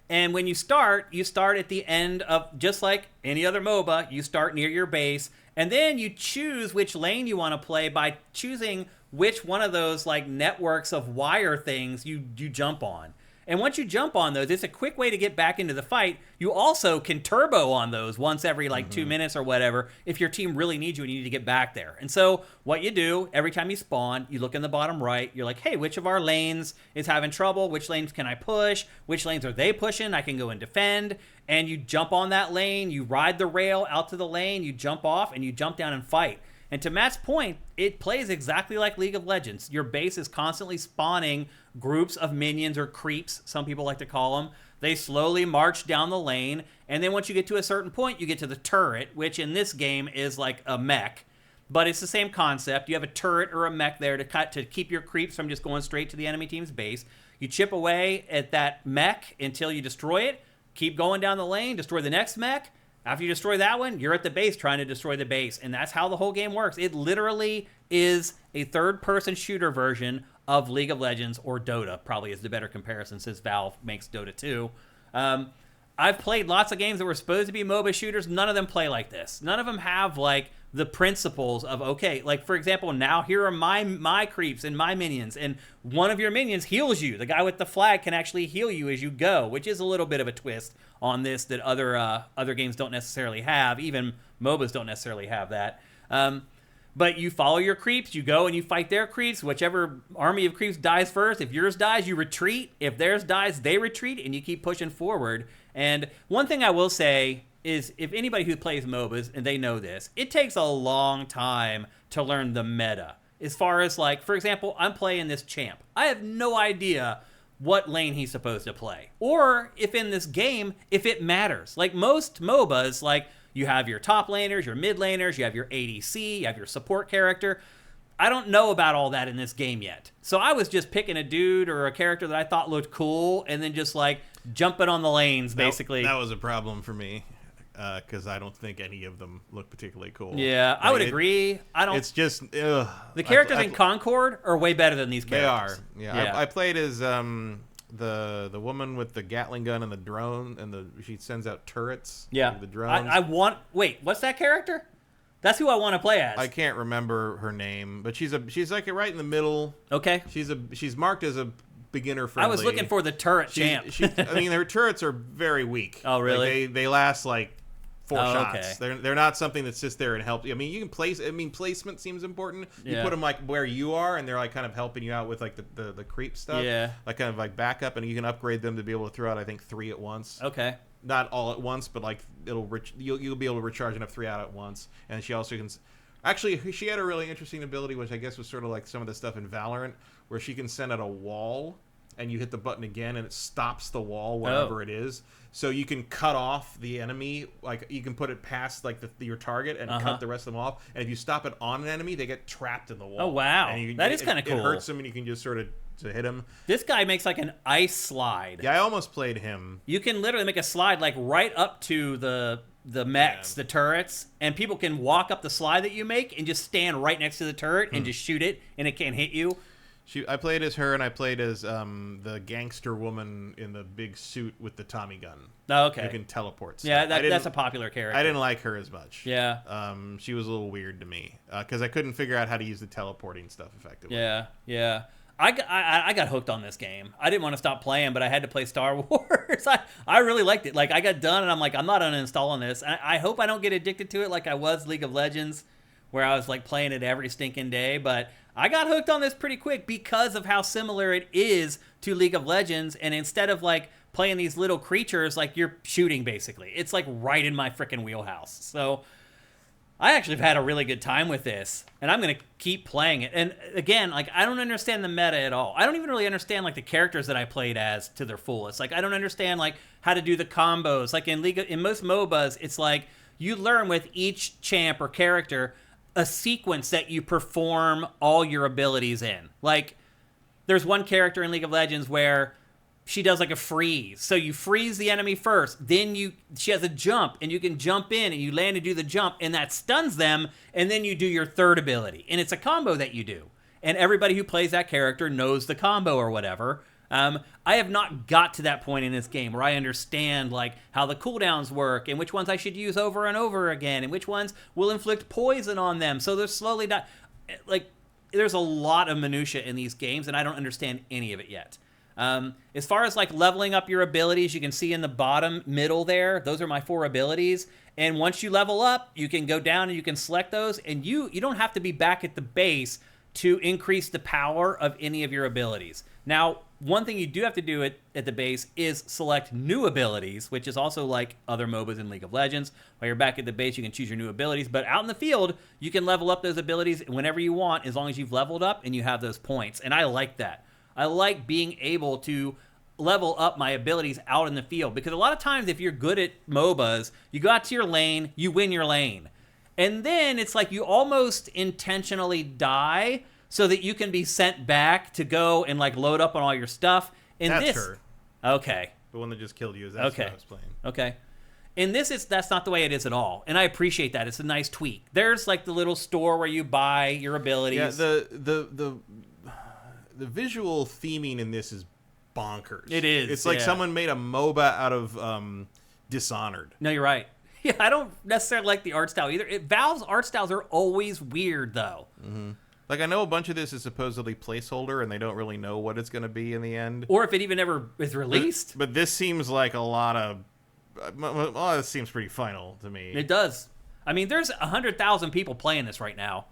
S1: And when you start at the end of, just like any other MOBA, you start near your base, and then you choose which lane you want to play by choosing which one of those like networks of wire things you jump on. And once you jump on those, it's a quick way to get back into the fight. You also can turbo on those once every 2 minutes or whatever if your team really needs you and you need to get back there. And so what you do, every time you spawn, you look in the bottom right. You're like, hey, which of our lanes is having trouble? Which lanes can I push? Which lanes are they pushing? I can go and defend. And you jump on that lane. You ride the rail out to the lane. You jump off and you jump down and fight. And to Matt's point, it plays exactly like League of Legends. Your base is constantly spawning groups of minions, or creeps, some people like to call them. They slowly march down the lane, and then once you get to a certain point, you get to the turret, which in this game is like a mech. But it's the same concept. You have a turret or a mech there to keep your creeps from just going straight to the enemy team's base. You chip away at that mech until you destroy it. Keep going down the lane, destroy the next mech. After you destroy that one, you're at the base trying to destroy the base. And that's how the whole game works. It literally is a third-person shooter version of League of Legends, or Dota, probably is the better comparison since Valve makes Dota 2. I've played lots of games that were supposed to be MOBA shooters. None of them play like this. None of them have, like, the principles of, okay, like, for example, now here are my creeps and my minions, and one of your minions heals you. The guy with the flag can actually heal you as you go, which is a little bit of a twist on this that other games don't necessarily have. Even MOBAs don't necessarily have that. But you follow your creeps, you go and you fight their creeps. Whichever army of creeps dies first, if yours dies, you retreat. If theirs dies, they retreat, and you keep pushing forward. And one thing I will say is, if anybody who plays MOBAs, and they know this, it takes a long time to learn the meta. As far as, like, for example, I'm playing this champ. I have no idea what lane he's supposed to play. Or if in this game, if it matters. Like most MOBAs, like, you have your top laners, your mid laners, you have your ADC, you have your support character. I don't know about all that in this game yet. So I was just picking a dude or a character that I thought looked cool and then just like jumping on the lanes, basically.
S2: That was a problem for me because I don't think any of them look particularly cool.
S1: Yeah, I would agree. It's
S2: just...
S1: the characters in Concord are way better than these characters.
S2: They are. Yeah. I played as... the woman with the Gatling gun and the drone, and she sends out turrets.
S1: Yeah,
S2: the drones.
S1: Wait, what's that character? That's who I want to play as.
S2: I can't remember her name, but she's like right in the middle.
S1: Okay.
S2: She's marked as a beginner friendly.
S1: I was looking for the turret champ.
S2: I mean, her turrets are very weak.
S1: Oh, really?
S2: Like they last like 4 shots.
S1: Okay.
S2: They're not something that sits there and helps you. I mean, you can place. I mean, placement seems important. You put them like where you are, and they're like kind of helping you out with like the creep stuff.
S1: Yeah.
S2: Like kind of like backup, and you can upgrade them to be able to throw out I think 3 at once.
S1: Okay.
S2: Not all at once, but like you'll be able to recharge enough 3 out at once. And she also can. Actually, she had a really interesting ability, which I guess was sort of like some of the stuff in Valorant, where she can send out a wall. And you hit the button again, and it stops the wall wherever it is. So you can cut off the enemy. Like you can put it past like your target and cut the rest of them off. And if you stop it on an enemy, they get trapped in the wall.
S1: Oh wow, that is kind of cool.
S2: It hurts them, and you can just sort of to hit him.
S1: This guy makes like an ice slide.
S2: Yeah, I almost played him.
S1: You can literally make a slide like right up to the mechs, the turrets, and people can walk up the slide that you make and just stand right next to the turret and just shoot it, and it can't hit you.
S2: I played as her, and I played as the gangster woman in the big suit with the Tommy gun.
S1: Oh, okay.
S2: Who can teleport stuff.
S1: Yeah, that's a popular character.
S2: I didn't like her as much.
S1: Yeah.
S2: She was a little weird to me because I couldn't figure out how to use the teleporting stuff effectively.
S1: Yeah. I got hooked on this game. I didn't want to stop playing, but I had to play Star Wars. I really liked it. Like, I got done, and I'm like, I'm not uninstalling this. I hope I don't get addicted to it like I was League of Legends, where I was like playing it every stinking day, but I got hooked on this pretty quick because of how similar it is to League of Legends, and instead of like playing these little creatures, like you're shooting basically. It's like right in my freaking wheelhouse. So I actually have had a really good time with this, and I'm going to keep playing it. And again, like I don't understand the meta at all. I don't even really understand like the characters that I played as to their fullest. Like I don't understand like how to do the combos. Like in most MOBAs, it's like you learn with each champ or character a sequence that you perform all your abilities in. Like, there's one character in League of Legends where she does like a freeze. So you freeze the enemy first, then she has a jump, and you can jump in, and you land and do the jump, and that stuns them, and then you do your third ability. And it's a combo that you do. And everybody who plays that character knows the combo or whatever. I have not got to that point in this game where I understand like how the cooldowns work and which ones I should use over and over again and which ones will inflict poison on them. So they're slowly there's a lot of minutia in these games, and I don't understand any of it yet. As far as like leveling up your abilities, you can see in the bottom middle there, those are my 4 abilities. And once you level up, you can go down and you can select those, and you don't have to be back at the base to increase the power of any of your abilities. Now, one thing you do have to do at the base is select new abilities, which is also like other MOBAs in League of Legends. While you're back at the base, you can choose your new abilities. But out in the field, you can level up those abilities whenever you want, as long as you've leveled up and you have those points. And I like that. I like being able to level up my abilities out in the field. Because a lot of times, if you're good at MOBAs, you go out to your lane, you win your lane. And then it's like you almost intentionally die so that you can be sent back to go and like load up on all your stuff.
S2: That's her.
S1: Okay.
S2: The one that just killed you. That's what I was playing.
S1: Okay. In this, that's not the way it is at all. And I appreciate that. It's a nice tweak. There's like the little store where you buy your abilities.
S2: Yeah, the visual theming in this is bonkers.
S1: It is.
S2: It's like someone made a MOBA out of Dishonored.
S1: No, you're right. Yeah, I don't necessarily like the art style either. Valve's art styles are always weird, though.
S2: Mm-hmm. Like, I know a bunch of this is supposedly placeholder, and they don't really know what it's going to be in the end.
S1: Or if it even ever is released.
S2: But this seems like a lot of... Well, this seems pretty final to me.
S1: It does. I mean, there's 100,000 people playing this right now.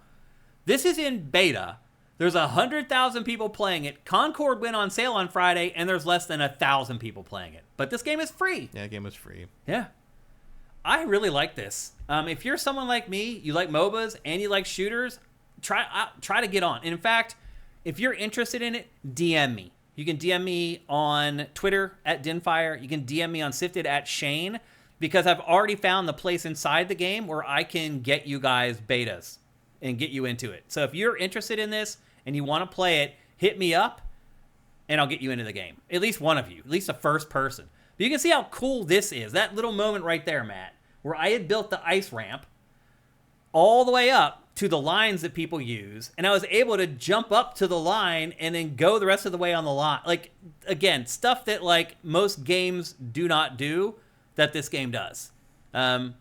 S1: This is in beta. There's 100,000 people playing it. Concord went on sale on Friday, and there's less than 1,000 people playing it. But this game is free.
S2: Yeah, the game is free.
S1: Yeah. I really like this. If you're someone like me, you like MOBAs, and you like shooters, try to get on. And in fact, if you're interested in it, DM me. You can DM me on Twitter at Dinfire. You can DM me on SIFTD at Shane, because I've already found the place inside the game where I can get you guys betas and get you into it. So if you're interested in this and you want to play it, hit me up and I'll get you into the game. At least one of you, at least the first person. But you can see how cool this is. That little moment right there, Matt, where I had built the ice ramp all the way up to the lines that people use, and I was able to jump up to the line and then go the rest of the way on the line. Like, again, stuff that like most games do not do, that this game does. And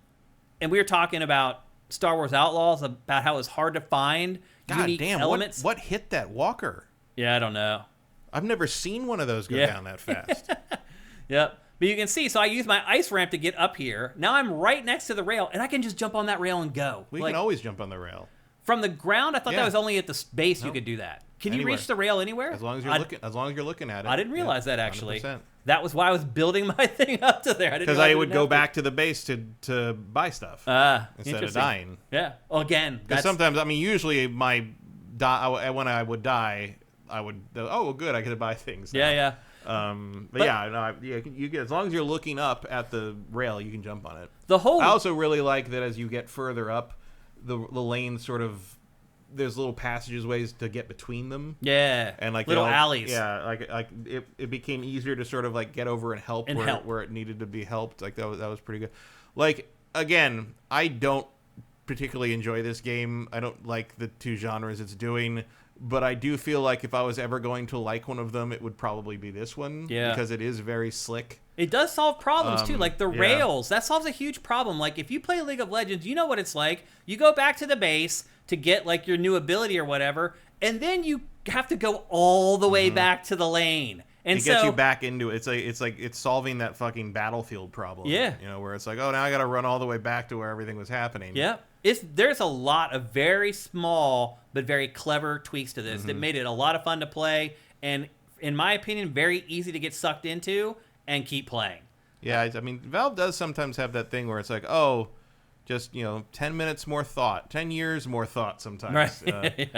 S1: we were talking about Star Wars Outlaws, about how it's hard to find unique elements.
S2: What hit that walker?
S1: Yeah, I don't know.
S2: I've never seen one of those go down that fast.
S1: Yep. But you can see, so I use my ice ramp to get up here. Now I'm right next to the rail, and I can just jump on that rail and go.
S2: We can always jump on the rail.
S1: From the ground, I thought that was only at the base you could do that. Can you reach the rail anywhere?
S2: As long as you're looking. As long as you're looking at it.
S1: I didn't realize that actually.
S2: 100%.
S1: That was why I was building my thing up to there.
S2: Because I would go back to the base to buy stuff instead of dying.
S1: Yeah. Well, again,
S2: because sometimes, I mean, usually when I would die, I would good, I could buy things. Now.
S1: Yeah.
S2: But you get, as long as you're looking up at the rail, you can jump on it.
S1: I
S2: also really like that as you get further up, the lane sort of. There's little ways to get between them.
S1: Yeah,
S2: and like
S1: little alleys.
S2: Yeah, like it became easier to sort of like get over and help where it needed to be helped. Like that was pretty good. Like again, I don't particularly enjoy this game. I don't like the two genres it's doing, but I do feel like if I was ever going to like one of them, it would probably be this one.
S1: Yeah,
S2: because it is very slick.
S1: It does solve problems too, like the rails. That solves a huge problem. Like if you play League of Legends, you know what it's like. You go back to the base to get like your new ability or whatever, and then you have to go all the way back to the lane. And
S2: it gets you back into it. It's solving that fucking Battlefield problem.
S1: Yeah.
S2: You know, where it's like, oh, now I got to run all the way back to where everything was happening.
S1: Yeah. There's a lot of very small but very clever tweaks to this that made it a lot of fun to play, and in my opinion, very easy to get sucked into and keep playing.
S2: Yeah, I mean, Valve does sometimes have that thing where it's like, oh, just 10 minutes more thought, 10 years more thought sometimes.
S1: Right.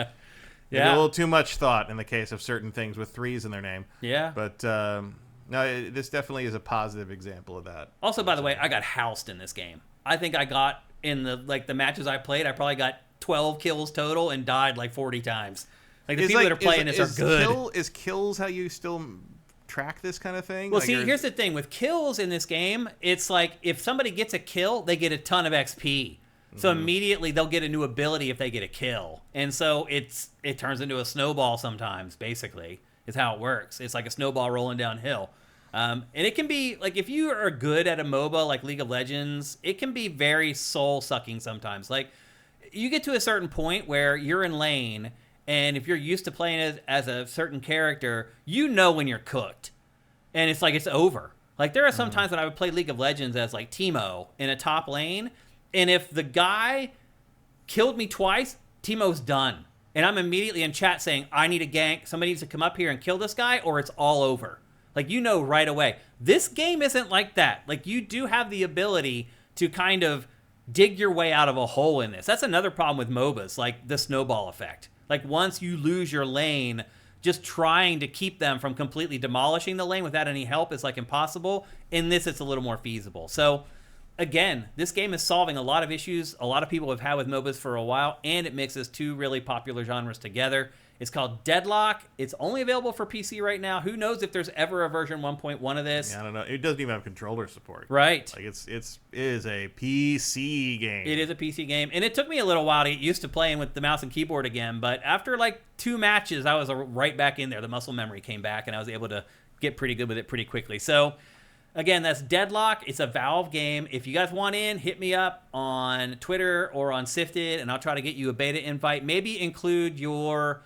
S2: Yeah. A little too much thought in the case of certain things with threes in their name.
S1: Yeah.
S2: But no, this definitely is a positive example of that.
S1: Also, by the way, I got housed in this game. I think I got in the matches I played, I probably got 12 kills total and died like 40 times. Like the people that are playing this are good.
S2: Is kills how you still track this kind of thing?
S1: Well, see, here's the thing with kills in this game. It's like if somebody gets a kill, they get a ton of XP. So immediately they'll get a new ability if they get a kill. And so it turns into a snowball sometimes, basically, is how it works. It's like a snowball rolling downhill. And it can be, like, if you are good at a MOBA like League of Legends, it can be very soul-sucking sometimes. Like, you get to a certain point where you're in lane, and if you're used to playing as a certain character, you know when you're cooked. And it's like, it's over. Like, there are some times when I would play League of Legends as, like, Teemo in a top lane, and if the guy killed me twice, Teemo's done. And I'm immediately in chat saying, I need a gank. Somebody needs to come up here and kill this guy, or it's all over. Like, you know right away. This game isn't like that. Like, you do have the ability to kind of dig your way out of a hole in this. That's another problem with MOBAs, like the snowball effect. Like, once you lose your lane, just trying to keep them from completely demolishing the lane without any help is, like, impossible. In this, it's a little more feasible. So, again, this game is solving a lot of issues a lot of people have had with MOBAs for a while, and it mixes two really popular genres together. It's called Deadlock. It's only available for PC right now. Who knows if there's ever a version 1.1 of this?
S2: Yeah, I don't know. It doesn't even have controller support.
S1: Right.
S2: Like it is a PC game.
S1: It is a PC game, and it took me a little while to get used to playing with the mouse and keyboard again. But after like 2 matches, I was right back in there. The muscle memory came back, and I was able to get pretty good with it pretty quickly. So, again, that's Deadlock. It's a Valve game. If you guys want in, hit me up on Twitter or on SIFTD, and I'll try to get you a beta invite. Maybe include your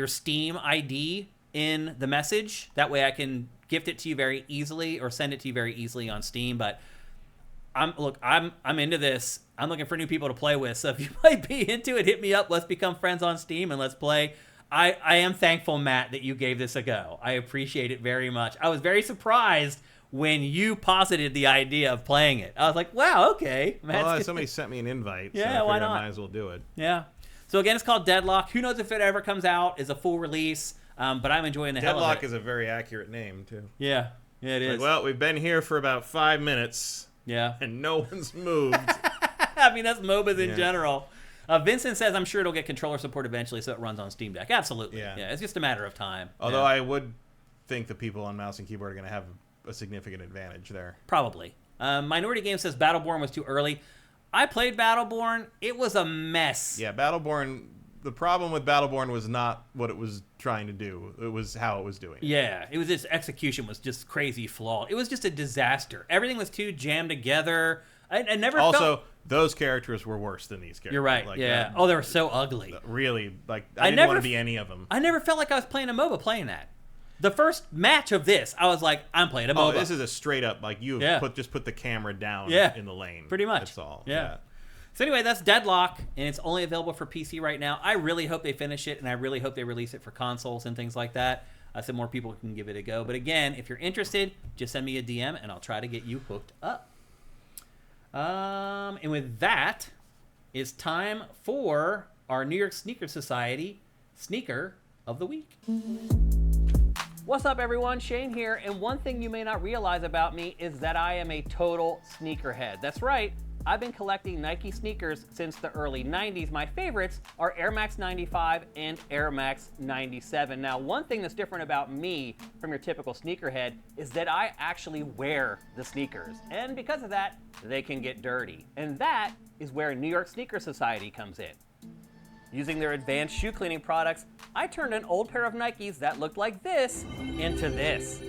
S1: Steam ID in the message. That way I can gift it to you very easily or send it to you very easily on Steam. But I'm into this. I'm looking for new people to play with. So if you might be into it, hit me up. Let's become friends on Steam and let's play. I am thankful, Matt, that you gave this a go. I appreciate it very much. I was very surprised when you posited the idea of playing it. I was like, wow, okay.
S2: Well, somebody sent me an invite.
S1: Yeah,
S2: so
S1: why not?
S2: I might as well do it.
S1: Yeah. So again, it's called Deadlock. Who knows if it ever comes out as a full release, but I'm enjoying the hell of it.
S2: Deadlock is a very accurate name, too.
S1: Yeah, it is.
S2: Like, well, we've been here for about 5 minutes.
S1: Yeah.
S2: And no one's moved.
S1: I mean, that's MOBAs in general. Vincent says, I'm sure it'll get controller support eventually, so it runs on Steam Deck. Absolutely. Yeah, it's just a matter of time.
S2: Although I would think the people on mouse and keyboard are going to have a significant advantage there.
S1: Probably. Minority Game says Battleborn was too early. I played Battleborn. It was a mess.
S2: Yeah, Battleborn. The problem with Battleborn was not what it was trying to do. It was how it was doing it.
S1: Yeah, it was its execution was just crazy flawed. It was just a disaster. Everything was too jammed together. I never
S2: also, those characters were worse than these characters.
S1: You're right. Like, yeah. They were so ugly.
S2: Really, like I didn't want to be any of them.
S1: I never felt like I was playing a MOBA playing that. The first match of this, I was like, I'm playing a MOBA.
S2: Oh, this is a straight up, like, you just put the camera down in the lane.
S1: Pretty much.
S2: That's all.
S1: Yeah. So anyway, that's Deadlock, and it's only available for PC right now. I really hope they finish it, and I really hope they release it for consoles and things like that, so more people can give it a go. But again, if you're interested, just send me a DM, and I'll try to get you hooked up. And with that, it's time for our New York Sneaker Society Sneaker of the Week. What's up, everyone? Shane here, and one thing you may not realize about me is that I am a total sneakerhead. That's right. I've been collecting Nike sneakers since the early 90s. My favorites are Air Max 95 and Air Max 97. Now, one thing that's different about me from your typical sneakerhead is that I actually wear the sneakers. And because of that, they can get dirty. And that is where New York Sneaker Society comes in. Using their advanced shoe cleaning products, I turned an old pair of Nikes that looked like this into this.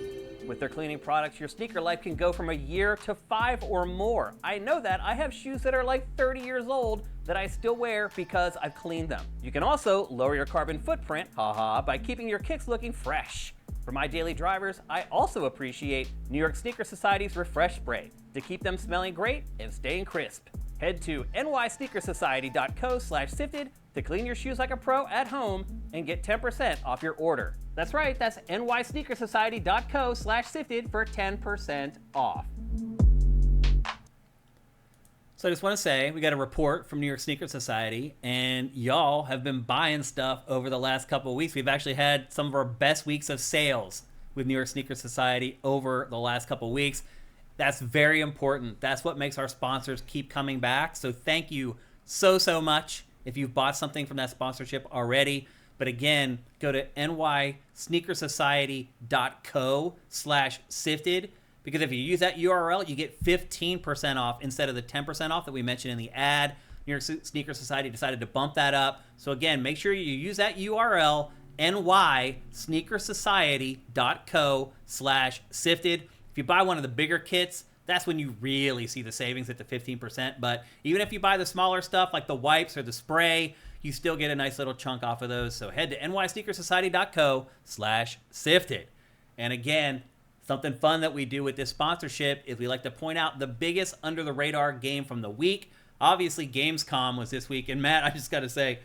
S1: With their cleaning products, your sneaker life can go from a year to 5 or more. I know that. I have shoes that are like 30 years old that I still wear because I've cleaned them. You can also lower your carbon footprint, by keeping your kicks looking fresh. For my daily drivers, I also appreciate New York Sneaker Society's Refresh Spray to keep them smelling great and staying crisp. Head to nysneakersociety.co/sifted to clean your shoes like a pro at home and get 10% off your order. That's right, that's nysneakersociety.co/sifted for 10% off. So I just want to say, we got a report from New York Sneaker Society, and y'all have been buying stuff over the last couple of weeks. We've actually had some of our best weeks of sales with New York Sneaker Society over the last couple of weeks. That's very important. That's what makes our sponsors keep coming back. So thank you so much if you've bought something from that sponsorship already. But again, go to nysneakersociety.co/sifted, because if you use that URL, you get 15% off instead of the 10% off that we mentioned in the ad. New York Sneaker Society decided to bump that up. So again, make sure you use that URL, nysneakersociety.co/sifted. If you buy one of the bigger kits, that's when you really see the savings at the 15%. But even if you buy the smaller stuff like the wipes or the spray, you still get a nice little chunk off of those. So head to nysneakersociety.co/sifted. And again, something fun that we do with this sponsorship is we like to point out the biggest under-the-radar game from the week. Obviously, Gamescom was this week. And Matt, I just got to say,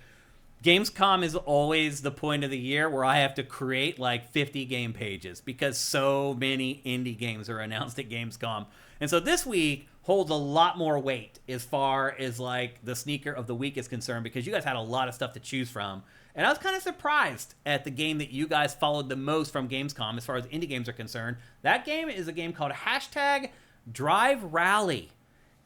S1: Gamescom is always the point of the year where I have to create like 50 game pages because so many indie games are announced at Gamescom. And so this week holds a lot more weight as far as like the sneaker of the week is concerned, because you guys had a lot of stuff to choose from. And I was kind of surprised at the game that you guys followed the most from Gamescom as far as indie games are concerned. That game is a game called #Drive Rally.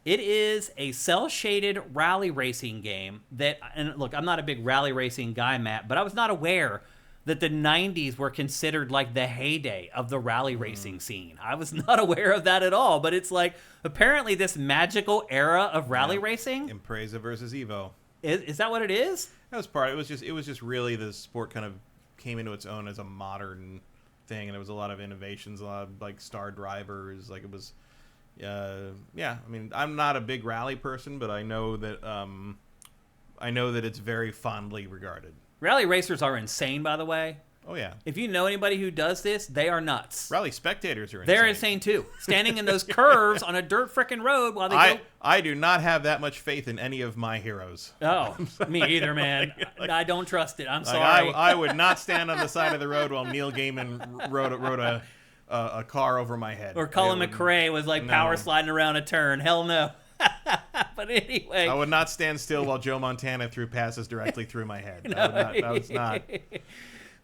S1: It is a cel-shaded rally racing game that, and look, I'm not a big rally racing guy, Matt, but I was not aware that the 90s were considered like the heyday of the rally racing scene. I was not aware of that at all, but it's like apparently this magical era of rally racing.
S2: Impreza versus Evo.
S1: Is that what it is?
S2: That was part. It was just really the sport kind of came into its own as a modern thing, and there was a lot of innovations, a lot of like star drivers, like it was. I mean, I'm not a big rally person, but I know that it's very fondly regarded.
S1: Rally racers are insane, by the way.
S2: Oh yeah.
S1: If you know anybody who does this, they are nuts.
S2: Rally spectators are insane.
S1: They're insane too. Standing in those curves on a dirt frickin' road while they go.
S2: I do not have that much faith in any of my heroes.
S1: Oh, me either, man. I don't trust it. I'm sorry.
S2: I would not stand on the side of the road while Neil Gaiman rode a car over my head.
S1: Or Colin McRae was like power sliding around a turn. Hell no. But anyway,
S2: I would not stand still while Joe Montana threw passes directly through my head. That was not.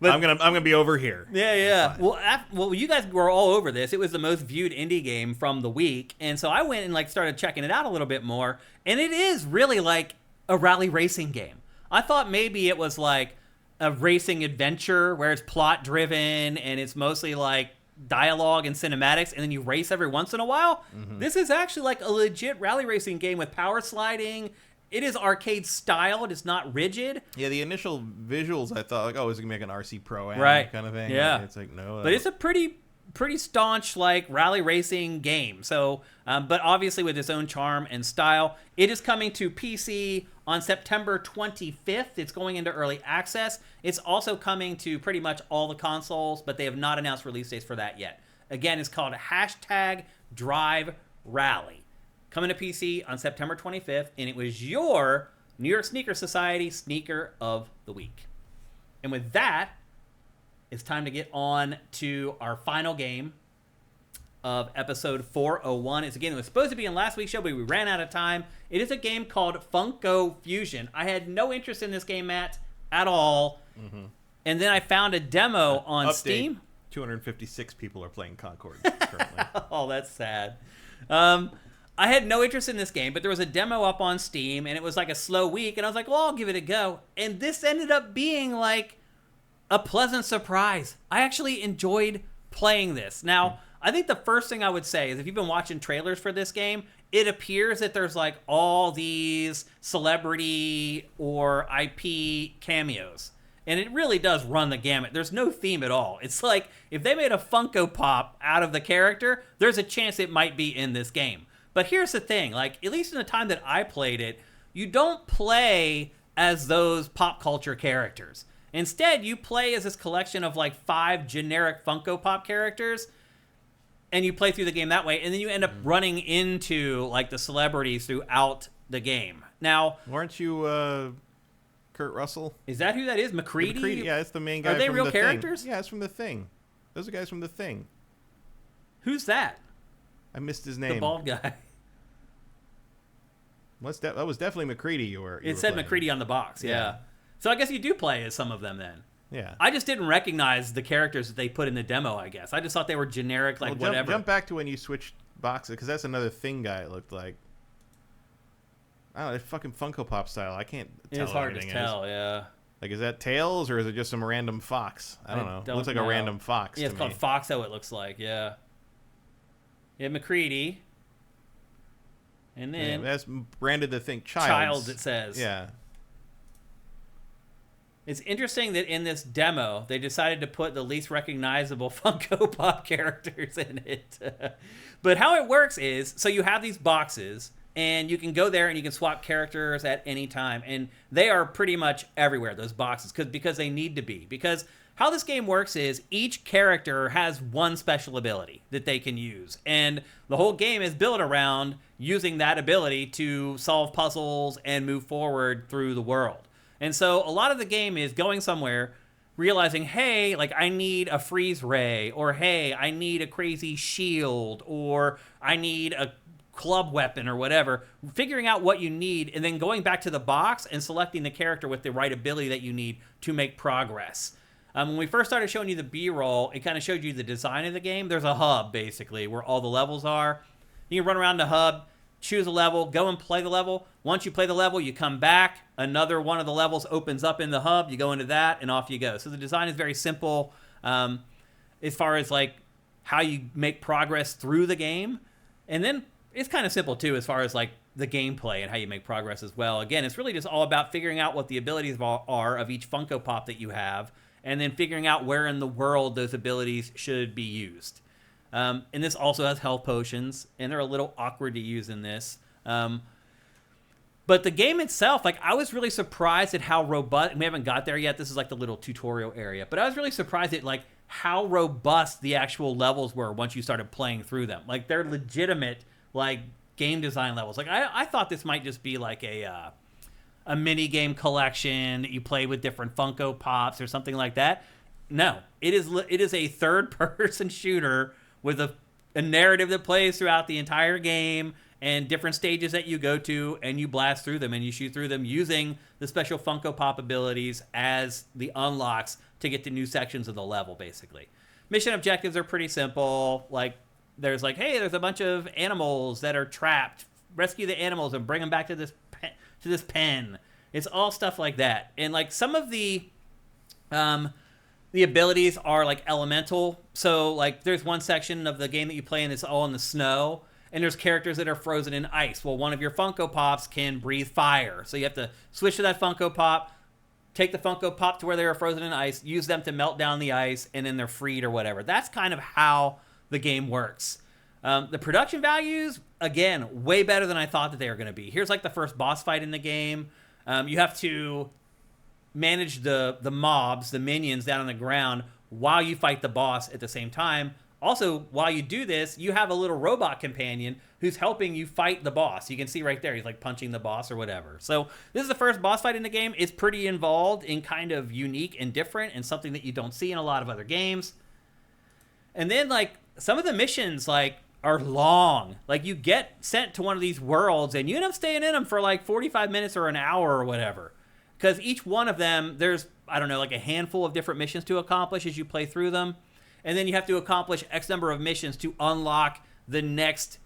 S2: But I'm gonna be over here.
S1: Yeah. Well, you guys were all over this. It was the most viewed indie game from the week, and so I went and like started checking it out a little bit more. And it is really like a rally racing game. I thought maybe it was like a racing adventure where it's plot driven and it's mostly like dialogue and cinematics, and then you race every once in a while. Mm-hmm. This is actually like a legit rally racing game with power sliding. It is arcade styled. It's not rigid.
S2: Yeah, the initial visuals I thought like, oh, is it gonna make an RC Pro-Am
S1: right.
S2: kind of thing?
S1: Yeah,
S2: and it's like no.
S1: But it's a pretty pretty staunch like rally racing game. So, but obviously with its own charm and style. It is coming to PC on September 25th. It's going into early access. It's also coming to pretty much all the consoles, but they have not announced release dates for that yet. Again, it's called #Drive Rally. Coming to PC on September 25th, and it was your New York Sneaker Society Sneaker of the Week. And with that, it's time to get on to our final game of episode 401. It's a game that was supposed to be in last week's show, but we ran out of time. It is a game called Funko Fusion. I had no interest in this game, Matt, at all. Mm-hmm. And then I found a demo on Steam.
S2: 256 people are playing Concord currently.
S1: Oh, that's sad. I had no interest in this game, but there was a demo up on Steam, and it was like a slow week, and I was like, well, I'll give it a go. And this ended up being like a pleasant surprise. I actually enjoyed playing this. Now, I think the first thing I would say is if you've been watching trailers for this game, it appears that there's like all these celebrity or IP cameos. And it really does run the gamut. There's no theme at all. It's like if they made a Funko Pop out of the character, there's a chance it might be in this game. But here's the thing, like, at least in the time that I played it, you don't play as those pop culture characters. Instead, you play as this collection of, like, 5 generic Funko Pop characters, and you play through the game that way, and then you end up running into, like, the celebrities throughout the game. Now...
S2: Weren't you, Kurt Russell?
S1: Is that who that is? McCready?
S2: McCready, yeah, it's the main guy.
S1: Are they
S2: from
S1: real
S2: the
S1: characters?
S2: Thing. Yeah, it's from The Thing. Those are guys from The Thing.
S1: Who's that?
S2: I missed his name.
S1: The bald guy.
S2: That was definitely McCready
S1: It said playing. McCready on the box, yeah. So I guess you do play as some of them then.
S2: Yeah.
S1: I just didn't recognize the characters that they put in the demo, I guess. I just thought they were generic, like whatever.
S2: Jump back to when you switched boxes, because that's another Thing guy it looked like. I don't know, it's fucking Funko Pop style. I can't tell.
S1: It's hard to tell, yeah.
S2: Like, is that Tails, or is it just some random fox? I don't know. It looks like a random fox
S1: Yeah, it's called Foxo, it looks like, yeah. Yeah, McCready. And then...
S2: Yeah, that's branded the Thing.
S1: Childs, it says.
S2: Yeah.
S1: It's interesting that in this demo, they decided to put the least recognizable Funko Pop characters in it. But how it works is, so you have these boxes, and you can go there and you can swap characters at any time. And they are pretty much everywhere, those boxes, because they need to be. Because how this game works is each character has one special ability that they can use. And the whole game is built around using that ability to solve puzzles and move forward through the world. And so a lot of the game is going somewhere, realizing, hey, like I need a freeze ray, or hey, I need a crazy shield, or I need a club weapon or whatever, figuring out what you need, and then going back to the box and selecting the character with the right ability that you need to make progress. When we first started showing you the B-roll, it kind of showed you the design of the game. There's a hub, basically, where all the levels are. You can run around the hub, choose a level, go and play the level. Once you play the level, you come back. Another one of the levels opens up in the hub. You go into that, and off you go. So the design is very simple as far as like how you make progress through the game. And then it's kind of simple, too, as far as like the gameplay and how you make progress as well. Again, it's really just all about figuring out what the abilities are of each Funko Pop that you have, and then figuring out where in the world those abilities should be used. And this also has health potions, and they're a little awkward to use in this. But the game itself, like, I was really surprised at how robust, we haven't got there yet, this is like the little tutorial area, but I was really surprised at like how robust the actual levels were once you started playing through them. Like, they're legitimate, like, game design levels. Like, I thought this might just be like a mini game collection that you play with different Funko Pops or something like that. No, it is a third-person shooter with a narrative that plays throughout the entire game and different stages that you go to, and you blast through them and you shoot through them using the special Funko Pop abilities as the unlocks to get to new sections of the level, basically. Mission objectives are pretty simple. Like, there's like, hey, there's a bunch of animals that are trapped. Rescue the animals and bring them back to this pen. It's all stuff like that. And like some of the abilities are like elemental. So like there's one section of the game that you play and it's all in the snow, and there's characters that are frozen in ice. Well, one of your Funko Pops can breathe fire. So you have to switch to that Funko Pop, take the Funko Pop to where they were frozen in ice, use them to melt down the ice, and then they're freed or whatever. That's kind of how the game works. The production values, again, way better than I thought that they were going to be. Here's like the first boss fight in the game. You have to manage the mobs, the minions down on the ground while you fight the boss at the same time. Also, while you do this, you have a little robot companion who's helping you fight the boss. You can see right there, he's like punching the boss or whatever. So this is the first boss fight in the game. It's pretty involved and kind of unique and different and something that you don't see in a lot of other games. And then like some of the missions like are long. Like you get sent to one of these worlds and you end up staying in them for like 45 minutes or an hour or whatever. Because each one of them, there's, I don't know, like a handful of different missions to accomplish as you play through them. And then you have to accomplish X number of missions to unlock the next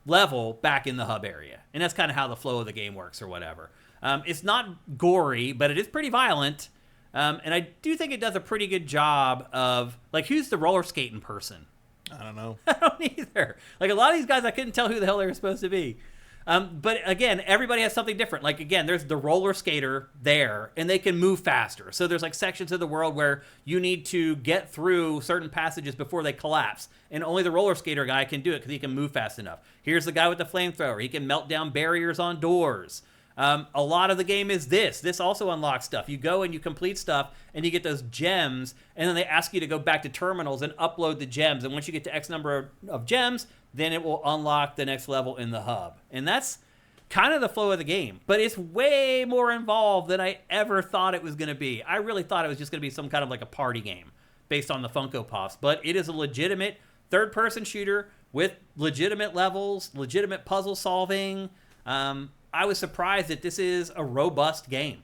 S1: level back in the hub area. And that's kind of how the flow of the game works or whatever. It's not gory, but it is pretty violent. And I do think it does a pretty good job of, like, who's the roller skating person?
S2: I don't know.
S1: I don't either. Like, a lot of these guys, I couldn't tell who the hell they were supposed to be. But again, everybody has something different. Like, again, there's the roller skater there, and they can move faster. So there's like sections of the world where you need to get through certain passages before they collapse. And only the roller skater guy can do it because he can move fast enough. Here's the guy with the flamethrower. He can melt down barriers on doors. A lot of the game is this. This also unlocks stuff. You go and you complete stuff, and you get those gems, and then they ask you to go back to terminals and upload the gems. And once you get to X number of gems, then it will unlock the next level in the hub. And that's kind of the flow of the game. But it's way more involved than I ever thought it was going to be. I really thought it was just going to be some kind of like a party game based on the Funko Pops. But it is a legitimate third-person shooter with legitimate levels, legitimate puzzle solving. I was surprised that this is a robust game.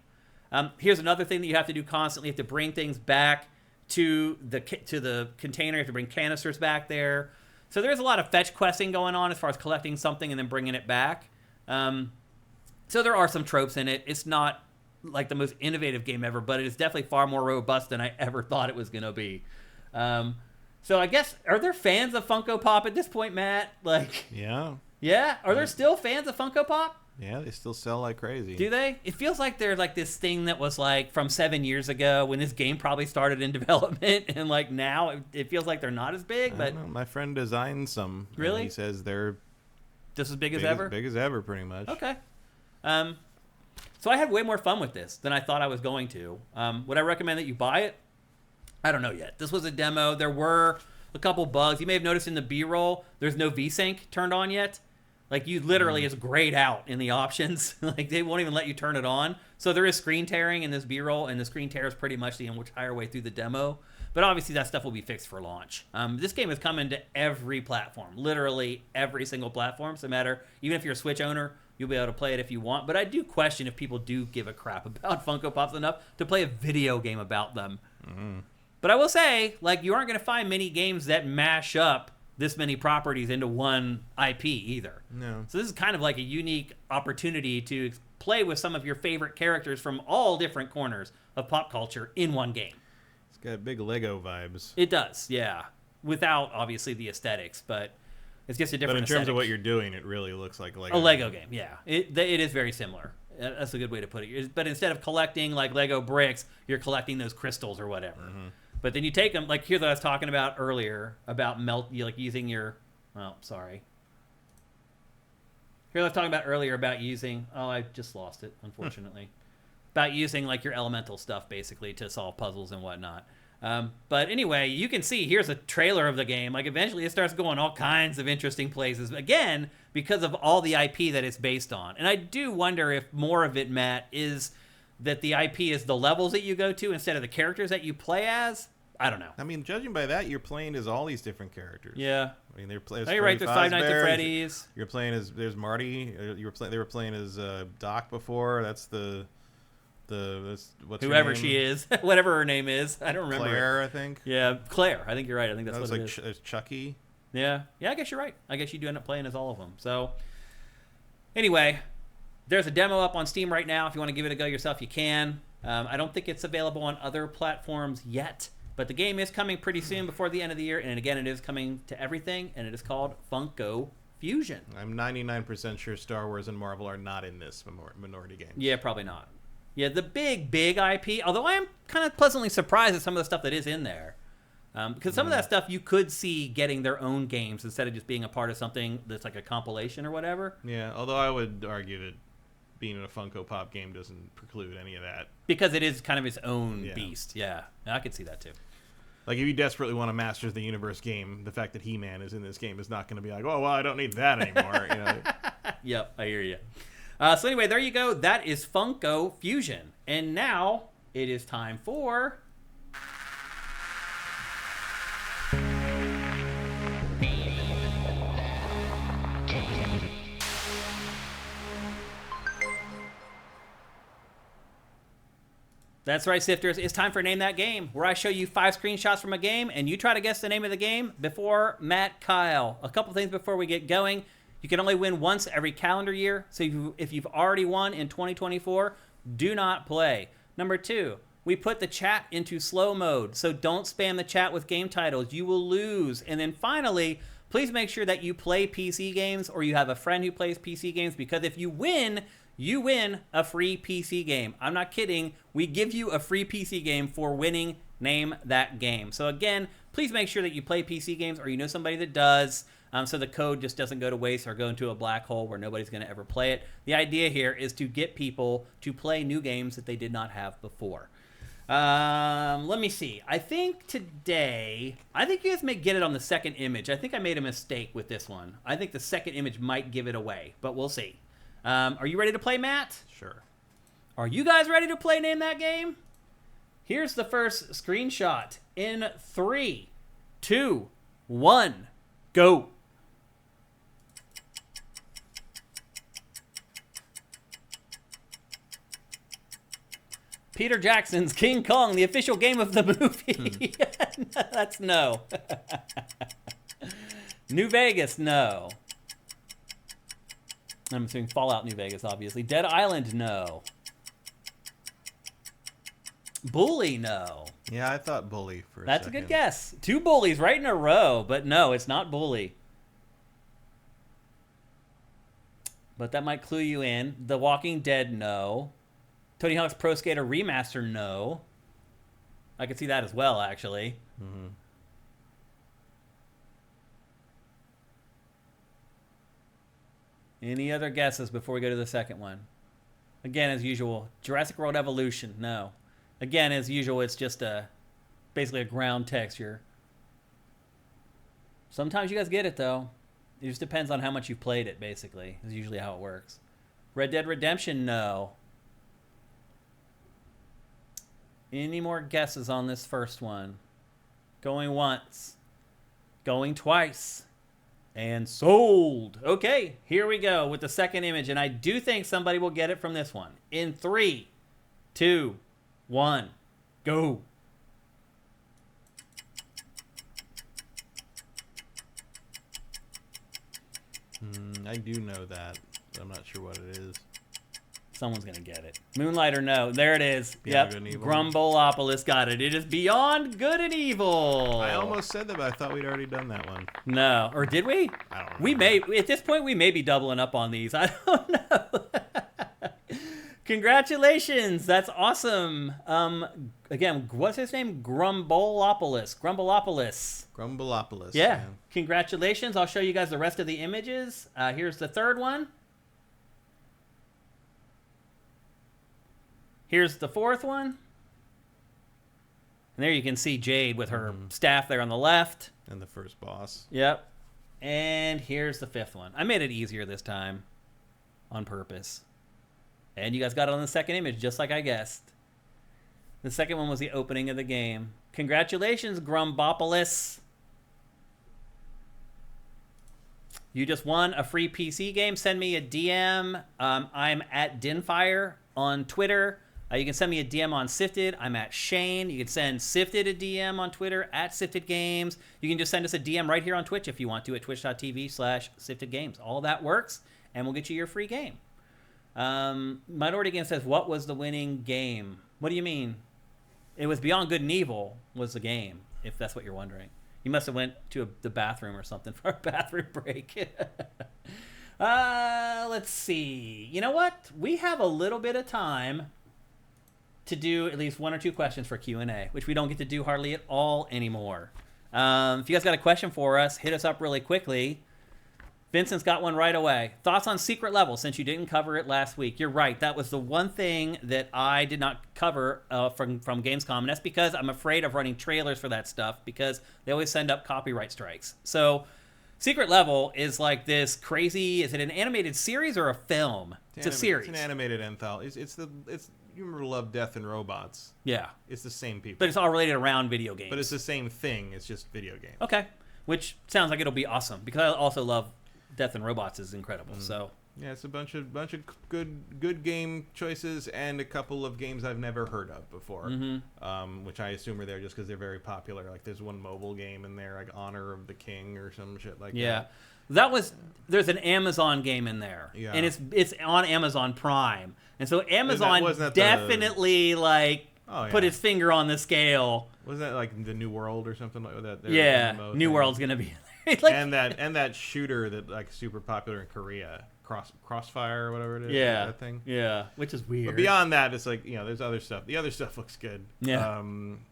S1: Here's another thing that you have to do constantly. You have to bring things back to the container. You have to bring canisters back there. So there's a lot of fetch questing going on as far as collecting something and then bringing it back. So there are some tropes in it. It's not like the most innovative game ever, but it is definitely far more robust than I ever thought it was going to be. So I guess, are there fans of Funko Pop at this point, Matt? Like,
S2: yeah.
S1: Yeah? Are there still fans of Funko Pop?
S2: Yeah, they still sell like crazy.
S1: Do they? It feels like they're like this thing that was like from 7 years ago when this game probably started in development, and like now it feels like they're not as big. But
S2: my friend designed some.
S1: Really?
S2: He says they're
S1: just as big as ever?
S2: Big as ever, pretty much.
S1: Okay. So I had way more fun with this than I thought I was going to. Would I recommend that you buy it? I don't know yet. This was a demo. There were a couple bugs. You may have noticed in the B-roll, there's no VSync turned on yet. Like, you literally is grayed out in the options. Like, they won't even let you turn it on. So there is screen tearing in this B-roll, and the screen tears pretty much the entire way through the demo. But obviously, that stuff will be fixed for launch. This game is coming to every platform. Literally every single platform. So even if you're a Switch owner, you'll be able to play it if you want. But I do question if people do give a crap about Funko Pops enough to play a video game about them. Mm-hmm. But I will say, like, you aren't going to find many games that mash up this many properties into one IP either. No. So this is kind of like a unique opportunity to play with some of your favorite characters from all different corners of pop culture in one game.
S2: It's got big Lego vibes.
S1: It does, yeah. Without, obviously, the aesthetics, but it's just a different
S2: But in terms of what you're doing, it really looks like
S1: a Lego game, yeah. It is very similar. That's a good way to put it. But instead of collecting, like, Lego bricks, you're collecting those crystals or whatever. Mm-hmm. But then you take them, like here's what I was talking about earlier, about using your, sorry. Here's what I was talking about earlier about using, I just lost it, unfortunately. About using like your elemental stuff, basically, to solve puzzles and whatnot. But anyway, you can see, here's a trailer of the game. Like, eventually it starts going all kinds of interesting places. Again, because of all the IP that it's based on. And I do wonder if more of it, Matt, is that the IP is the levels that you go to instead of the characters that you play as. I don't know.
S2: I mean, judging by that, you're playing as all these different characters.
S1: Yeah.
S2: I mean, they're playing.
S1: You're right. There's Five Nights at Freddy's.
S2: You're playing as. There's Marty. They were playing as Doc before. That's what's
S1: whoever
S2: her name?
S1: She is, whatever her name is. I don't remember.
S2: Claire, I think.
S1: Yeah, Claire. I think you're right. I think that's
S2: what
S1: it
S2: is. There's Chucky.
S1: Yeah. I guess you're right. I guess you do end up playing as all of them. So, anyway, there's a demo up on Steam right now. If you want to give it a go yourself, you can. I don't think it's available on other platforms yet. But the game is coming pretty soon before the end of the year. And again, it is coming to everything. And it is called Funko Fusion.
S2: I'm 99% sure Star Wars and Marvel are not in this minority game.
S1: Yeah, probably not. Yeah, the big IP. Although I am kind of pleasantly surprised at some of the stuff that is in there. Because some of that stuff you could see getting their own games instead of just being a part of something that's like a compilation or whatever.
S2: Yeah, although I would argue that being in a Funko Pop game doesn't preclude any of that.
S1: Because it is kind of its own beast. Yeah, I could see that too.
S2: Like, if you desperately want a Masters of the Universe game, the fact that He-Man is in this game is not going to be like, oh, well, I don't need that anymore. You know?
S1: Yep, I hear you. So anyway, there you go. That is Funko Fusion. And now it is time for... That's right, Sifters. It's time for Name That Game, where I show you 5 screenshots from a game, and you try to guess the name of the game before Matt Keil. A couple things before we get going. You can only win once every calendar year, so if you've already won in 2024, do not play. Number 2, we put the chat into slow mode, so don't spam the chat with game titles. You will lose. And then finally, please make sure that you play PC games or you have a friend who plays PC games, because if you win a free PC game. I'm not kidding. We give you a free PC game for winning Name That Game. So again, please make sure that you play PC games or you know somebody that does, so the code just doesn't go to waste or go into a black hole where nobody's going to ever play it. The idea here is to get people to play new games that they did not have before. Let me see. I think you guys may get it on the second image. I think I made a mistake with this one. I think the second image might give it away, but we'll see. Are you ready to play, Matt?
S2: Sure.
S1: Are you guys ready to play Name That Game? Here's the first screenshot in 3, 2, 1, go. Peter Jackson's King Kong, the official game of the movie. That's no. New Vegas, no. I'm assuming Fallout New Vegas, obviously. Dead Island, no. Bully, no.
S2: Yeah, I thought Bully for a
S1: That's
S2: second.
S1: a good guess. 2 bullies right in a row, but no, it's not Bully. But that might clue you in. The Walking Dead, no. Tony Hawk's Pro Skater Remaster, no. I could see that as well, actually.
S2: Mm-hmm.
S1: Any other guesses before we go to the second one? Again, as usual, Jurassic World Evolution, no. Again, as usual, it's just basically a ground texture. Sometimes you guys get it, though. It just depends on how much you've played it, basically. Is usually how it works. Red Dead Redemption, no. Any more guesses on this first one? Going once. Going twice. And sold. Okay, here we go with the second image. And I do think somebody will get it from this one. In 3, 2, 1, go.
S2: I do know that, but I'm not sure what it is.
S1: Someone's going to get it. Moonlight or no. There it is.
S2: Beyond Good and Evil.
S1: Grumbleopolis got it. It is Beyond Good and Evil.
S2: I almost said that, but I thought we'd already done that one.
S1: No. Or did we?
S2: I don't know.
S1: We may, at this point, we may be doubling up on these. I don't know. Congratulations. That's awesome. Again, what's his name? Grumbleopolis. Yeah.
S2: Man.
S1: Congratulations. I'll show you guys the rest of the images. Here's the third one. Here's the fourth one. And there you can see Jade with her staff there on the left.
S2: And the first boss.
S1: Yep. And here's the fifth one. I made it easier this time on purpose. And you guys got it on the second image, just like I guessed. The second one was the opening of the game. Congratulations, Grumbopolis. You just won a free PC game. Send me a DM. I'm at Dinfire on Twitter. You can send me a DM on Sifted. I'm at Shane. You can send Sifted a DM on Twitter, at Sifted Games. You can just send us a DM right here on Twitch if you want to, at twitch.tv/Sifted Games. All that works, and we'll get you your free game. Minority Game says, what was the winning game? What do you mean? It was Beyond Good and Evil was the game, if that's what you're wondering. You must have went to the bathroom or something for a bathroom break. Let's see. You know what? We have a little bit of time. to do at least 1 or 2 questions for Q&A, which we don't get to do hardly at all anymore. If you guys got a question for us, hit us up really quickly. Vincent's got one right away. Thoughts on Secret Level, since you didn't cover it last week? You're right. That was the one thing that I did not cover from Gamescom, and that's because I'm afraid of running trailers for that stuff because they always send up copyright strikes. So Secret Level is like this crazy... Is it an animated series or a film? It's a series.
S2: It's an animated anthology. It's you remember Love, Death, and Robots?
S1: Yeah.
S2: It's the same people.
S1: But it's all related around video games.
S2: But it's the same thing. It's just video games.
S1: Okay. Which sounds like it'll be awesome because I also love Death and Robots is incredible. So
S2: yeah, it's a bunch of good game choices and a couple of games I've never heard of before, which I assume are there just because they're very popular. Like there's one mobile game in there, like Honor of the King or some shit like that.
S1: Yeah, there's an Amazon game in there, and it's on Amazon Prime, and so Amazon definitely put its finger on the scale.
S2: Wasn't that like the New World or something like that?
S1: Yeah, New World's gonna be.
S2: and that shooter that like super popular in Korea, Crossfire or whatever it is.
S1: Yeah,
S2: that thing.
S1: Yeah, which is weird.
S2: But beyond that, it's like there's other stuff. The other stuff looks good.
S1: Yeah.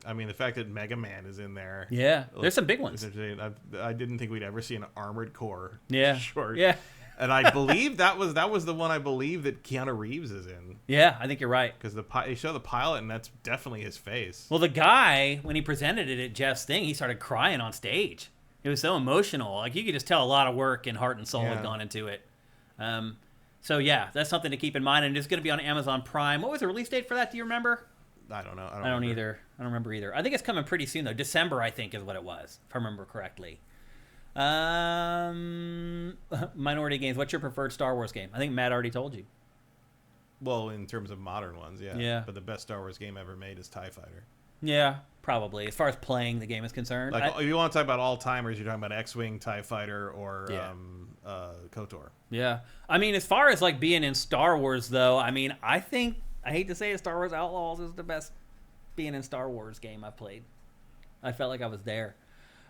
S2: I mean, the fact that Mega Man is in there.
S1: Yeah, there's some big ones.
S2: I didn't think we'd ever see an Armored Core.
S1: Yeah.
S2: Short.
S1: Yeah.
S2: And I believe that was the one I believe that Keanu Reeves is in.
S1: Yeah, I think you're right.
S2: Because they show the pilot, and that's definitely his face.
S1: Well, the guy, when he presented it at Jeff's thing, he started crying on stage. It was so emotional. Like, you could just tell a lot of work and heart and soul had gone into it. So, yeah, that's something to keep in mind. And it's going to be on Amazon Prime. What was the release date for that? Do you remember?
S2: I don't know.
S1: I don't either. I don't remember either. I think it's coming pretty soon, though. December, I think, is what it was, if I remember correctly. Minority Games, what's your preferred Star Wars game? I think Matt already told you.
S2: Well, in terms of modern ones, yeah.
S1: Yeah.
S2: But the best Star Wars game ever made is TIE Fighter.
S1: Yeah, probably. As far as playing the game is concerned.
S2: Like, if you want to talk about all-timers, you're talking about X-Wing, TIE Fighter, or KOTOR.
S1: Yeah. I mean, as far as, like, being in Star Wars, though, I mean, I hate to say it, Star Wars Outlaws is the best being in Star Wars game I've played. I felt like I was there.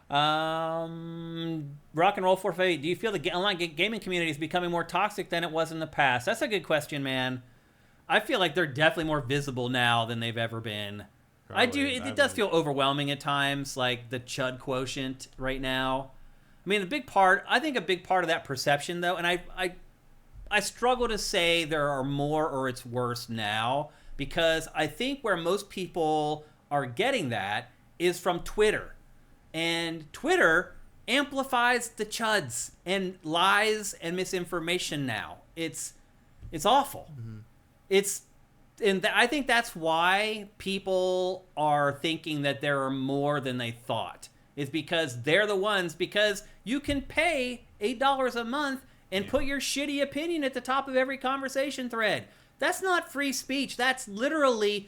S1: Rock and Roll 458, do you feel the online gaming community is becoming more toxic than it was in the past? That's a good question, man. I feel like they're definitely more visible now than they've ever been. Probably, it does feel overwhelming at times, like the chud quotient right now. I mean, a big part of that perception, though, and I struggle to say there are more or it's worse now, because I think where most people are getting that is from Twitter. And Twitter amplifies the chuds and lies and misinformation now. It's awful. Mm-hmm. I think that's why people are thinking that there are more than they thought. It's because they're the ones, because you can pay $8 a month and put your shitty opinion at the top of every conversation thread. That's not free speech. That's literally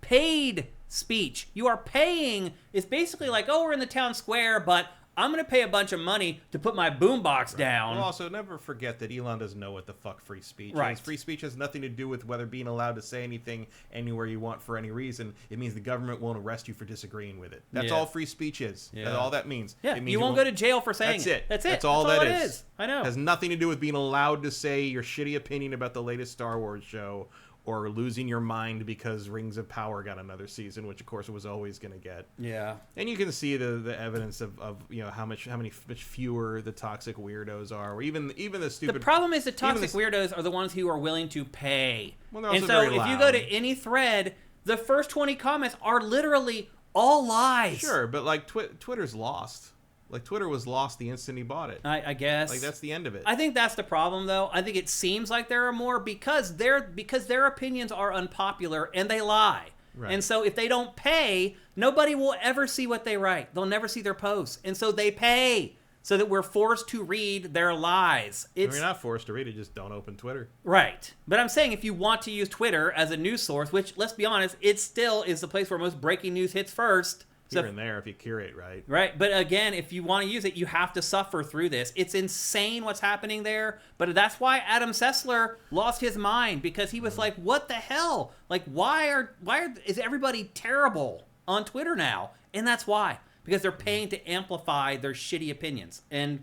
S1: paid speech. You are paying. It's basically like, oh, we're in the town square, but I'm going to pay a bunch of money to put my boombox down.
S2: Well, also, never forget that Elon doesn't know what the fuck free speech
S1: is.
S2: Free speech has nothing to do with whether being allowed to say anything anywhere you want for any reason. It means the government won't arrest you for disagreeing with it. That's all free speech is.
S1: Yeah.
S2: That's all that means.
S1: Yeah,
S2: it means
S1: you won't go to jail for saying it.
S2: That's it.
S1: That's
S2: all that
S1: it is. I know.
S2: It has nothing to do with being allowed to say your shitty opinion about the latest Star Wars show, or losing your mind because Rings of Power got another season, which of course it was always going to get.
S1: Yeah.
S2: And you can see the evidence of how much fewer the toxic weirdos are, or even the stupid.
S1: The problem is the toxic weirdos are the ones who are willing to pay.
S2: Well, they're also
S1: and so
S2: very loud.
S1: If you go to any thread, the first 20 comments are literally all lies.
S2: Sure, but like Twitter's lost. Like, Twitter was lost the instant he bought it.
S1: I guess.
S2: Like, that's the end of it.
S1: I think that's the problem, though. I think it seems like there are more because their opinions are unpopular and they lie. Right. And so if they don't pay, nobody will ever see what they write. They'll never see their posts. And so they pay so that we're forced to read their lies.
S2: You're not forced to read it. Just don't open Twitter.
S1: Right. But I'm saying if you want to use Twitter as a news source, which, let's be honest, it still is the place where most breaking news hits first.
S2: Here and there if you curate right.
S1: Right, but again, if you want to use it, you have to suffer through this. It's insane what's happening there, but that's why Adam Sessler lost his mind, because he was like, what the hell? Like, why is everybody terrible on Twitter now? And that's why. Because they're paying to amplify their shitty opinions. And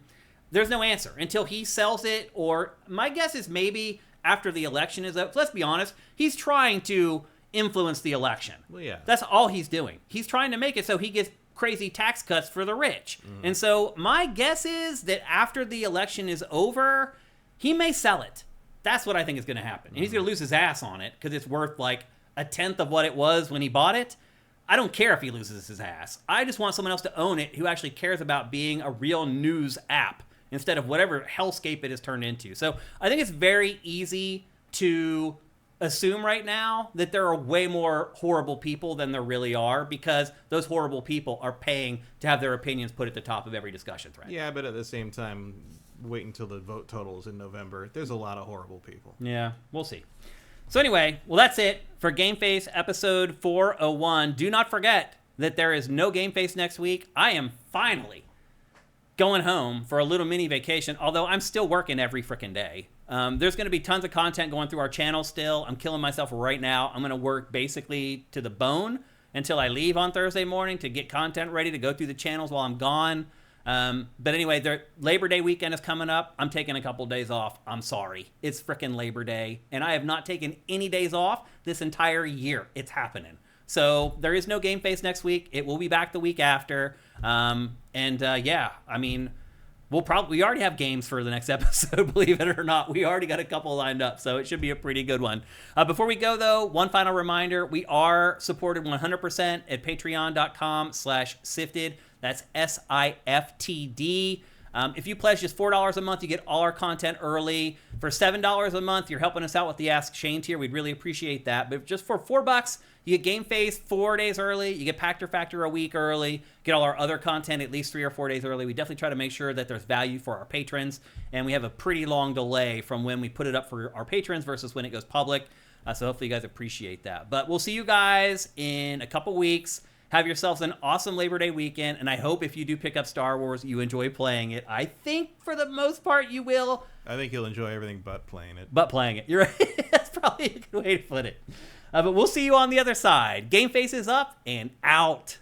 S1: there's no answer until he sells it, or my guess is maybe after the election is up. Let's be honest, he's trying to influence the election.
S2: Well, yeah.
S1: That's all he's doing. He's trying to make it so he gets crazy tax cuts for the rich. And so my guess is that after the election is over, he may sell it. That's what I think is going to happen. And he's going to lose his ass on it because it's worth like a tenth of what it was when he bought it. I don't care if he loses his ass. I just want someone else to own it who actually cares about being a real news app instead of whatever hellscape it has turned into. So I think it's very easy to assume right now that there are way more horrible people than there really are because those horrible people are paying to have their opinions put at the top of every discussion thread.
S2: Yeah, but at the same time, wait until the vote totals in November. There's a lot of horrible people.
S1: Yeah, we'll see. So anyway, well, that's it for GameFace episode 401. Do not forget that there is no GameFace next week. I am finally going home for a little mini vacation, although I'm still working every freaking day. There's going to be tons of content going through our channel still. I'm killing myself right now. I'm going to work basically to the bone until I leave on Thursday morning to get content ready to go through the channels while I'm gone. But anyway, the Labor Day weekend is coming up. I'm taking a couple days off. I'm sorry. It's frickin' Labor Day. And I have not taken any days off this entire year. It's happening. So there is no GameFace next week. It will be back the week after. Yeah, I mean, we already have games for the next episode, believe it or not. We already got a couple lined up, so it should be a pretty good one. Before we go, though, one final reminder. We are supported 100% at patreon.com/SIFTD. That's SIFTD. If you pledge just $4 a month, you get all our content early. For $7 a month, you're helping us out with the Ask Shane tier. We'd really appreciate that. But just for $4, you get GameFace 4 days early. You get Pachter Factor a week early. Get all our other content at least 3 or 4 days early. We definitely try to make sure that there's value for our patrons. And we have a pretty long delay from when we put it up for our patrons versus when it goes public. So hopefully you guys appreciate that. But we'll see you guys in a couple weeks. Have yourselves an awesome Labor Day weekend, and I hope if you do pick up Star Wars, you enjoy playing it. I think for the most part you will.
S2: I think you'll enjoy everything but playing it.
S1: But playing it. You're right. That's probably a good way to put it. But we'll see you on the other side. GameFace is up and out.